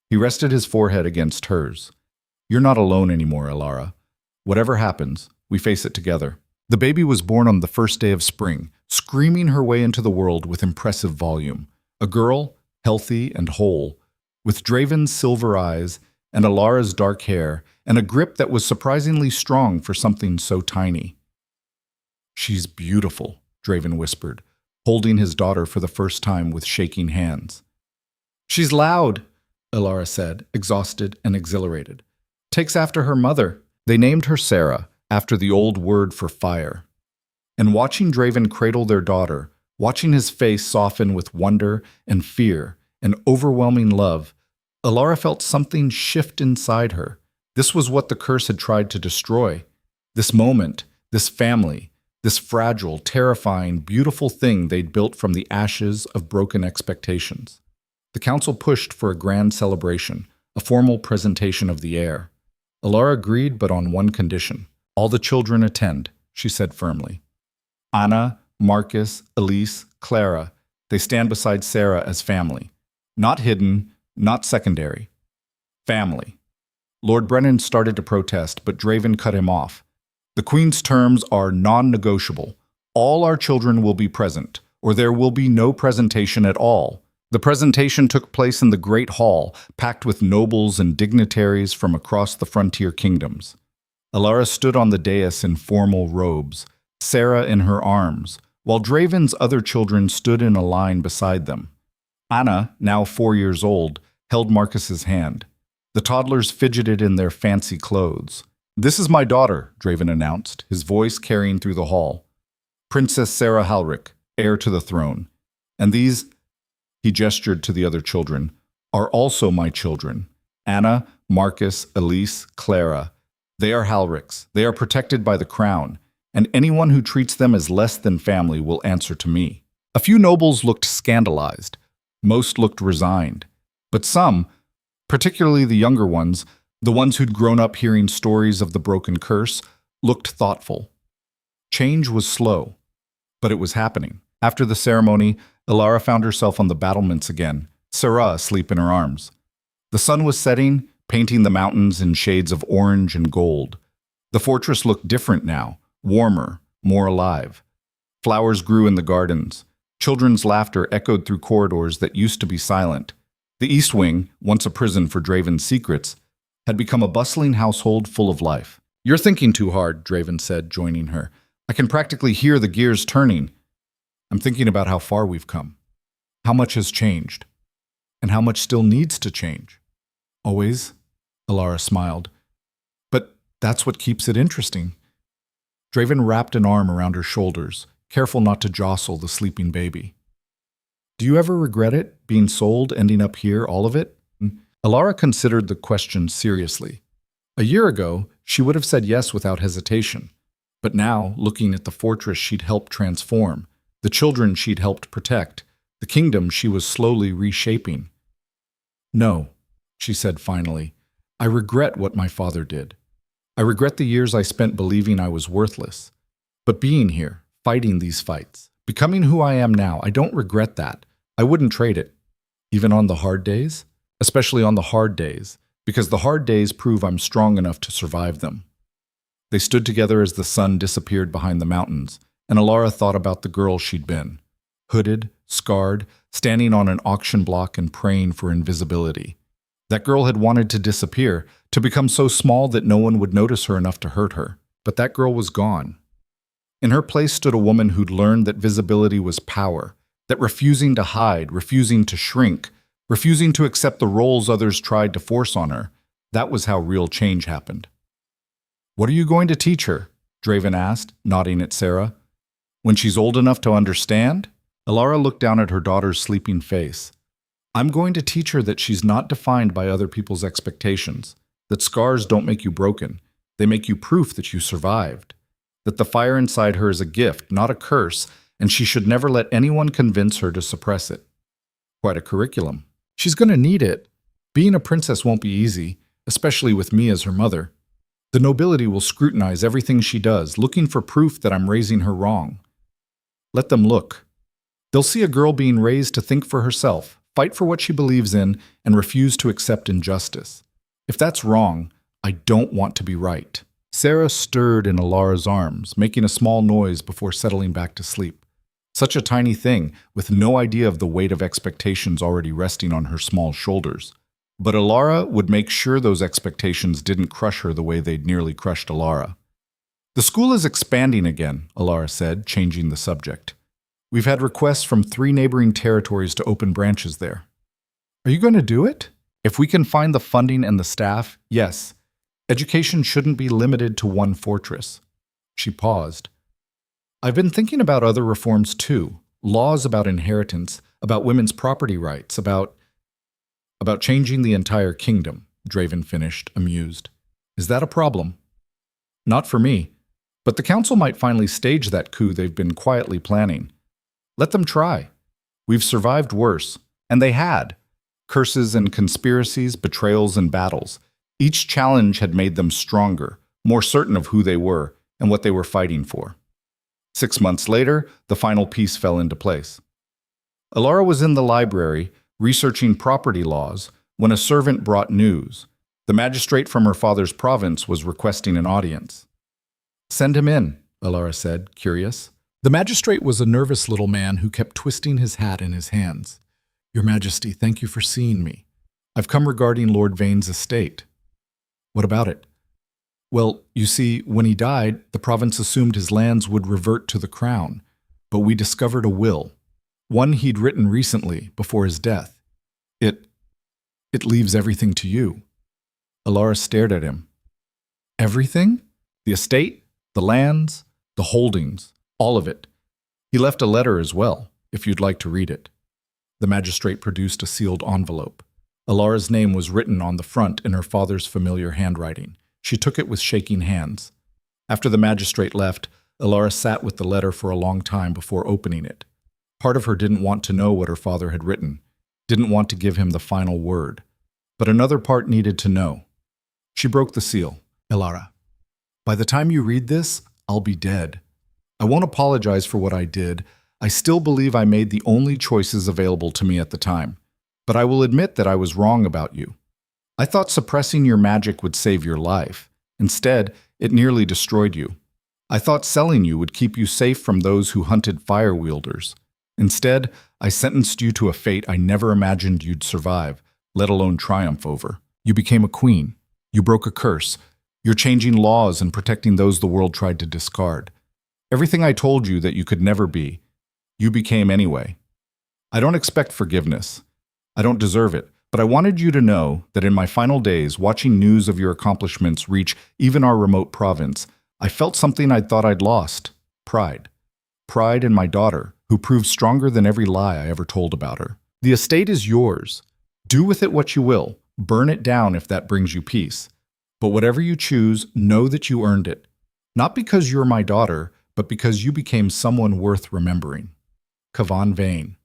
He rested his forehead against hers. "You're not alone anymore, Alara. Whatever happens, we face it together." The baby was born on the first day of spring, screaming her way into the world with impressive volume. A girl, healthy and whole, with Draven's silver eyes and Alara's dark hair, and a grip that was surprisingly strong for something so tiny. "She's beautiful," Draven whispered, holding his daughter for the first time with shaking hands. "She's loud," Alara said, exhausted and exhilarated. "Takes after her mother." They named her Sarah, after the old word for fire. And watching Draven cradle their daughter, watching his face soften with wonder and fear and overwhelming love, Alara felt something shift inside her. This was what the curse had tried to destroy. This moment, this family, this fragile, terrifying, beautiful thing they'd built from the ashes of broken expectations. The council pushed for a grand celebration, a formal presentation of the heir. Alara agreed, but on one condition. "All the children attend," she said firmly. Anna, Marcus, Elise, Clara, they stand beside Sarah as family. Not hidden, not secondary. Family. Lord Brennan started to protest, but Draven cut him off. "The Queen's terms are non-negotiable. All our children will be present, or there will be no presentation at all." The presentation took place in the Great Hall, packed with nobles and dignitaries from across the frontier kingdoms. Alara stood on the dais in formal robes, Sarah in her arms, while Draven's other children stood in a line beside them. Anna, now 4 years old, held Marcus's hand. The toddlers fidgeted in their fancy clothes. "This is my daughter," Draven announced, his voice carrying through the hall. "Princess Sarah Halric, heir to the throne. And these," he gestured to the other children, "are also my children. Anna, Marcus, Elise, Clara. They are Halrics. They are protected by the crown, and anyone who treats them as less than family will answer to me." A few nobles looked scandalized. Most looked resigned. But some, particularly the younger ones, the ones who'd grown up hearing stories of the broken curse, looked thoughtful. Change was slow, but it was happening. After the ceremony, Ilara found herself on the battlements again, Sarah asleep in her arms. The sun was setting, painting the mountains in shades of orange and gold. The fortress looked different now, warmer, more alive. Flowers grew in the gardens. Children's laughter echoed through corridors that used to be silent. The East Wing, once a prison for Draven's secrets, had become a bustling household full of life. "You're thinking too hard," Draven said, joining her. "I can practically hear the gears turning. I'm thinking about how far we've come, how much has changed, and how much still needs to change." "Always?" Ilara smiled. "But that's what keeps it interesting." Draven wrapped an arm around her shoulders, careful not to jostle the sleeping baby. "Do you ever regret it, being sold, ending up here, all of it?" Ilara considered the question seriously. A year ago, she would have said yes without hesitation. But now, looking at the fortress she'd helped transform, the children she'd helped protect, the kingdom she was slowly reshaping. "No," she said finally. "I regret what my father did. I regret the years I spent believing I was worthless. But being here, fighting these fights, becoming who I am now, I don't regret that. I wouldn't trade it. Even on the hard days? Especially on the hard days, because the hard days prove I'm strong enough to survive them." They stood together as the sun disappeared behind the mountains, and Ilara thought about the girl she'd been. Hooded, scarred, standing on an auction block and praying for invisibility. That girl had wanted to disappear, to become so small that no one would notice her enough to hurt her. But that girl was gone. In her place stood a woman who'd learned that visibility was power, that refusing to hide, refusing to shrink, refusing to accept the roles others tried to force on her, that was how real change happened. "What are you going to teach her?" Draven asked, nodding at Sarah. "When she's old enough to understand?" Ilara looked down at her daughter's sleeping face. "I'm going to teach her that she's not defined by other people's expectations, that scars don't make you broken, they make you proof that you survived, that the fire inside her is a gift, not a curse, and she should never let anyone convince her to suppress it." Quite a curriculum. She's going to need it. Being a princess won't be easy, especially with me as her mother. The nobility will scrutinize everything she does, looking for proof that I'm raising her wrong. Let them look. They'll see a girl being raised to think for herself, fight for what she believes in, and refuse to accept injustice. If that's wrong, I don't want to be right. Sarah stirred in Ilara's arms, making a small noise before settling back to sleep. Such a tiny thing, with no idea of the weight of expectations already resting on her small shoulders. But Ilara would make sure those expectations didn't crush her the way they'd nearly crushed Ilara. "The school is expanding again," Ilara said, changing the subject. "We've had requests from 3 neighboring territories to open branches there." "Are you going to do it?" "If we can find the funding and the staff, yes. Education shouldn't be limited to one fortress." She paused. "I've been thinking about other reforms too. Laws about inheritance, about women's property rights, about changing the entire kingdom," Draven finished, amused. "Is that a problem?" "Not for me. But the council might finally stage that coup they've been quietly planning. Let them try. We've survived worse. And they had. Curses and conspiracies, betrayals and battles. Each challenge had made them stronger, more certain of who they were and what they were fighting for." 6 months later, the final piece fell into place. Ilara was in the library, researching property laws, when a servant brought news. The magistrate from her father's province was requesting an audience. "Send him in," Ilara said, curious. The magistrate was a nervous little man who kept twisting his hat in his hands. "Your Majesty, thank you for seeing me. I've come regarding Lord Vane's estate." "What about it?" "Well, you see, when he died, the province assumed his lands would revert to the crown, but we discovered a will. One he'd written recently, before his death. It leaves everything to you." Ilara stared at him. "Everything? The estate, the lands, the holdings, all of it. He left a letter as well, if you'd like to read it." The magistrate produced a sealed envelope. Ilara's name was written on the front in her father's familiar handwriting. She took it with shaking hands. After the magistrate left, Ilara sat with the letter for a long time before opening it. Part of her didn't want to know what her father had written. didn't want to give him the final word. But another part needed to know. She broke the seal. Elara, by the time you read this, I'll be dead. I won't apologize for what I did. I still believe I made the only choices available to me at the time. But I will admit that I was wrong about you. I thought suppressing your magic would save your life. Instead, it nearly destroyed you. I thought selling you would keep you safe from those who hunted fire wielders. Instead, I sentenced you to a fate I never imagined you'd survive, let alone triumph over. You became a queen. You broke a curse. You're changing laws and protecting those the world tried to discard. Everything I told you that you could never be, you became anyway. I don't expect forgiveness. I don't deserve it, but I wanted you to know that in my final days, watching news of your accomplishments reach even our remote province, I felt something I thought I'd lost. Pride. Pride in my daughter, who proved stronger than every lie I ever told about her. The estate is yours. Do with it what you will. Burn it down if that brings you peace. But whatever you choose, know that you earned it. Not because you're my daughter, but because you became someone worth remembering. Kavan Vane.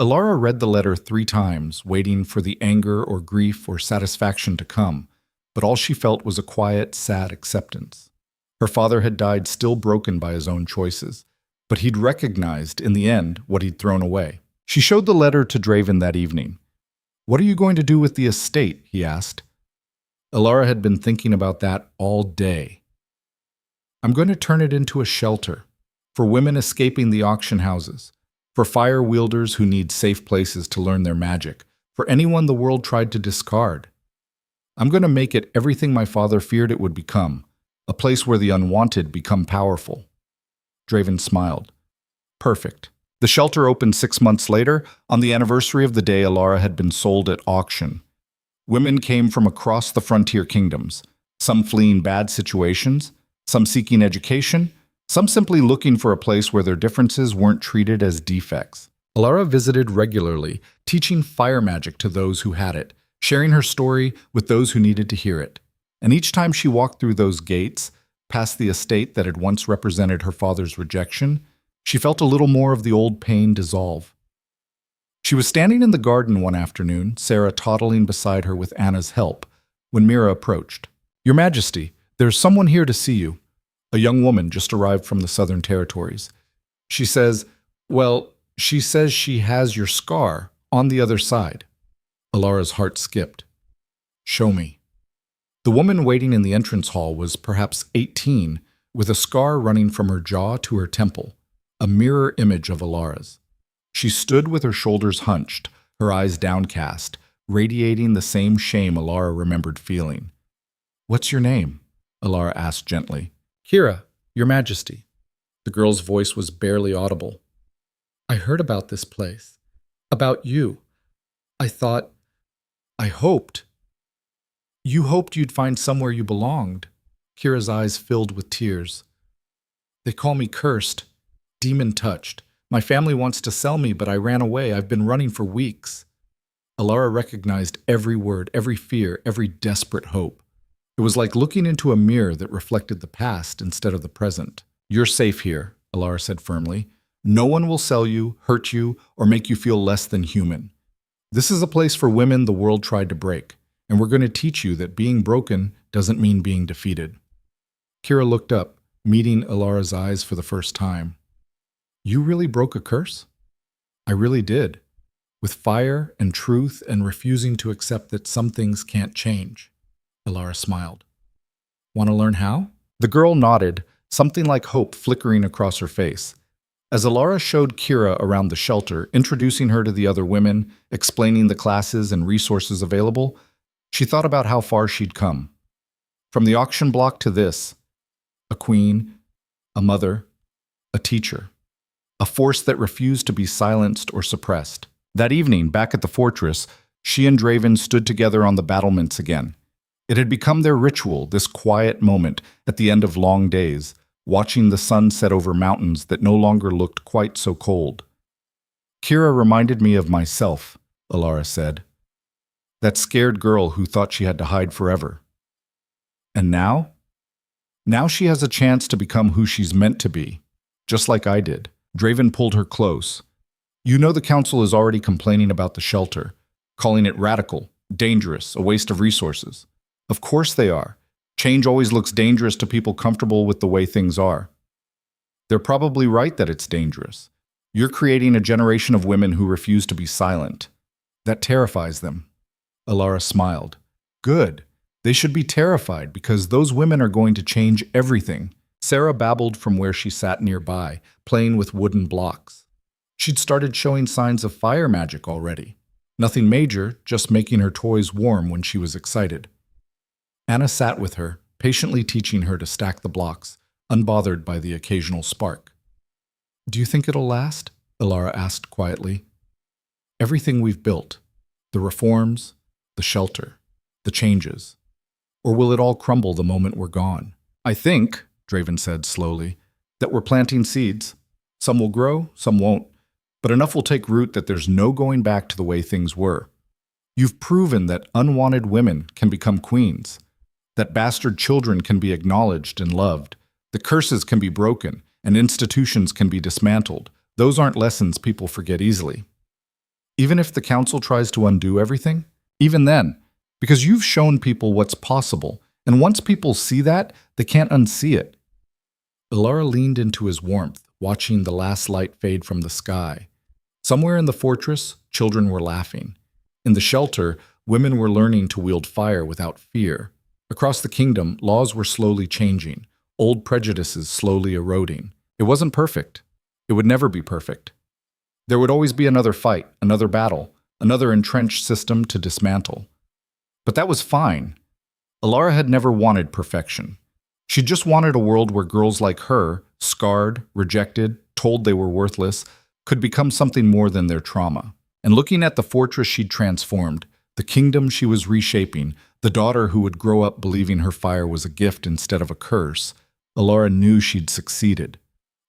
Elara read the letter 3 times, waiting for the anger or grief or satisfaction to come, but all she felt was a quiet, sad acceptance. Her father had died still broken by his own choices, but he'd recognized, in the end, what he'd thrown away. She showed the letter to Draven that evening. "What are you going to do with the estate?" he asked. Elara had been thinking about that all day. "I'm going to turn it into a shelter for women escaping the auction houses, for fire wielders who need safe places to learn their magic, for anyone the world tried to discard. I'm going to make it everything my father feared it would become, a place where the unwanted become powerful." Draven smiled. Perfect. The shelter opened 6 months later, on the anniversary of the day Elara had been sold at auction. Women came from across the frontier kingdoms, some fleeing bad situations, some seeking education, some simply looking for a place where their differences weren't treated as defects. Elara visited regularly, teaching fire magic to those who had it, sharing her story with those who needed to hear it. And each time she walked through those gates, past the estate that had once represented her father's rejection, she felt a little more of the old pain dissolve. She was standing in the garden one afternoon, Sarah toddling beside her with Anna's help, when Mira approached. "Your Majesty, there's someone here to see you." A young woman just arrived from the Southern Territories. She says she has your scar on the other side. Elara's heart skipped. "Show me." The woman waiting in the entrance hall was perhaps 18, with a scar running from her jaw to her temple, a mirror image of Elara's. She stood with her shoulders hunched, her eyes downcast, radiating the same shame Elara remembered feeling. "What's your name?" Elara asked gently. "Kira, Your Majesty." The girl's voice was barely audible. "I heard about this place. About you. I hoped. You hoped you'd find somewhere you belonged." Kira's eyes filled with tears. "They call me cursed, demon-touched. My family wants to sell me, but I ran away. I've been running for weeks." Elara recognized every word, every fear, every desperate hope. It was like looking into a mirror that reflected the past instead of the present. "You're safe here," Elara said firmly. "No one will sell you, hurt you, or make you feel less than human. This is a place for women the world tried to break, and we're going to teach you that being broken doesn't mean being defeated." Kira looked up, meeting Elara's eyes for the first time. "You really broke a curse?" "I really did. With fire and truth and refusing to accept that some things can't change." Elara smiled. "Want to learn how?" The girl nodded, something like hope flickering across her face. As Elara showed Kira around the shelter, introducing her to the other women, explaining the classes and resources available, she thought about how far she'd come. From the auction block to this, a queen, a mother, a teacher, a force that refused to be silenced or suppressed. That evening, back at the fortress, she and Draven stood together on the battlements again. It had become their ritual, this quiet moment at the end of long days, watching the sun set over mountains that no longer looked quite so cold. "Kira reminded me of myself," Elara said. "That scared girl who thought she had to hide forever. And now? Now she has a chance to become who she's meant to be, just like I did." Draven pulled her close. You know the council is already complaining about the shelter, calling it radical, dangerous, a waste of resources. Of course they are. Change always looks dangerous to people comfortable with the way things are. They're probably right that it's dangerous. You're creating a generation of women who refuse to be silent. That terrifies them. Alara smiled. Good. They should be terrified because those women are going to change everything. Sarah babbled from where she sat nearby, playing with wooden blocks. She'd started showing signs of fire magic already. Nothing major, just making her toys warm when she was excited. Anna sat with her, patiently teaching her to stack the blocks, unbothered by the occasional spark. Do you think it'll last? Alara asked quietly. Everything we've built, the reforms, the shelter, the changes. Or will it all crumble the moment we're gone? I think, Draven said slowly, that we're planting seeds. Some will grow, some won't, but enough will take root that there's no going back to the way things were. You've proven that unwanted women can become queens, that bastard children can be acknowledged and loved, that curses can be broken, and institutions can be dismantled. Those aren't lessons people forget easily. Even if the council tries to undo everything, even then, because you've shown people what's possible, and once people see that, they can't unsee it. Alara leaned into his warmth, watching the last light fade from the sky. Somewhere in the fortress, children were laughing. In the shelter, women were learning to wield fire without fear. Across the kingdom, laws were slowly changing, old prejudices slowly eroding. It wasn't perfect. It would never be perfect. There would always be another fight, another battle, another entrenched system to dismantle. But that was fine. Alara had never wanted perfection. She just wanted a world where girls like her, scarred, rejected, told they were worthless, could become something more than their trauma. And looking at the fortress she'd transformed, the kingdom she was reshaping, the daughter who would grow up believing her fire was a gift instead of a curse, Alara knew she'd succeeded.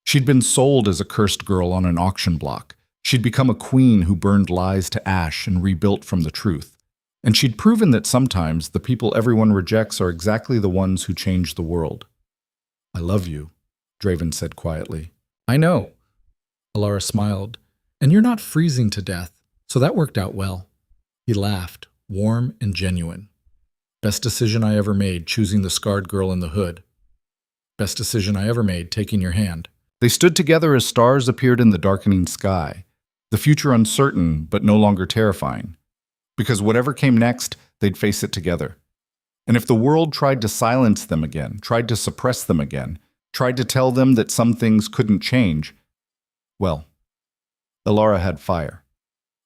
She'd been sold as a cursed girl on an auction block. She'd become a queen who burned lies to ash and rebuilt from the truth. And she'd proven that sometimes the people everyone rejects are exactly the ones who change the world. I love you, Draven said quietly. I know. Alara smiled. And you're not freezing to death, so that worked out well. He laughed, warm and genuine. Best decision I ever made, choosing the scarred girl in the hood. Best decision I ever made, taking your hand. They stood together as stars appeared in the darkening sky, the future uncertain but no longer terrifying. Because whatever came next, they'd face it together. And if the world tried to silence them again, tried to suppress them again, tried to tell them that some things couldn't change, well, Alara had fire.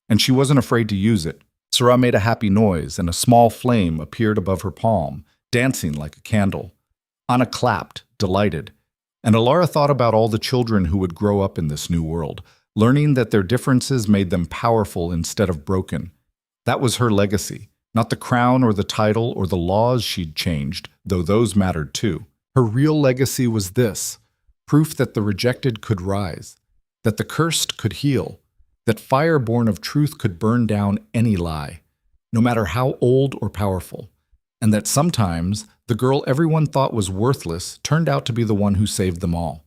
And she wasn't afraid to use it. Sarah made a happy noise, and a small flame appeared above her palm, dancing like a candle. Anna clapped, delighted. And Alara thought about all the children who would grow up in this new world, learning that their differences made them powerful instead of broken. That was her legacy, not the crown or the title or the laws she'd changed, though those mattered too. Her real legacy was this: proof that the rejected could rise, that the cursed could heal, that fire born of truth could burn down any lie, no matter how old or powerful, and that sometimes the girl everyone thought was worthless turned out to be the one who saved them all.